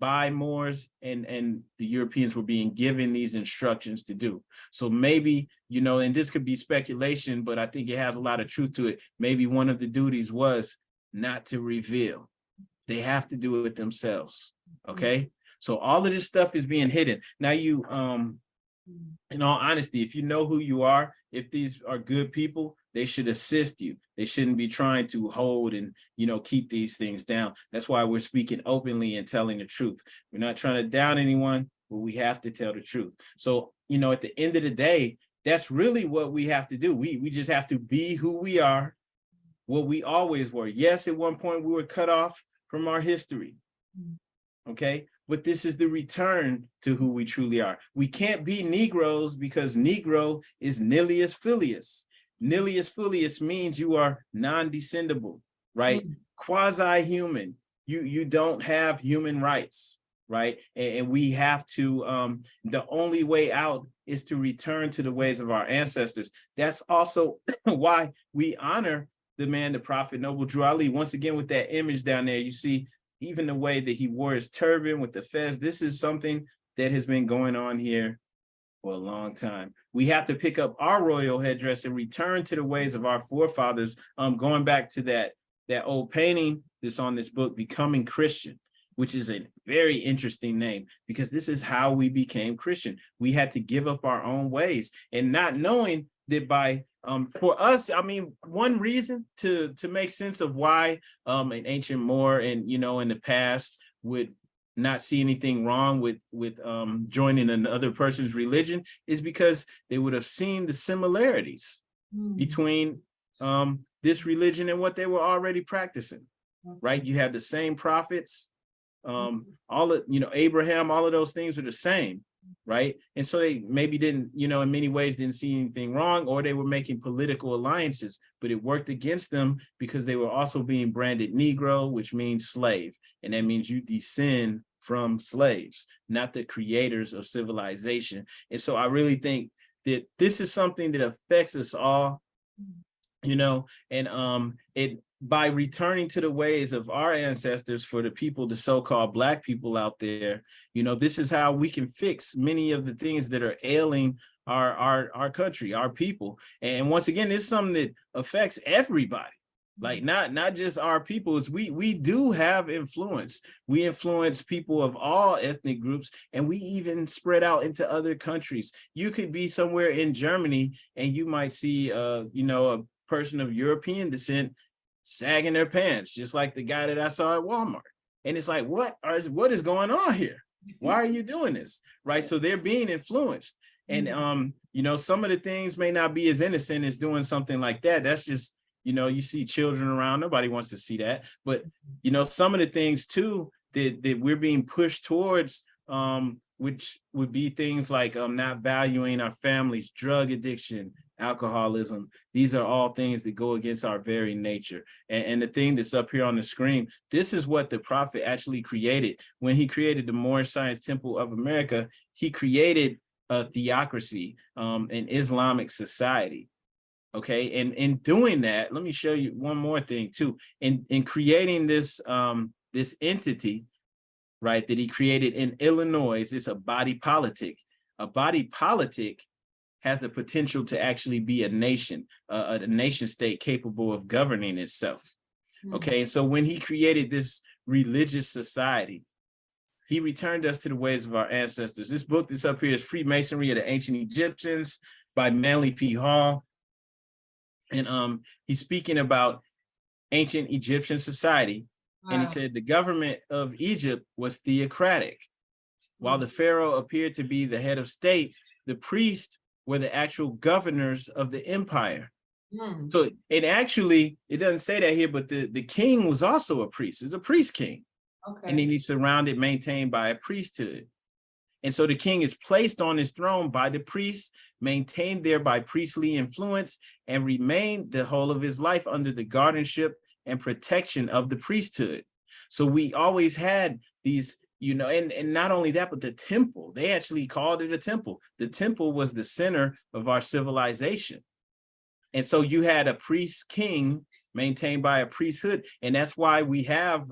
by Moors, and the Europeans were being given these instructions to do. So maybe, and this could be speculation, but I think it has a lot of truth to it. Maybe one of the duties was not to reveal. They have to do it themselves. Okay. So all of this stuff is being hidden. Now you, in all honesty, if you know who you are, if these are good people, they should assist you. They shouldn't be trying to hold and, keep these things down. That's why we're speaking openly and telling the truth. We're not trying to down anyone, but we have to tell the truth. So, at the end of the day, that's really what we have to do. We just have to be who we are, what we always were. Yes, at one point we were cut off from our history. Okay. But this is the return to who we truly are. We can't be Negroes because Negro is nihilus filius. Nihilus filius means you are non-descendable, right? Quasi-human. You don't have human rights, right? And we have to, the only way out is to return to the ways of our ancestors. That's also why we honor the man, the prophet, Noble Drew Ali. Once again, with that image down there, you see even the way that he wore his turban with the fez. This is something that has been going on here for a long time. We have to pick up our royal headdress and return to the ways of our forefathers. Going back to that old painting that's on this book, Becoming Christian, which is a very interesting name because this is how we became Christian. We had to give up our own ways, and not knowing that by for us, I mean, one reason to make sense of why an ancient Moor and in the past would not see anything wrong with joining another person's religion is because they would have seen the similarities between this religion and what they were already practicing, right? You have the same prophets, all of Abraham, all of those things are the same. Right. And so they maybe didn't, in many ways didn't see anything wrong, or they were making political alliances, but it worked against them because they were also being branded Negro, which means slave. And that means you descend from slaves, not the creators of civilization. And so I really think that this is something that affects us all, and it by returning to the ways of our ancestors for the people, the so-called Black people out there, this is how we can fix many of the things that are ailing our country, our people. And once again, it's something that affects everybody, like not just our people. We do have influence. We influence people of all ethnic groups, and we even spread out into other countries. You could be somewhere in Germany and you might see a person of European descent sagging their pants, just like the guy that I saw at Walmart. And it's like, what is going on here? Why are you doing this? Right. So they're being influenced. And some of the things may not be as innocent as doing something like that. That's just, you see children around. Nobody wants to see that. But some of the things too that we're being pushed towards, which would be things like not valuing our families, drug addiction, alcoholism. These are all things that go against our very nature. And the thing that's up here on the screen, this is what the prophet actually created. When he created the Moorish Science Temple of America, he created a theocracy, an Islamic society. Okay, and in doing that, let me show you one more thing too. In creating this this entity, right, that he created in Illinois, it's a body politic. A body politic has the potential to actually be a nation state capable of governing itself. Okay, and so when he created this religious society, he returned us to the ways of our ancestors. This book that's up here is Freemasonry of the Ancient Egyptians by Manly P. Hall. And he's speaking about ancient Egyptian society. Wow. And he said the government of Egypt was theocratic. While the pharaoh appeared to be the head of state, the priests were the actual governors of the empire. So it actually, it doesn't say that here, but the king was also a priest. It's a priest king. Okay. And then he's surrounded, maintained by a priesthood. And so the king is placed on his throne by the priests, maintained there by priestly influence, and remained the whole of his life under the guardianship and protection of the priesthood. So we always had these, you know, and not only that, but the temple, they actually called it a temple. The temple was the center of our civilization. And so you had a priest king maintained by a priesthood. And that's why we have,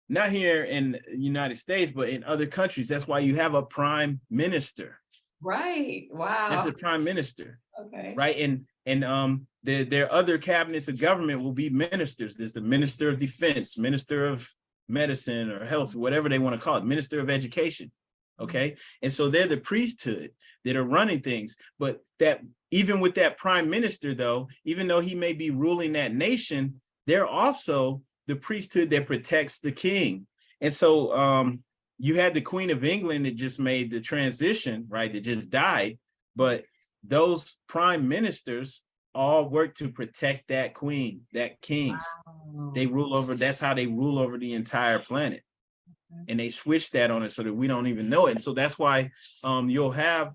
not here in the United States, but in other countries, that's why you have a prime minister. Right. Wow. That's the prime minister. Okay. Right. And their other cabinets of government will be ministers. There's the minister of defense, minister of medicine or health, whatever they want to call it, minister of education. Okay. And so they're the priesthood that are running things. But that even with that prime minister, though, even though he may be ruling that nation, they're also the priesthood that protects the king. And so you had the Queen of England that just made the transition, right, that just died. But those prime ministers all work to protect that queen, that king. Wow. They rule over, that's how they rule over the entire planet. Okay. And they switch that on us so that we don't even know it. And so that's why you'll have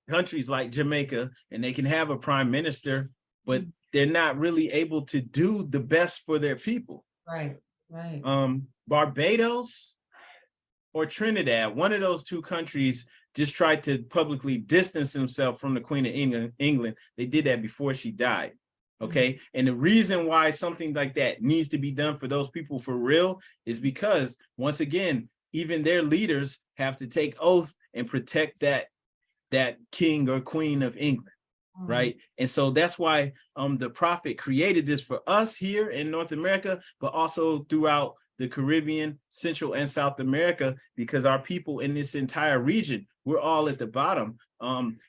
countries like Jamaica, and they can have a prime minister, but they're not really able to do the best for their people. Right, right. Barbados or Trinidad, one of those two countries just tried to publicly distance themselves from the Queen of England. They did that before she died. Okay. And the reason why something like that needs to be done for those people for real is because, once again, even their leaders have to take oath and protect that king or queen of England. Right. And so that's why the prophet created this for us here in North America, but also throughout the Caribbean, Central and South America, because our people in this entire region, we're all at the bottom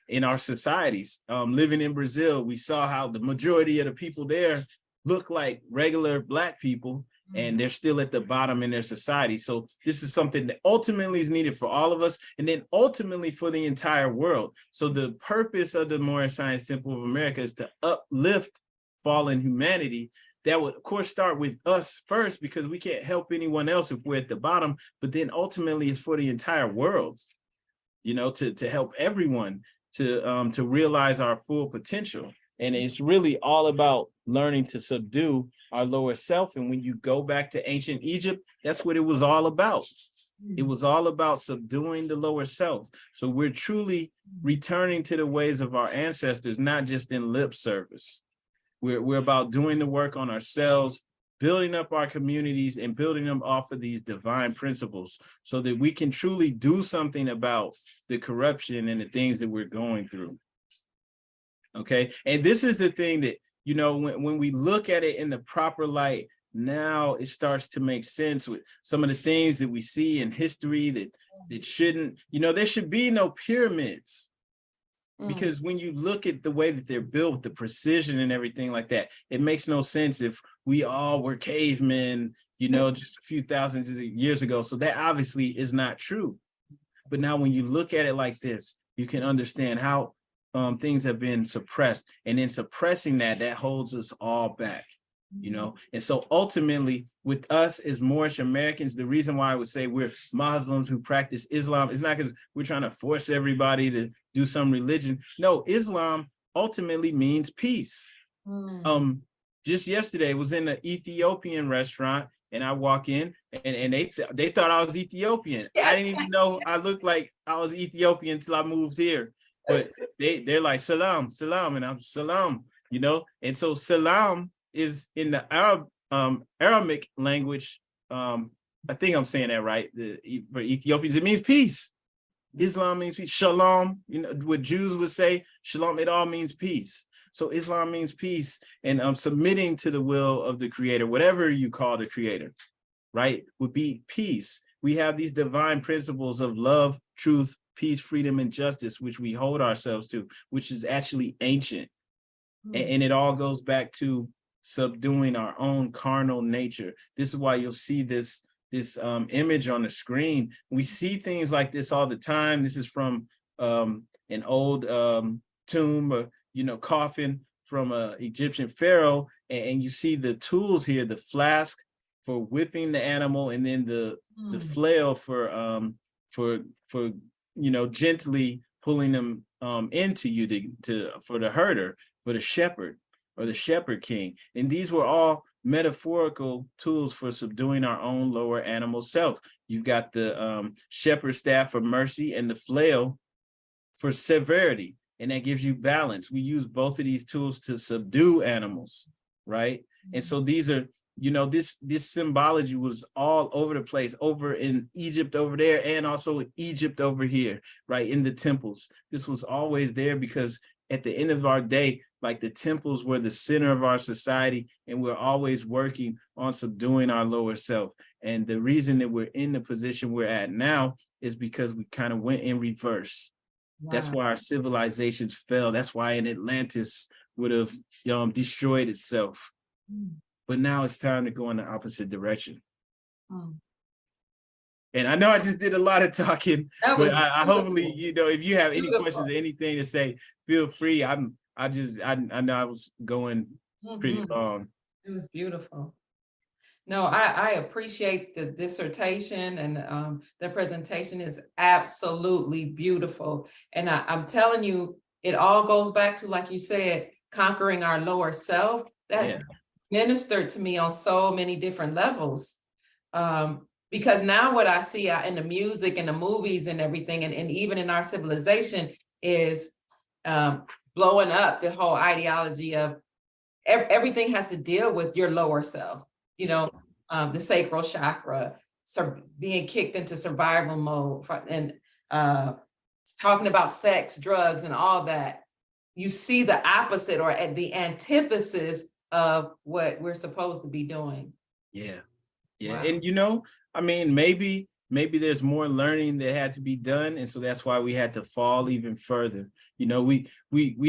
in our societies. Living in Brazil, we saw how the majority of the people there look like regular Black people, and they're still at the bottom in their society. So this is something that ultimately is needed for all of us, and then ultimately for the entire world. So the purpose of the Moorish Science Temple of America is to uplift fallen humanity. That would, of course, start with us first, because we can't help anyone else if we're at the bottom, but then ultimately it's for the entire world, you know, to help everyone to realize our full potential. And it's really all about learning to subdue our lower self. And when you go back to ancient Egypt, that's what it was all about. It was all about subduing the lower self. So we're truly returning to the ways of our ancestors, not just in lip service. We're about doing the work on ourselves, building up our communities and building them off of these divine principles so that we can truly do something about the corruption and the things that we're going through. Okay. And this is the thing that, you know, when we look at it in the proper light, now it starts to make sense with some of the things that we see in history that shouldn't, you know, there should be no pyramids. Because when you look at the way that they're built, the precision and everything like that, it makes no sense if we all were cavemen, you know, just a few thousands of years ago. So that obviously is not true. But now when you look at it like this, you can understand how things have been suppressed. And in suppressing that holds us all back. you know? And so ultimately with us as Moorish Americans, the reason why I would say we're Muslims who practice Islam is not because we're trying to force everybody to do some religion. No, Islam ultimately means peace. Just yesterday was in an Ethiopian restaurant and I walk in and they thought I was Ethiopian. I didn't even know I looked like I was Ethiopian until I moved here. But they're like salam, salam, and I'm salam, you know. And so salam is in the Aramaic language. I think I'm saying that right. For Ethiopians, it means peace. Islam means peace. Shalom, you know, what Jews would say, shalom, it all means peace. So Islam means peace, and submitting to the will of the creator, whatever you call the creator, right, would be peace. We have these divine principles of love, truth, peace, freedom, and justice, which we hold ourselves to, which is actually ancient. And it all goes back to subduing our own carnal nature. This is why you'll see this image on the screen. We see things like this all the time. This is from an old tomb, you know, coffin from an Egyptian pharaoh, and you see the tools here, the flask for whipping the animal, and then the flail for you know, gently pulling them into you for the herder, for the shepherd, or the shepherd king. And these were all metaphorical tools for subduing our own lower animal self. You've got the shepherd staff for mercy and the flail for severity, and that gives you balance. We use both of these tools to subdue animals, right? And so these are, you know, this symbology was all over the place, over in Egypt over there, and also in Egypt over here, right, in the temples. This was always there because at the end of our day, like, the temples were the center of our society, and we're always working on subduing our lower self. And the reason that we're in the position we're at now is because we kind of went in reverse. Wow. That's why our civilizations fell. That's why in Atlantis would have destroyed itself. But now it's time to go in the opposite direction. And I know I just did a lot of talking, but I hopefully, you know, if you have any questions or anything to say, feel free. I know I was going pretty long. It was beautiful. No, I appreciate the dissertation, and the presentation is absolutely beautiful. And I'm telling you, it all goes back to, like you said, conquering our lower self. That ministered to me on so many different levels. Because now what I see in the music and the movies and everything, and even in our civilization, is blowing up the whole ideology of everything has to deal with your lower self. You know, the sacral chakra, being kicked into survival mode, and talking about sex, drugs, and all that. You see the opposite, or at the antithesis of what we're supposed to be doing. Yeah. Wow. And you know, I mean, maybe there's more learning that had to be done, and so that's why we had to fall even further. You know, we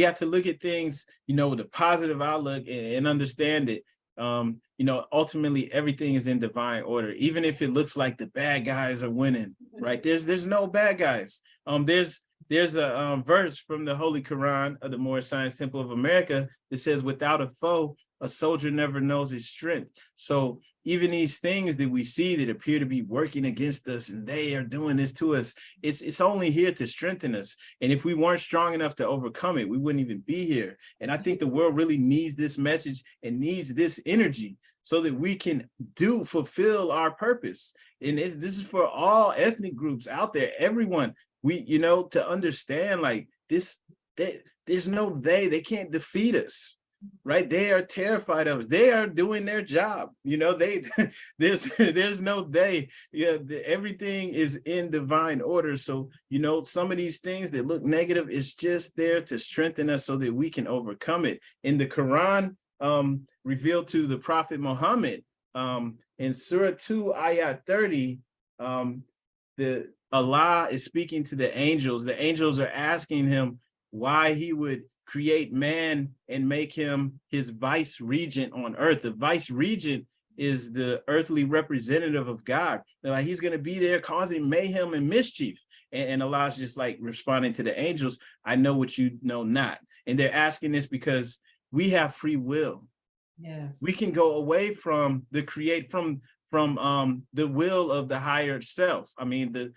have to look at things, you know, with a positive outlook and understand it. You know, ultimately everything is in divine order, even if it looks like the bad guys are winning, right? There's no bad guys. There's a verse from the Holy Quran of the Moorish Science Temple of America that says, without a foe, a soldier never knows his strength. So even these things that we see that appear to be working against us, and they are doing this to us, it's only here to strengthen us. And if we weren't strong enough to overcome it, we wouldn't even be here. And I think the world really needs this message and needs this energy so that we can fulfill our purpose. And this is for all ethnic groups out there, everyone. You know, to understand, like, this, there's no they can't defeat us. Right, they are terrified of us. They are doing their job. You know, there's no they. Yeah, everything is in divine order. So, you know, some of these things that look negative is just there to strengthen us so that we can overcome it. In the Quran, revealed to the Prophet Muhammad, in Surah 2, Ayah 30, Allah is speaking to the angels. The angels are asking him why he would create man and make him his vice regent on earth. The vice regent is the earthly representative of God. They're like, he's going to be there causing mayhem and mischief. And Allah's just like responding to the angels, I know what you know not. And they're asking this because we have free will. Yes. We can go away from the the will of the higher self. I mean, the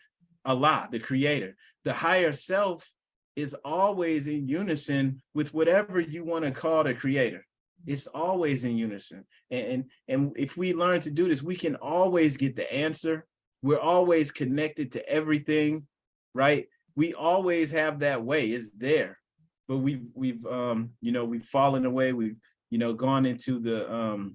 Allah, the creator. The higher self is always in unison with whatever you want to call the creator. It's always in unison. And if we learn to do this, we can always get the answer. We're always connected to everything, right? We always have that way. It's there. But we've fallen away. We've gone into the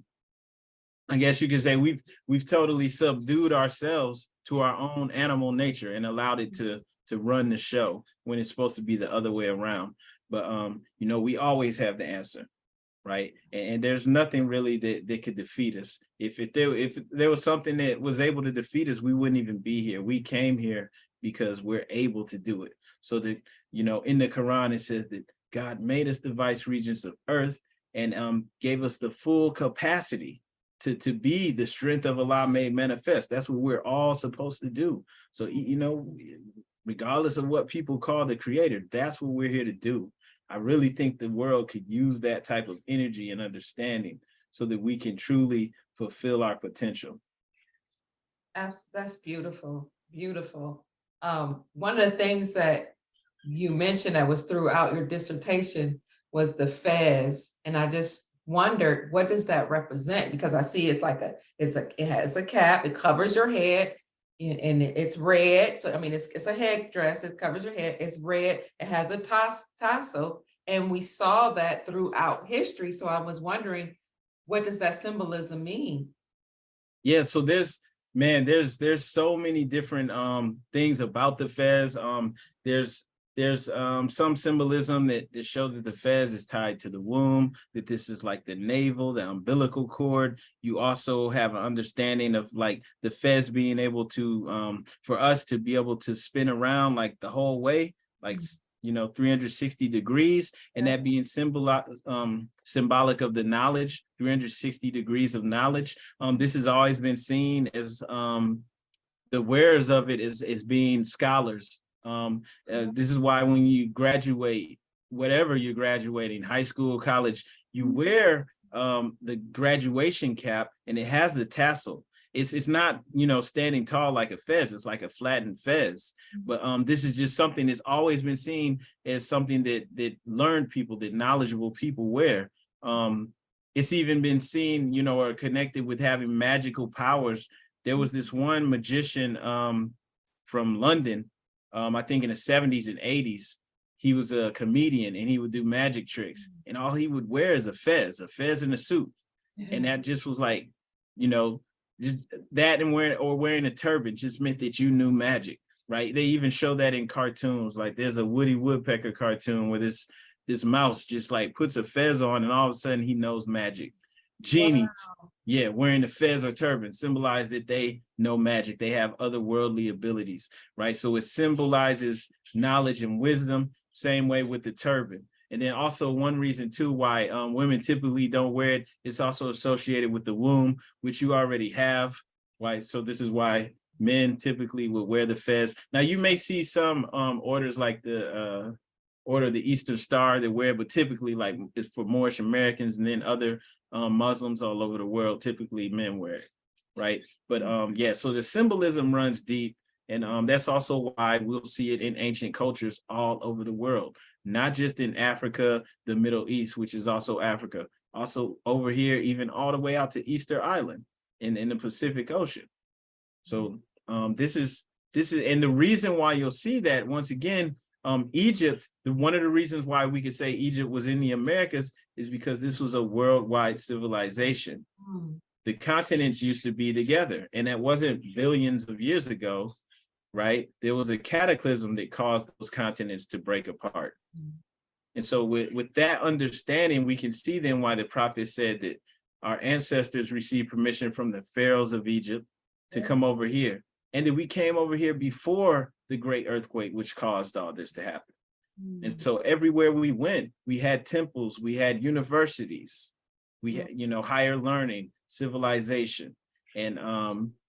I guess you could say we've totally subdued ourselves to our own animal nature and allowed it to run the show when it's supposed to be the other way around. But we always have the answer, right? And there's nothing really that could defeat us. If there was something that was able to defeat us, we wouldn't even be here. We came here because we're able to do it. So that in the Quran it says that God made us the vice regents of earth and gave us the full capacity to be the strength of Allah made manifest. That's what we're all supposed to do. So regardless of what people call the creator, that's what we're here to do. I really think the world could use that type of energy and understanding so that we can truly fulfill our potential. That's beautiful, beautiful. One of the things that you mentioned that was throughout your dissertation was the fez, and I just wondered, what does that represent? Because I see it has a cap, it covers your head, and it's red. So I mean, it's a headdress, it covers your head, it's red, it has a tassel, and we saw that throughout history. So I was wondering, what does that symbolism mean? Yeah, so there's so many different things about the fez. There's some symbolism that show that the fez is tied to the womb, that this is like the navel, the umbilical cord. You also have an understanding of like the fez being able to, for us to be able to spin around like the whole way, like 360 degrees, and that being symbolic of the knowledge, 360 degrees of knowledge. This has always been seen as the wearers of it as being scholars. This is why when you graduate, whatever you're graduating, high school, college, you wear the graduation cap, and it has the tassel. It's not standing tall like a fez. It's like a flattened fez. But this is just something that's always been seen as something that learned people, that knowledgeable people wear. It's even been seen, or connected with having magical powers. There was this one magician from London, I think in the 70s and 80s. He was a comedian and he would do magic tricks, and all he would wear is a fez and a suit. And that just was like, just that, and wearing a turban just meant that you knew magic, right? They even show that in cartoons. Like there's a Woody Woodpecker cartoon where this mouse just like puts a fez on, and all of a sudden he knows magic. Genies, wow. Wearing the fez or turban symbolize that they know magic. They have otherworldly abilities, right? So it symbolizes knowledge and wisdom. Same way with the turban. And then also one reason too why women typically don't wear it, it's also associated with the womb, which you already have, right? So this is why men typically would wear the fez. Now you may see some orders like the Order of the Eastern Star that wear, but typically like it's for Moorish Americans, and then other Muslims all over the world, typically men wear it, right? But so the symbolism runs deep. And that's also why we'll see it in ancient cultures all over the world, not just in Africa, the Middle East, which is also Africa, also over here, even all the way out to Easter Island in the Pacific Ocean. So this is, and the reason why you'll see that, once again, Egypt, one of the reasons why we could say Egypt was in the Americas is because this was a worldwide civilization. The continents used to be together, and that wasn't billions of years ago. Right? There was a cataclysm that caused those continents to break apart. And so with that understanding, we can see then why the prophet said that our ancestors received permission from the pharaohs of Egypt to come over here. And that we came over here before the great earthquake, which caused all this to happen. And so everywhere we went, we had temples, we had universities, we had, higher learning, civilization. And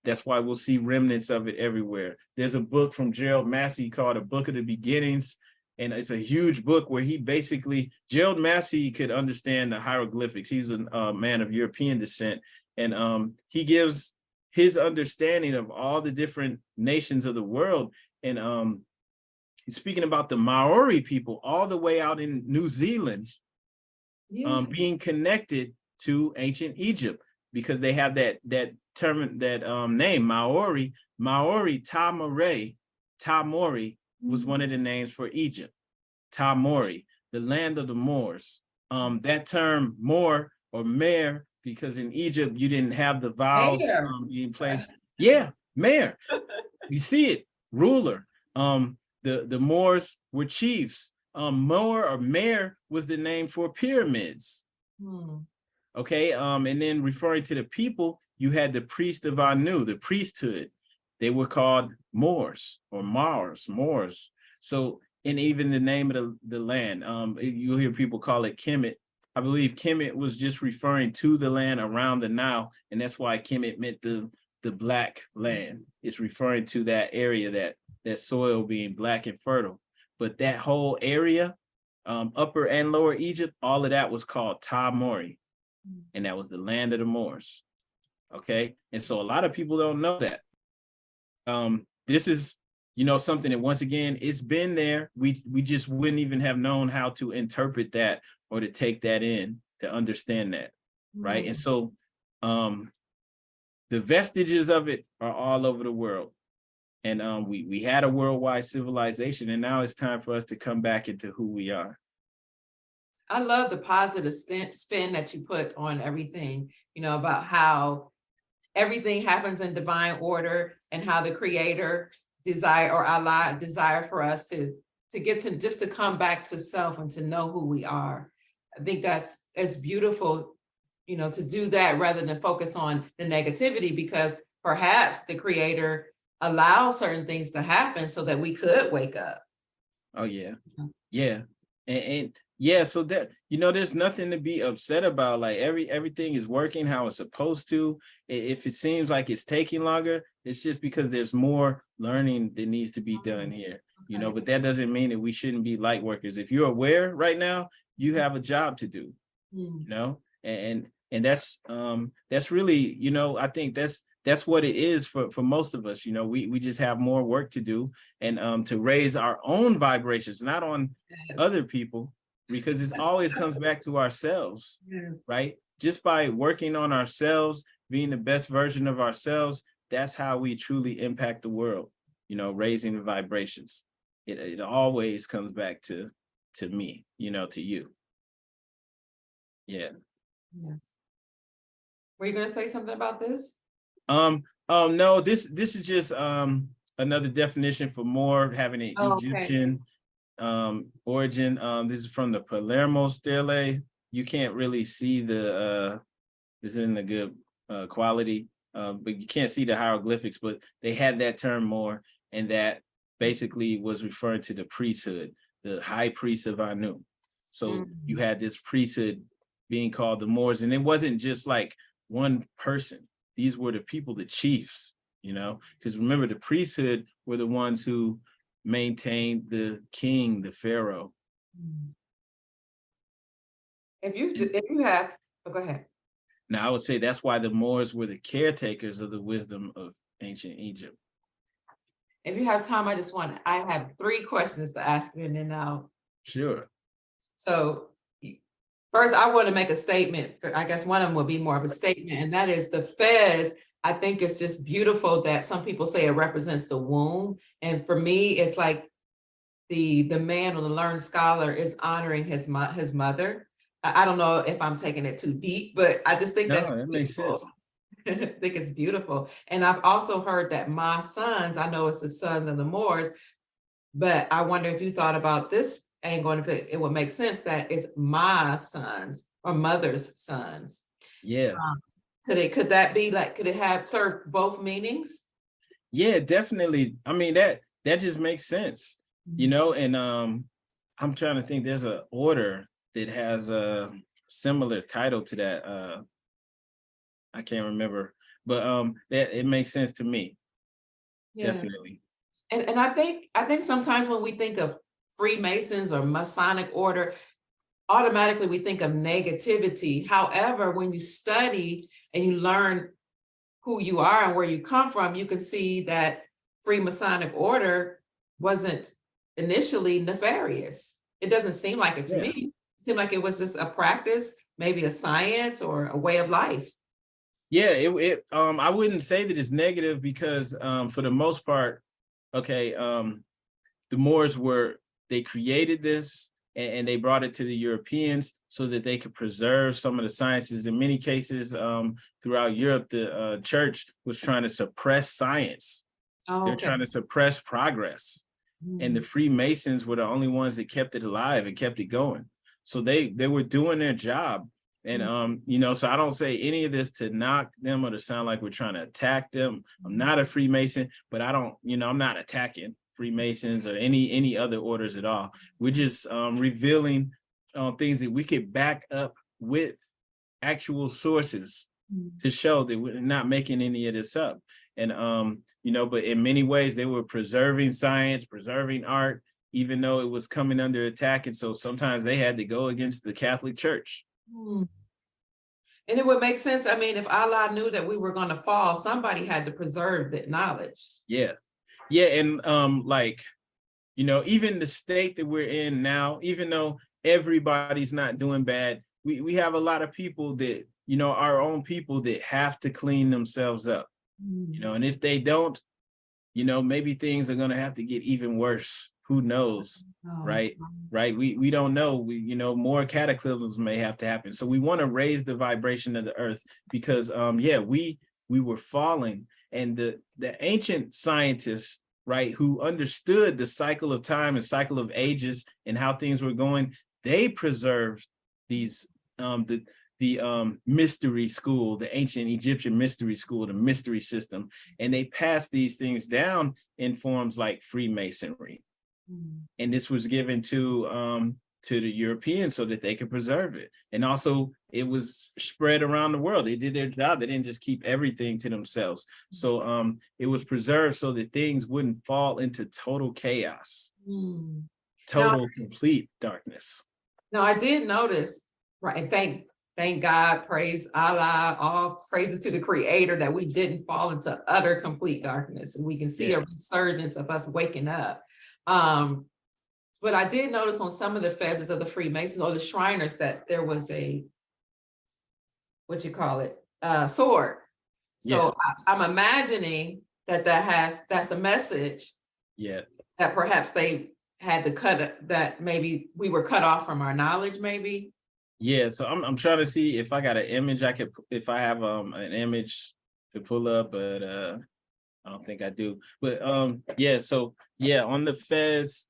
that's why we'll see remnants of it everywhere. There's a book from Gerald Massey called A Book of the Beginnings. and it's a huge book where he basically, Gerald Massey could understand the hieroglyphics. He was a man of European descent, and he gives his understanding of all the different nations of the world. And he's speaking about the Maori people all the way out in New Zealand, being connected to ancient Egypt, because they have that term, that name, Maori. Tamori was one of the names for Egypt. Tamori, the land of the Moors. That term Moor or Mare, because in Egypt you didn't have the vowels being placed. Yeah, Mare. You see it, ruler. The Moors were chiefs. Moor or Mare was the name for pyramids. Okay, and then referring to the people, you had the priest of Anu, the priesthood. They were called Moors or Moors. So, and even the name of the land, you'll hear people call it Kemet. I believe Kemet was just referring to the land around the Nile, and that's why Kemet meant the black land. It's referring to that area, that soil being black and fertile. But that whole area, Upper and Lower Egypt, all of that was called Tamori, and that was the land of the Moors. Okay, and so a lot of people don't know that. This is, something that, once again, it's been there. We just wouldn't even have known how to interpret that or to take that in to understand that, right? And so the vestiges of it are all over the world. And we had a worldwide civilization, and now it's time for us to come back into who we are. I love the positive spin that you put on everything, about how everything happens in divine order, and how the Creator desire for us to get to just to come back to self and to know who we are. I think it's beautiful, to do that rather than focus on the negativity, because perhaps the Creator allows certain things to happen so that we could wake up. Oh yeah. Yeah. And yeah, so that, there's nothing to be upset about. Like everything is working how it's supposed to. If it seems like it's taking longer, it's just because there's more learning that needs to be done here. But that doesn't mean that we shouldn't be light workers. If you're aware right now, you have a job to do, and that's really, I think that's what it is for most of us. We just have more work to do, and to raise our own vibrations, not on other people, because it always comes back to ourselves, right? Just by working on ourselves, being the best version of ourselves, that's how we truly impact the world, raising the vibrations. It always comes back to me, to you. Yeah. Yes. Were you going to say something about this? No, this is just another definition for more, having an Egyptian origin. This is from the Palermo stele. You can't really see this isn't a good quality, but you can't see the hieroglyphics, but they had that term more, and that basically was referring to the priesthood, the high priest of Anu. So you had this priesthood being called the Moors, and it wasn't just like one person. These were the people, the chiefs, because remember, the priesthood were the ones who maintained the king, the pharaoh. If you have, go ahead. Now, I would say that's why the Moors were the caretakers of the wisdom of ancient Egypt. If you have time, I have 3 questions to ask you, and then I'll. Sure. So first, I want to make a statement. I guess one of them will be more of a statement, and that is the fez. I think it's just beautiful that some people say it represents the womb. And for me, it's like the man or the learned scholar is honoring his mother. I don't know if I'm taking it too deep, but I just think that makes sense. I think it's beautiful. And I've also heard that my sons, I know it's the sons of the Moors, but I wonder if you thought about this angle, and if it would make sense that it's my sons or mother's sons. Yeah. Could that be like, could it have served both meanings? Yeah, definitely. I mean, that just makes sense, and I'm trying to think, there's an order that has a similar title to that. I can't remember, but that it makes sense to me. Yeah. Definitely. And I think sometimes when we think of Freemasons or Masonic order, automatically we think of negativity. However, when you study and you learn who you are and where you come from, you can see that Freemasonic order wasn't initially nefarious. It doesn't seem like it to me. It seemed like it was just a practice, maybe a science or a way of life. Yeah, I wouldn't say that it's negative because for the most part, okay, the Moors they created this and they brought it to the Europeans so that they could preserve some of the sciences. In many cases, throughout Europe, the church was trying to suppress science. Oh, They're trying to suppress progress. And the Freemasons were the only ones that kept it alive and kept it going. So they were doing their job. And, you know, so I don't say any of this to knock them or to sound like we're trying to attack them. I'm not a Freemason, but I don't, you know, I'm not attacking Freemasons or any other orders at all. We're just revealing things that we could back up with actual sources to show that we're not making any of this up. And, you know, but in many ways they were preserving science, preserving art, even though it was coming under attack. And so sometimes they had to go against the Catholic Church. And it would make sense. I mean, if Allah knew that we were going to fall, somebody had to preserve that knowledge. Yeah. Yeah. And like, you know, even the state that we're in now, even though everybody's not doing bad, we have a lot of people that, you know, our own people that have to clean themselves up, you know, and if they don't, you know, maybe things are going to have to get even worse. Who knows? Right. We don't know. You know, more cataclysms may have to happen. So we want to raise the vibration of the earth because, yeah, we were falling, and the ancient scientists, right, who understood the cycle of time and cycle of ages and how things were going, they preserved these, the mystery school, the ancient Egyptian mystery school, the mystery system, and they passed these things down in forms like Freemasonry. And this was given to the Europeans so that they could preserve it. And also it was spread around the world. They did their job. They didn't just keep everything to themselves. So it was preserved so that things wouldn't fall into total chaos, complete darkness. Now I did notice, right, and thank God, praise Allah, all praises to the Creator that we didn't fall into utter complete darkness, and we can see a resurgence of us waking up. But I did notice on some of the fezzes of the Freemasons or the Shriners that there was a, what you call it, sword. So I'm imagining that's a message. Yeah. That perhaps they had to that maybe we were cut off from our knowledge, maybe. Yeah. So I'm trying to see if I got an image if I have an image to pull up, but I don't think I do. But yeah, so yeah, on the fez,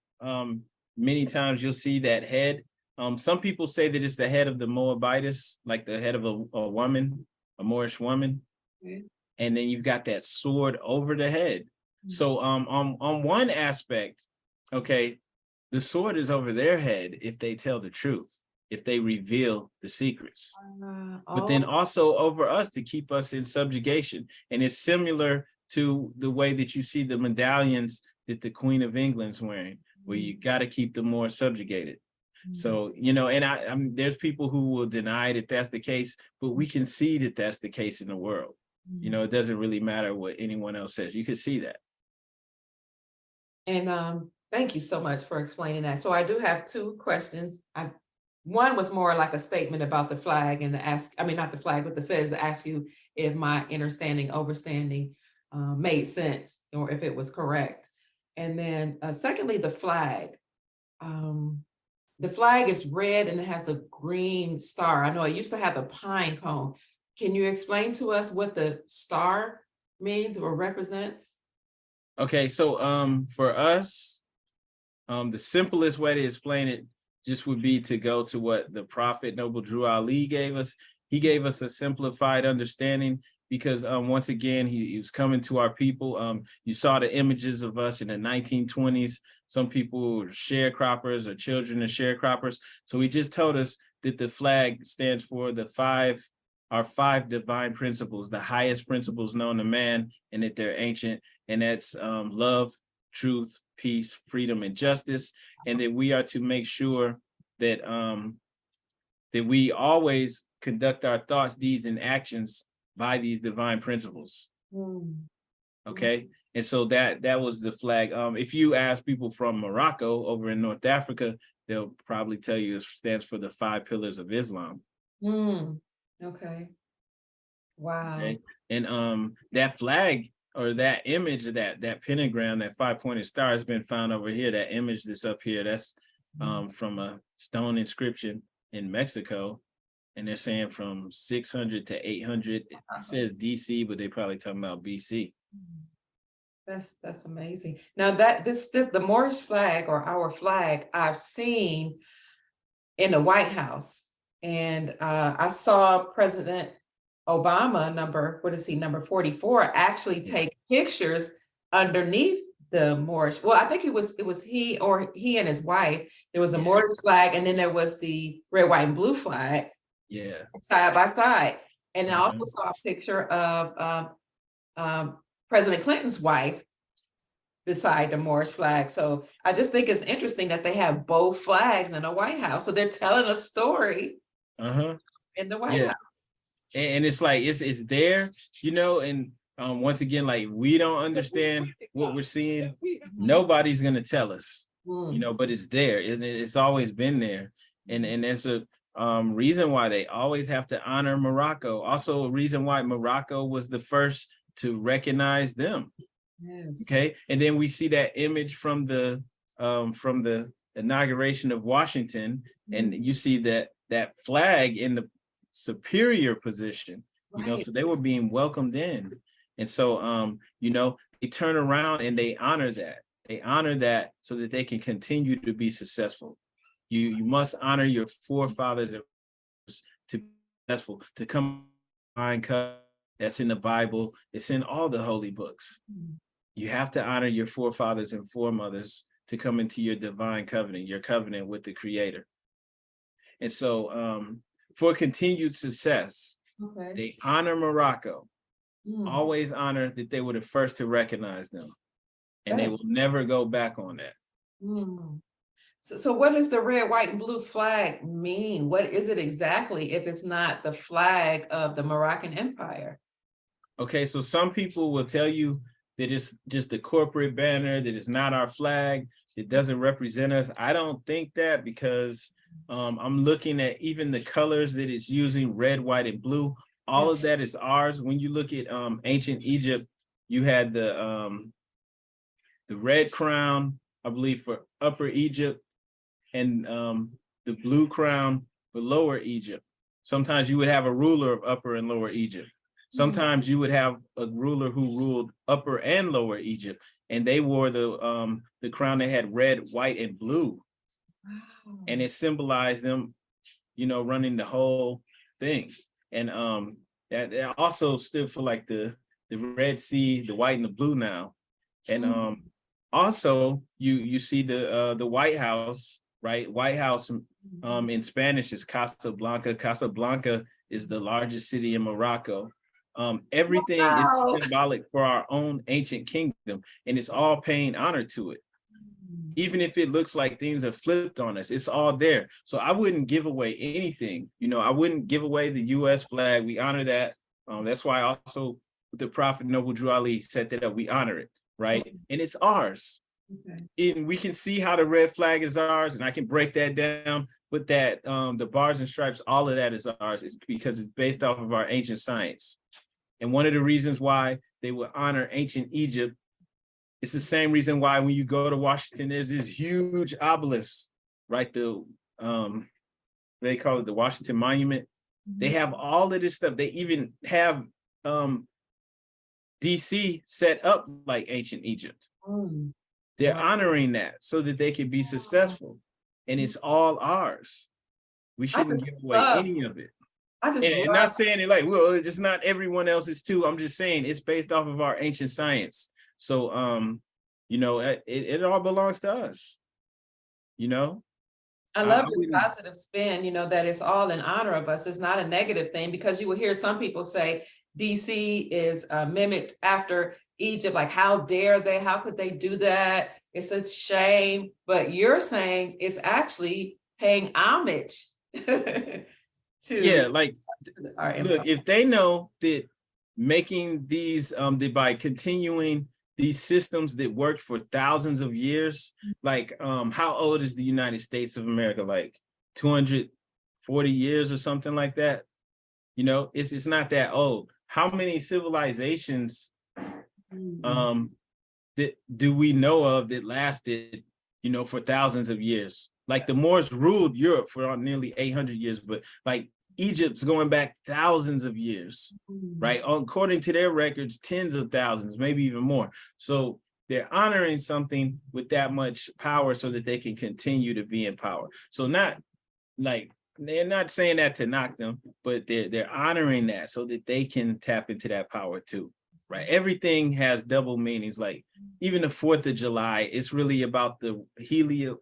many times you'll see that head. Some people say that it's the head of the Moabitess, like the head of a woman, a Moorish woman. And then you've got that sword over the head. So on one aspect, okay, the sword is over their head if they tell the truth, if they reveal the secrets. But then also over us to keep us in subjugation. And it's similar to the way that you see the medallions that the Queen of England's wearing, where you got to keep them more subjugated. So, you know, and I mean, there's people who will deny that that's the case, but we can see that that's the case in the world. You know, it doesn't really matter what anyone else says. You can see that. And thank you so much for explaining that. So I do have two questions. One was more like a statement about the flag and not the flag, but the fez, to ask you if my overstanding made sense or if it was correct. And then secondly, the flag. The flag is red and it has a green star. I know it used to have a pine cone. Can you explain to us what the star means or represents? Okay, so for us, the simplest way to explain it just would be to go to what the Prophet Noble Drew Ali gave us. He gave us a simplified understanding because once again, he was coming to our people. You saw the images of us in the 1920s. Some people were sharecroppers or children of sharecroppers. So he just told us that the flag stands for our five divine principles, the highest principles known to man, and that they're ancient. And that's love, truth, peace, freedom, and justice, and that we are to make sure that that we always conduct our thoughts, deeds, and actions by these divine principles. Okay. And so that was the flag. If you ask people from Morocco over in North Africa, they'll probably tell you it stands for the 5 pillars of Islam. Okay. Wow. Okay? And that flag, or that image of that pentagram, that 5-pointed star, has been found over here. That image that's up here, that's from a stone inscription in Mexico. And they're saying from 600 to 800. It says DC, but they probably talking about BC. That's amazing. Now that the Moorish flag, or our flag, I've seen in the White House, and I saw President Obama, number 44, actually take pictures underneath the Moorish. Well, I think it was he and his wife. There was a Moorish flag, and then there was the red, white, and blue flag. Yeah. Side by side. And I also saw a picture of President Clinton's wife beside the Moorish flag. So I just think it's interesting that they have both flags in the White House. So they're telling a story in the White House. And it's like, it's there, and once again, like, we don't understand what we're seeing. Nobody's going to tell us, but it's there. It's always been there. And there's a reason why they always have to honor Morocco. Also a reason why Morocco was the first to recognize them. Yes. Okay. And then we see that image from the inauguration of Washington, and you see that flag in the superior position, so they were being welcomed in. And so, they turn around and they honor that. They honor that so that they can continue to be successful. You must honor your forefathers to be successful, to come find that's in the Bible. It's in all the holy books. You have to honor your forefathers and foremothers to come into your divine covenant, your covenant with the Creator. And so for continued success, they honor Morocco, always honor that they were the first to recognize them, and they will never go back on that. So what does the red, white, and blue flag mean? What is it exactly if it's not the flag of the Moroccan Empire? Okay, so some people will tell you that it's just a corporate banner, that it's not our flag, it doesn't represent us. I don't think that, because I'm looking at even the colors that it's using, red, white, and blue. All of that is ours. When you look at ancient Egypt, you had the red crown, I believe, for Upper Egypt, and the blue crown for Lower Egypt. Sometimes you would have a ruler of Upper and Lower Egypt. Sometimes you would have a ruler who ruled Upper and Lower Egypt, and they wore the crown that had red, white, and blue. And it symbolized them, running the whole thing. And that also stood for like the Red Sea, the white and the blue now. And also you see the White House, right? White House in Spanish is Casablanca. Casablanca is the largest city in Morocco. Everything is symbolic for our own ancient kingdom, and it's all paying honor to it. Even if it looks like things are flipped on us, it's all there. So I wouldn't give away anything. I wouldn't give away the U.S. flag. We honor that. That's why also the Prophet Noble Drew Ali set that up. We honor it, right? And it's ours. And we can see how the red flag is ours, and I can break that down. But that the bars and stripes, all of that is ours. It's because it's based off of our ancient science. And one of the reasons why they would honor ancient Egypt, it's the same reason why when you go to Washington, there's this huge obelisk, right? They call it the Washington Monument. They have all of this stuff. They even have DC set up like ancient Egypt. They're honoring that so that they can be successful. And it's all ours. We shouldn't give away any of it. And not saying it like, well, it's not everyone else's too. I'm just saying it's based off of our ancient science. So, it all belongs to us, I love the positive spin, that it's all in honor of us. It's not a negative thing, because you will hear some people say DC is mimicked after Egypt. Like, how dare they? How could they do that? It's a shame. But you're saying it's actually paying homage to like, our empire. look, if they know that making these that by continuing these systems that worked for thousands of years, like how old is the United States of America? Like 240 years or something like that. You know, it's not that old. How many civilizations that do we know of that lasted, you know, for thousands of years? Like the Moors ruled Europe for nearly 800 years, but like Egypt's going back thousands of years, right? According to their records, tens of thousands, maybe even more. So they're honoring something with that much power so that they can continue to be in power. So not like, they're not saying that to knock them, but they're honoring that so that they can tap into that power too, right? Everything has double meanings. Like even the 4th of July, it's really about the heliacal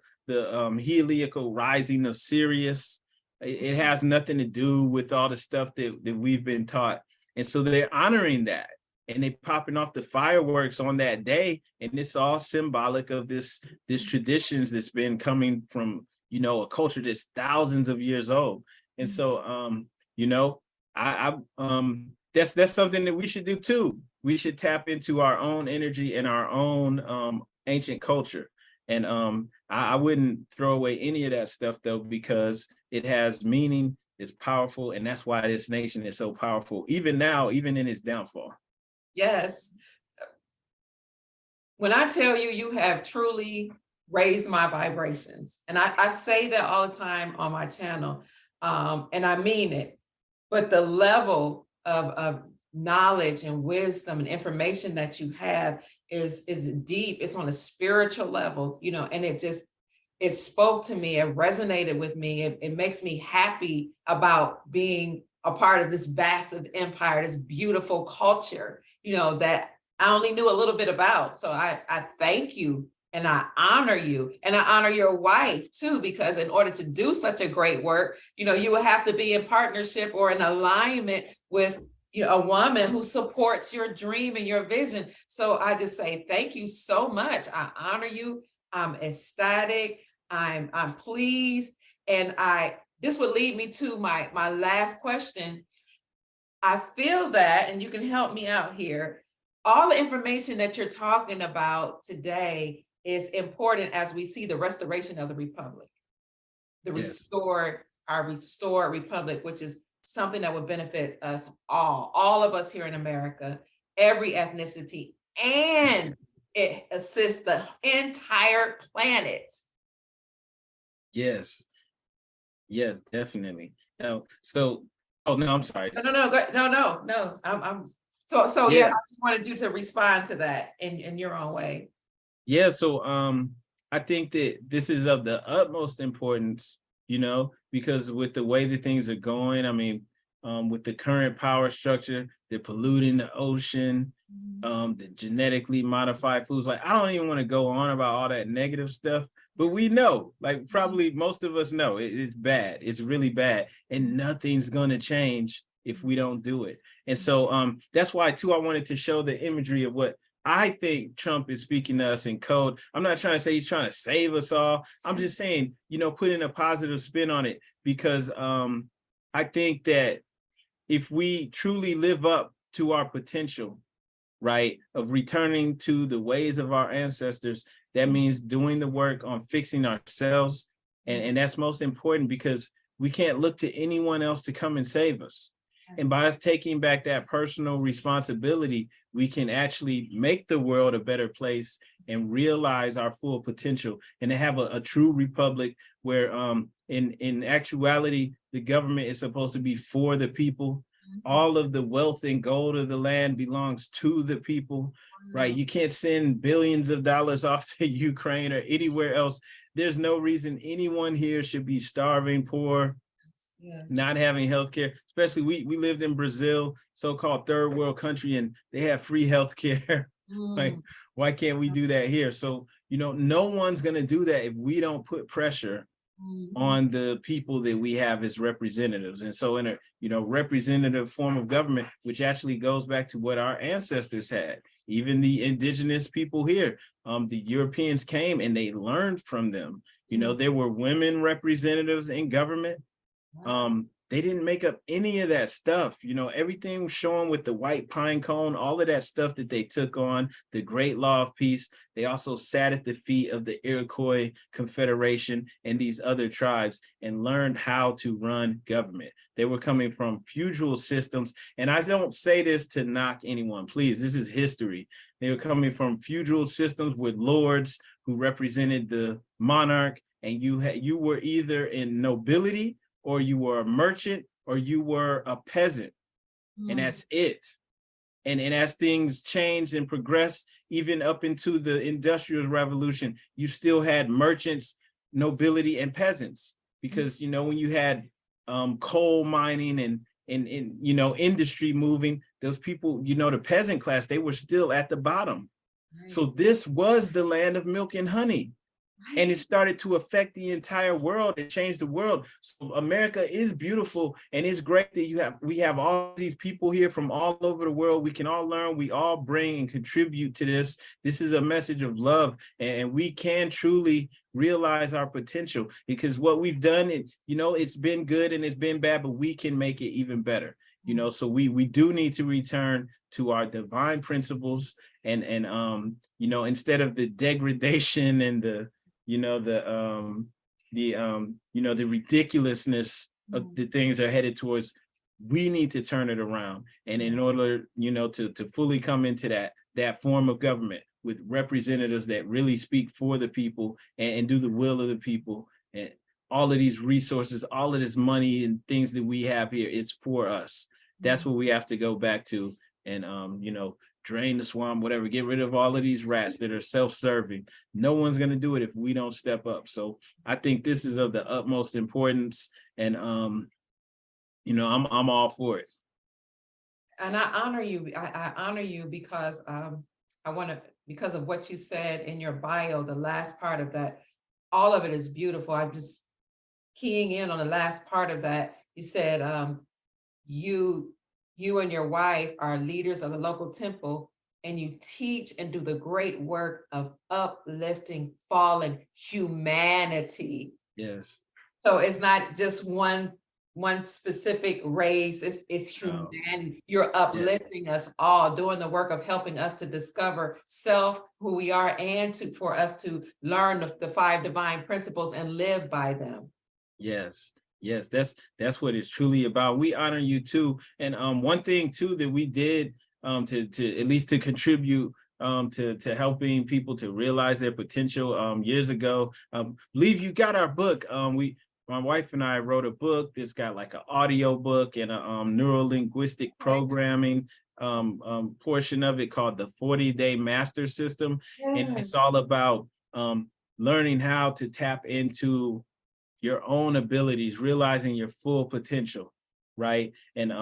rising of Sirius. It has nothing to do with all the stuff that we've been taught. And so they're honoring that. And they popping off the fireworks on that day. And it's all symbolic of this traditions that's been coming from, you know, a culture that's thousands of years old. And so, you know, that's something that we should do too. We should tap into our own energy and our own ancient culture. And I wouldn't throw away any of that stuff though, because it has meaning, it's powerful, and that's why this nation is so powerful, even now, even in its downfall. Yes. When I tell you, you have truly raised my vibrations. And I say that all the time on my channel, and I mean it. But the level of knowledge and wisdom and information that you have is deep. It's on a spiritual level, you know, and it spoke to me, it resonated with me. It makes me happy about being a part of this vast empire, this beautiful culture, you know, that I only knew a little bit about. So I thank you. And I honor you, and I honor your wife too, because in order to do such a great work, you know, you will have to be in partnership or in alignment with, you know, a woman who supports your dream and your vision. So I just say thank you so much. I honor you. I'm ecstatic. I'm pleased, and this would lead me to my last question. I feel that, and you can help me out here, all the information that you're talking about today is important as we see the restoration of the republic, our restored republic, which is something that would benefit us all of us here in America, every ethnicity, and it assists the entire planet. Yes, definitely. So, oh no, I'm sorry. No. So yeah, I just wanted you to respond to that in your own way. Yeah, so I think that this is of the utmost importance, you know, because with the way that things are going, I mean, with the current power structure, they're polluting the ocean, the genetically modified foods. Like, I don't even want to go on about all that negative stuff, but we know, like probably most of us know it's bad. It's really bad, and nothing's going to change if we don't do it. And so that's why too, I wanted to show the imagery of what I think Trump is speaking to us in code. I'm not trying to say he's trying to save us all. I'm just saying, you know, putting a positive spin on it, because I think that if we truly live up to our potential, right, of returning to the ways of our ancestors, that means doing the work on fixing ourselves. And that's most important, because we can't look to anyone else to come and save us. And by us taking back that personal responsibility, we can actually make the world a better place and realize our full potential, and to have a true republic where in actuality, the government is supposed to be for the people. All of the wealth and gold of the land belongs to the people, right? You can't send billions of dollars off to Ukraine or anywhere else. There's no reason anyone here should be starving, poor, not having healthcare. Especially we lived in Brazil, so-called third world country, and they have free healthcare. Like, why can't we do that here? So, you know, no one's going to do that if we don't put pressure on the people that we have as representatives. And so in a, representative form of government, which actually goes back to what our ancestors had, even the indigenous people here, the Europeans came and they learned from them. There were women representatives in government. They didn't make up any of that stuff. Everything was shown with the white pine cone, all of that stuff that they took on, the Great Law of Peace. They also sat at the feet of the Iroquois Confederation and these other tribes and learned how to run government. They were coming from feudal systems. And I don't say this to knock anyone, please, this is history. They were coming from feudal systems with lords who represented the monarch, and you were either in nobility, or you were a merchant, or you were a peasant, and that's it. And as things changed and progressed, even up into the Industrial Revolution, you still had merchants, nobility, and peasants. Because, when you had coal mining and industry moving, those people, the peasant class, they were still at the bottom. Right. So this was the land of milk and honey. Right. And it started to affect the entire world and change the world. So America is beautiful, and it's great that we have all these people here from all over the world. We can all learn, we all bring and contribute to this. This is a message of love, and we can truly realize our potential, because what we've done, it's been good and it's been bad, but we can make it even better. So we do need to return to our divine principles, and instead of the degradation and the ridiculousness of the things are headed towards, we need to turn it around. And in order, to fully come into that form of government with representatives that really speak for the people and do the will of the people, and all of these resources, all of this money and things that we have here, it's for us. That's what we have to go back to, and drain the swamp, whatever, get rid of all of these rats that are self-serving. No one's going to do it if we don't step up. So I think this is of the utmost importance, and I'm all for it. And I honor you. I honor you because because of what you said in your bio, the last part of that, all of it is beautiful. I'm just keying in on the last part of that. You said you and your wife are leaders of the local temple, and you teach and do the great work of uplifting fallen humanity. Yes. So it's not just one specific race, it's humanity. You're uplifting us all, doing the work of helping us to discover self, who we are, and for us to learn the 5 divine principles and live by them. Yes. Yes, that's what it's truly about. We honor you too. And one thing too that we did to at least to contribute to helping people to realize their potential years ago. Believe you got our book. My wife and I wrote a book that's got like an audio book and a neuro-linguistic programming portion of it called the 40-Day Master System. Yes. And it's all about learning how to tap into your own abilities, realizing your full potential, right? And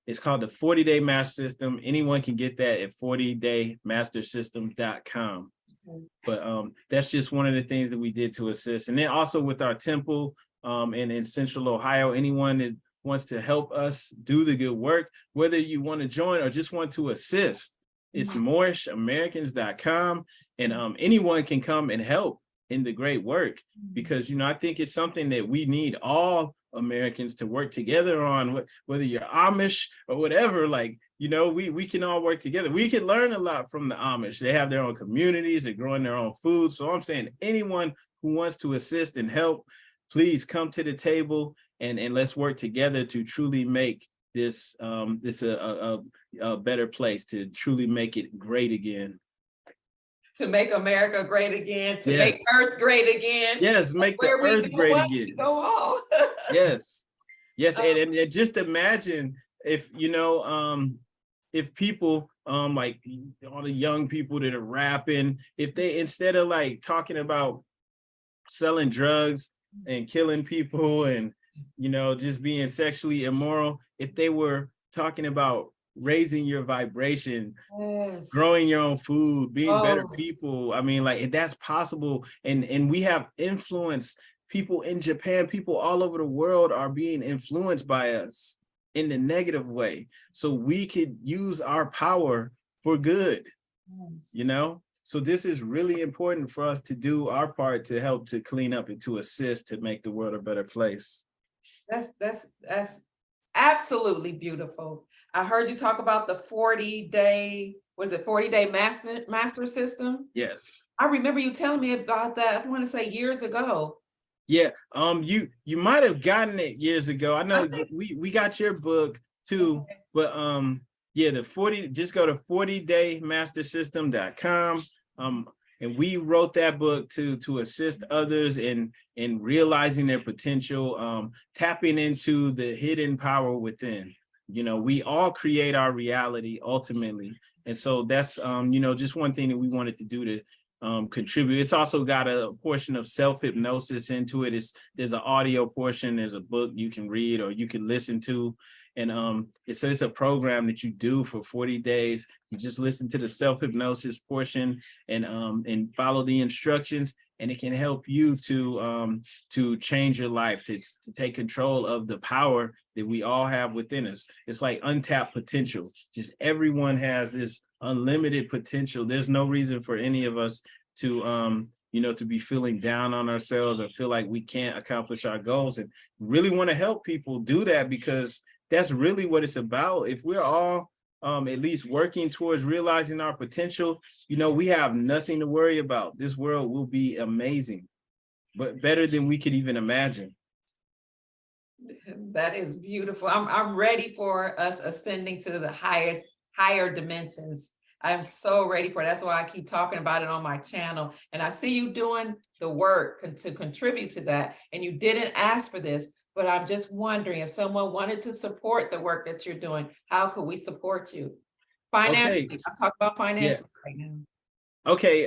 it's called the 40-Day Master System. Anyone can get that at 40daymastersystem.com. Okay. But that's just one of the things that we did to assist. And then also with our temple in Central Ohio, anyone that wants to help us do the good work, whether you want to join or just want to assist, it's MoorishaMericans.com, and anyone can come and help in the great work, because I think it's something that we need all Americans to work together on, whether you're Amish or whatever. We can all work together. We can learn a lot from the Amish. They have their own communities, they're growing their own food. So I'm saying anyone who wants to assist and help, please come to the table and let's work together to truly make this a better place, to truly make it great again. To make America great again, to make Earth great again. Yes, make the Earth great again. Go on. Yes. And just imagine if if people like all the young people that are rapping, if they, instead of like talking about selling drugs and killing people and just being sexually immoral, if they were talking about raising your vibration, growing your own food, being better people. I mean, that's possible. And we have influence people in Japan, people all over the world are being influenced by us in the negative way. So we could use our power for good, you know? So this is really important for us to do our part to help to clean up and to assist to make the world a better place. That's absolutely beautiful. I heard you talk about the 40-day, what is it, 40-day master system? Yes. I remember you telling me about that, I want to say years ago. Yeah, you might have gotten it years ago. I know we got your book too, but yeah, just go to 40daymastersystem.com. And we wrote that book to assist others in realizing their potential, tapping into the hidden power within. You know, we all create our reality ultimately. And so that's just one thing that we wanted to do to contribute. It's also got a portion of self-hypnosis into it. There's an audio portion, there's a book you can read or you can listen to. And it's a program that you do for 40 days. You just listen to the self-hypnosis portion and follow the instructions, and it can help you to change your life, to take control of the power that we all have within us. It's like untapped potential. Just everyone has this unlimited potential. There's no reason for any of us to to be feeling down on ourselves or feel like we can't accomplish our goals, and really want to help people do that, because that's really what it's about. If we're all at least working towards realizing our potential, we have nothing to worry about. This world will be amazing, but better than we could even imagine. That is beautiful. I'm ready for us ascending to the higher dimensions. I'm so ready for it. That's why I keep talking about it on my channel. And I see you doing the work to contribute to that. And you didn't ask for this, but I'm just wondering, if someone wanted to support the work that you're doing, how could we support you? Financially, Okay. I'm talking about financially right now. Okay,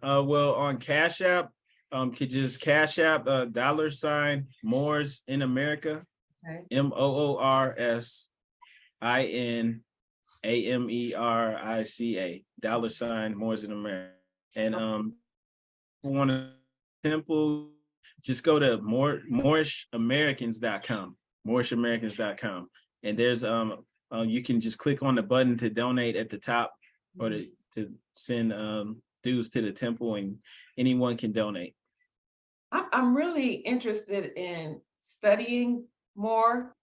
well, on Cash App, could just Cash App $Moors in America, Okay. MOORSINAMERICA, $Moors in America. And want to temple, just go to Moorishamericans.com, Moorishamericans.com. And there's you can just click on the button to donate at the top, or to send dues to the temple, and anyone can donate. I'm really interested in studying more,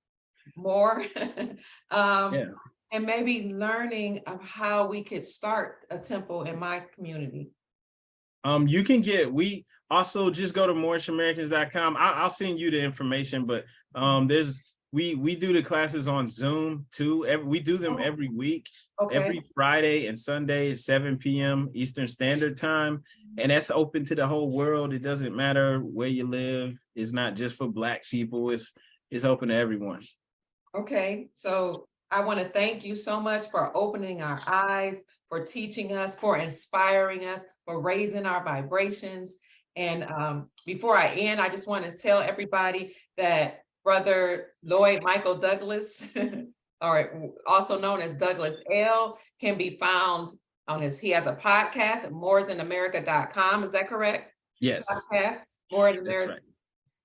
and maybe learning of how we could start a temple in my community. We also just go to Moorishamericans.com. I'll send you the information, but we do the classes on Zoom too. We do them every week, every Friday and Sunday at 7 p.m. Eastern Standard Time. And that's open to the whole world. It doesn't matter where you live. It's not just for Black people. It's open to everyone. Okay, so I want to thank you so much for opening our eyes, for teaching us, for inspiring us, for raising our vibrations. And before I end, I just want to tell everybody that Brother Lloyd Michael Douglas, or also known as Douglas L., can be found on he has a podcast at moorsinamerica.com. Is that correct? Yes. Podcast, Moors in America.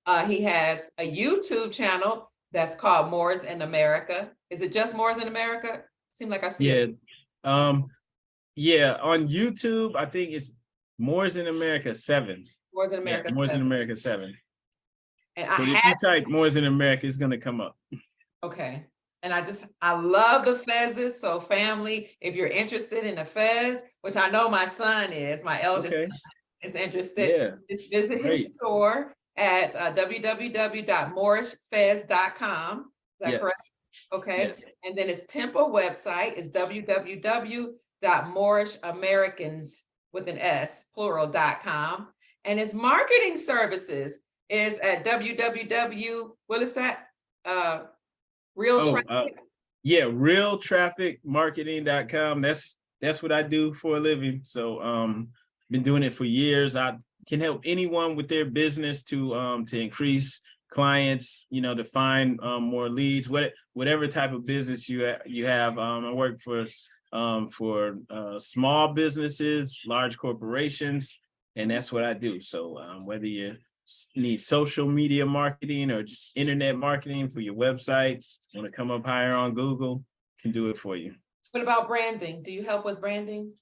Right. He has a YouTube channel that's called Moors in America. Is it just Moors in America? Seems like I see it. Yeah, on YouTube, I think it's Moors in America 7. Moors in America 7. Moors in America 7. And but if you type Moors in America, it's gonna come up. Okay. And I love the fezzes. So family, if you're interested in the fez, which I know my son is, my eldest son is interested, just visit his store at www.moorishfez.com. Is that correct? Okay. Yes. And then his temple website is www.moorishamericans with an S, plural.com. And his marketing services is at what is that? realtrafficmarketing.com. That's what I do for a living. So been doing it for years. I can help anyone with their business to increase clients, to find more leads, whatever type of business you have. I work for small businesses, large corporations, and that's what I do. So whether you're need social media marketing or just internet marketing for your website, want to come up higher on Google, can do it for you. What about branding? Do you help with branding?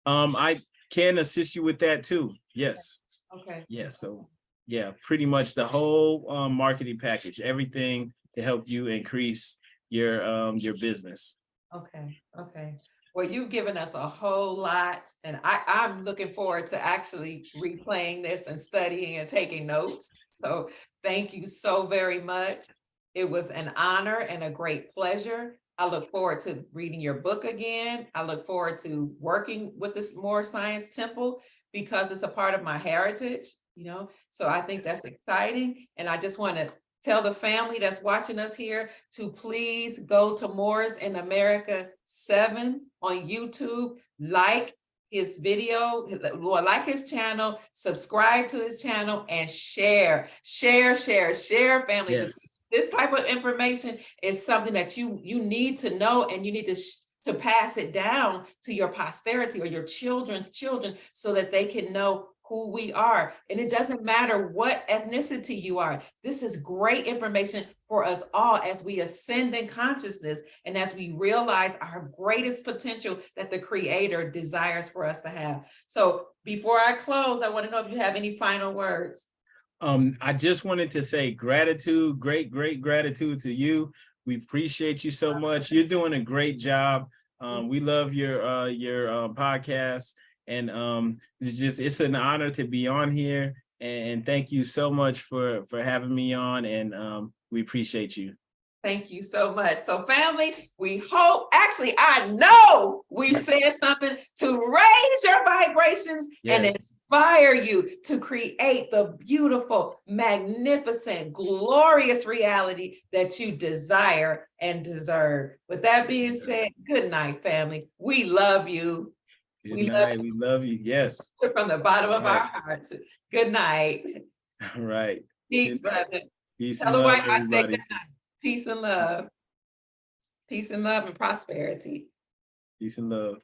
I can assist you with that too. Yes. Okay. Yeah. So yeah, pretty much the whole marketing package, everything to help you increase your business. Okay. Okay. Well, you've given us a whole lot, and I'm looking forward to actually replaying this and studying and taking notes. So thank you so very much. It was an honor and a great pleasure. I look forward to reading your book again. I look forward to working with this Moore Science Temple because it's a part of my heritage, you know, so I think that's exciting. And I just want to tell the family that's watching us here to please go to Moors in America 7 on YouTube, like his video, like his channel, subscribe to his channel, and share, family. Yes. This type of information is something that you need to know, and you need to pass it down to your posterity or your children's children so that they can know who we are. And it doesn't matter what ethnicity you are. This is great information for us all as we ascend in consciousness and as we realize our greatest potential that the Creator desires for us to have. So before I close, I want to know if you have any final words. I just wanted to say gratitude, great gratitude to you. We appreciate you so much. You're doing a great job. We love your podcast, and it's an honor to be on here. And thank you so much for having me on, and we appreciate you. Thank you so much. So family, we hope, actually, I know we've said something to raise your vibrations and inspire you to create the beautiful, magnificent, glorious reality that you desire and deserve. With that being said, good night, family. We love you. Good night. We love you. Yes. From the bottom of our hearts. Good night. All right. Peace, brother. Peace Tell and the love, wife I said everybody. good night. Peace and love. Peace and love and prosperity. Peace and love.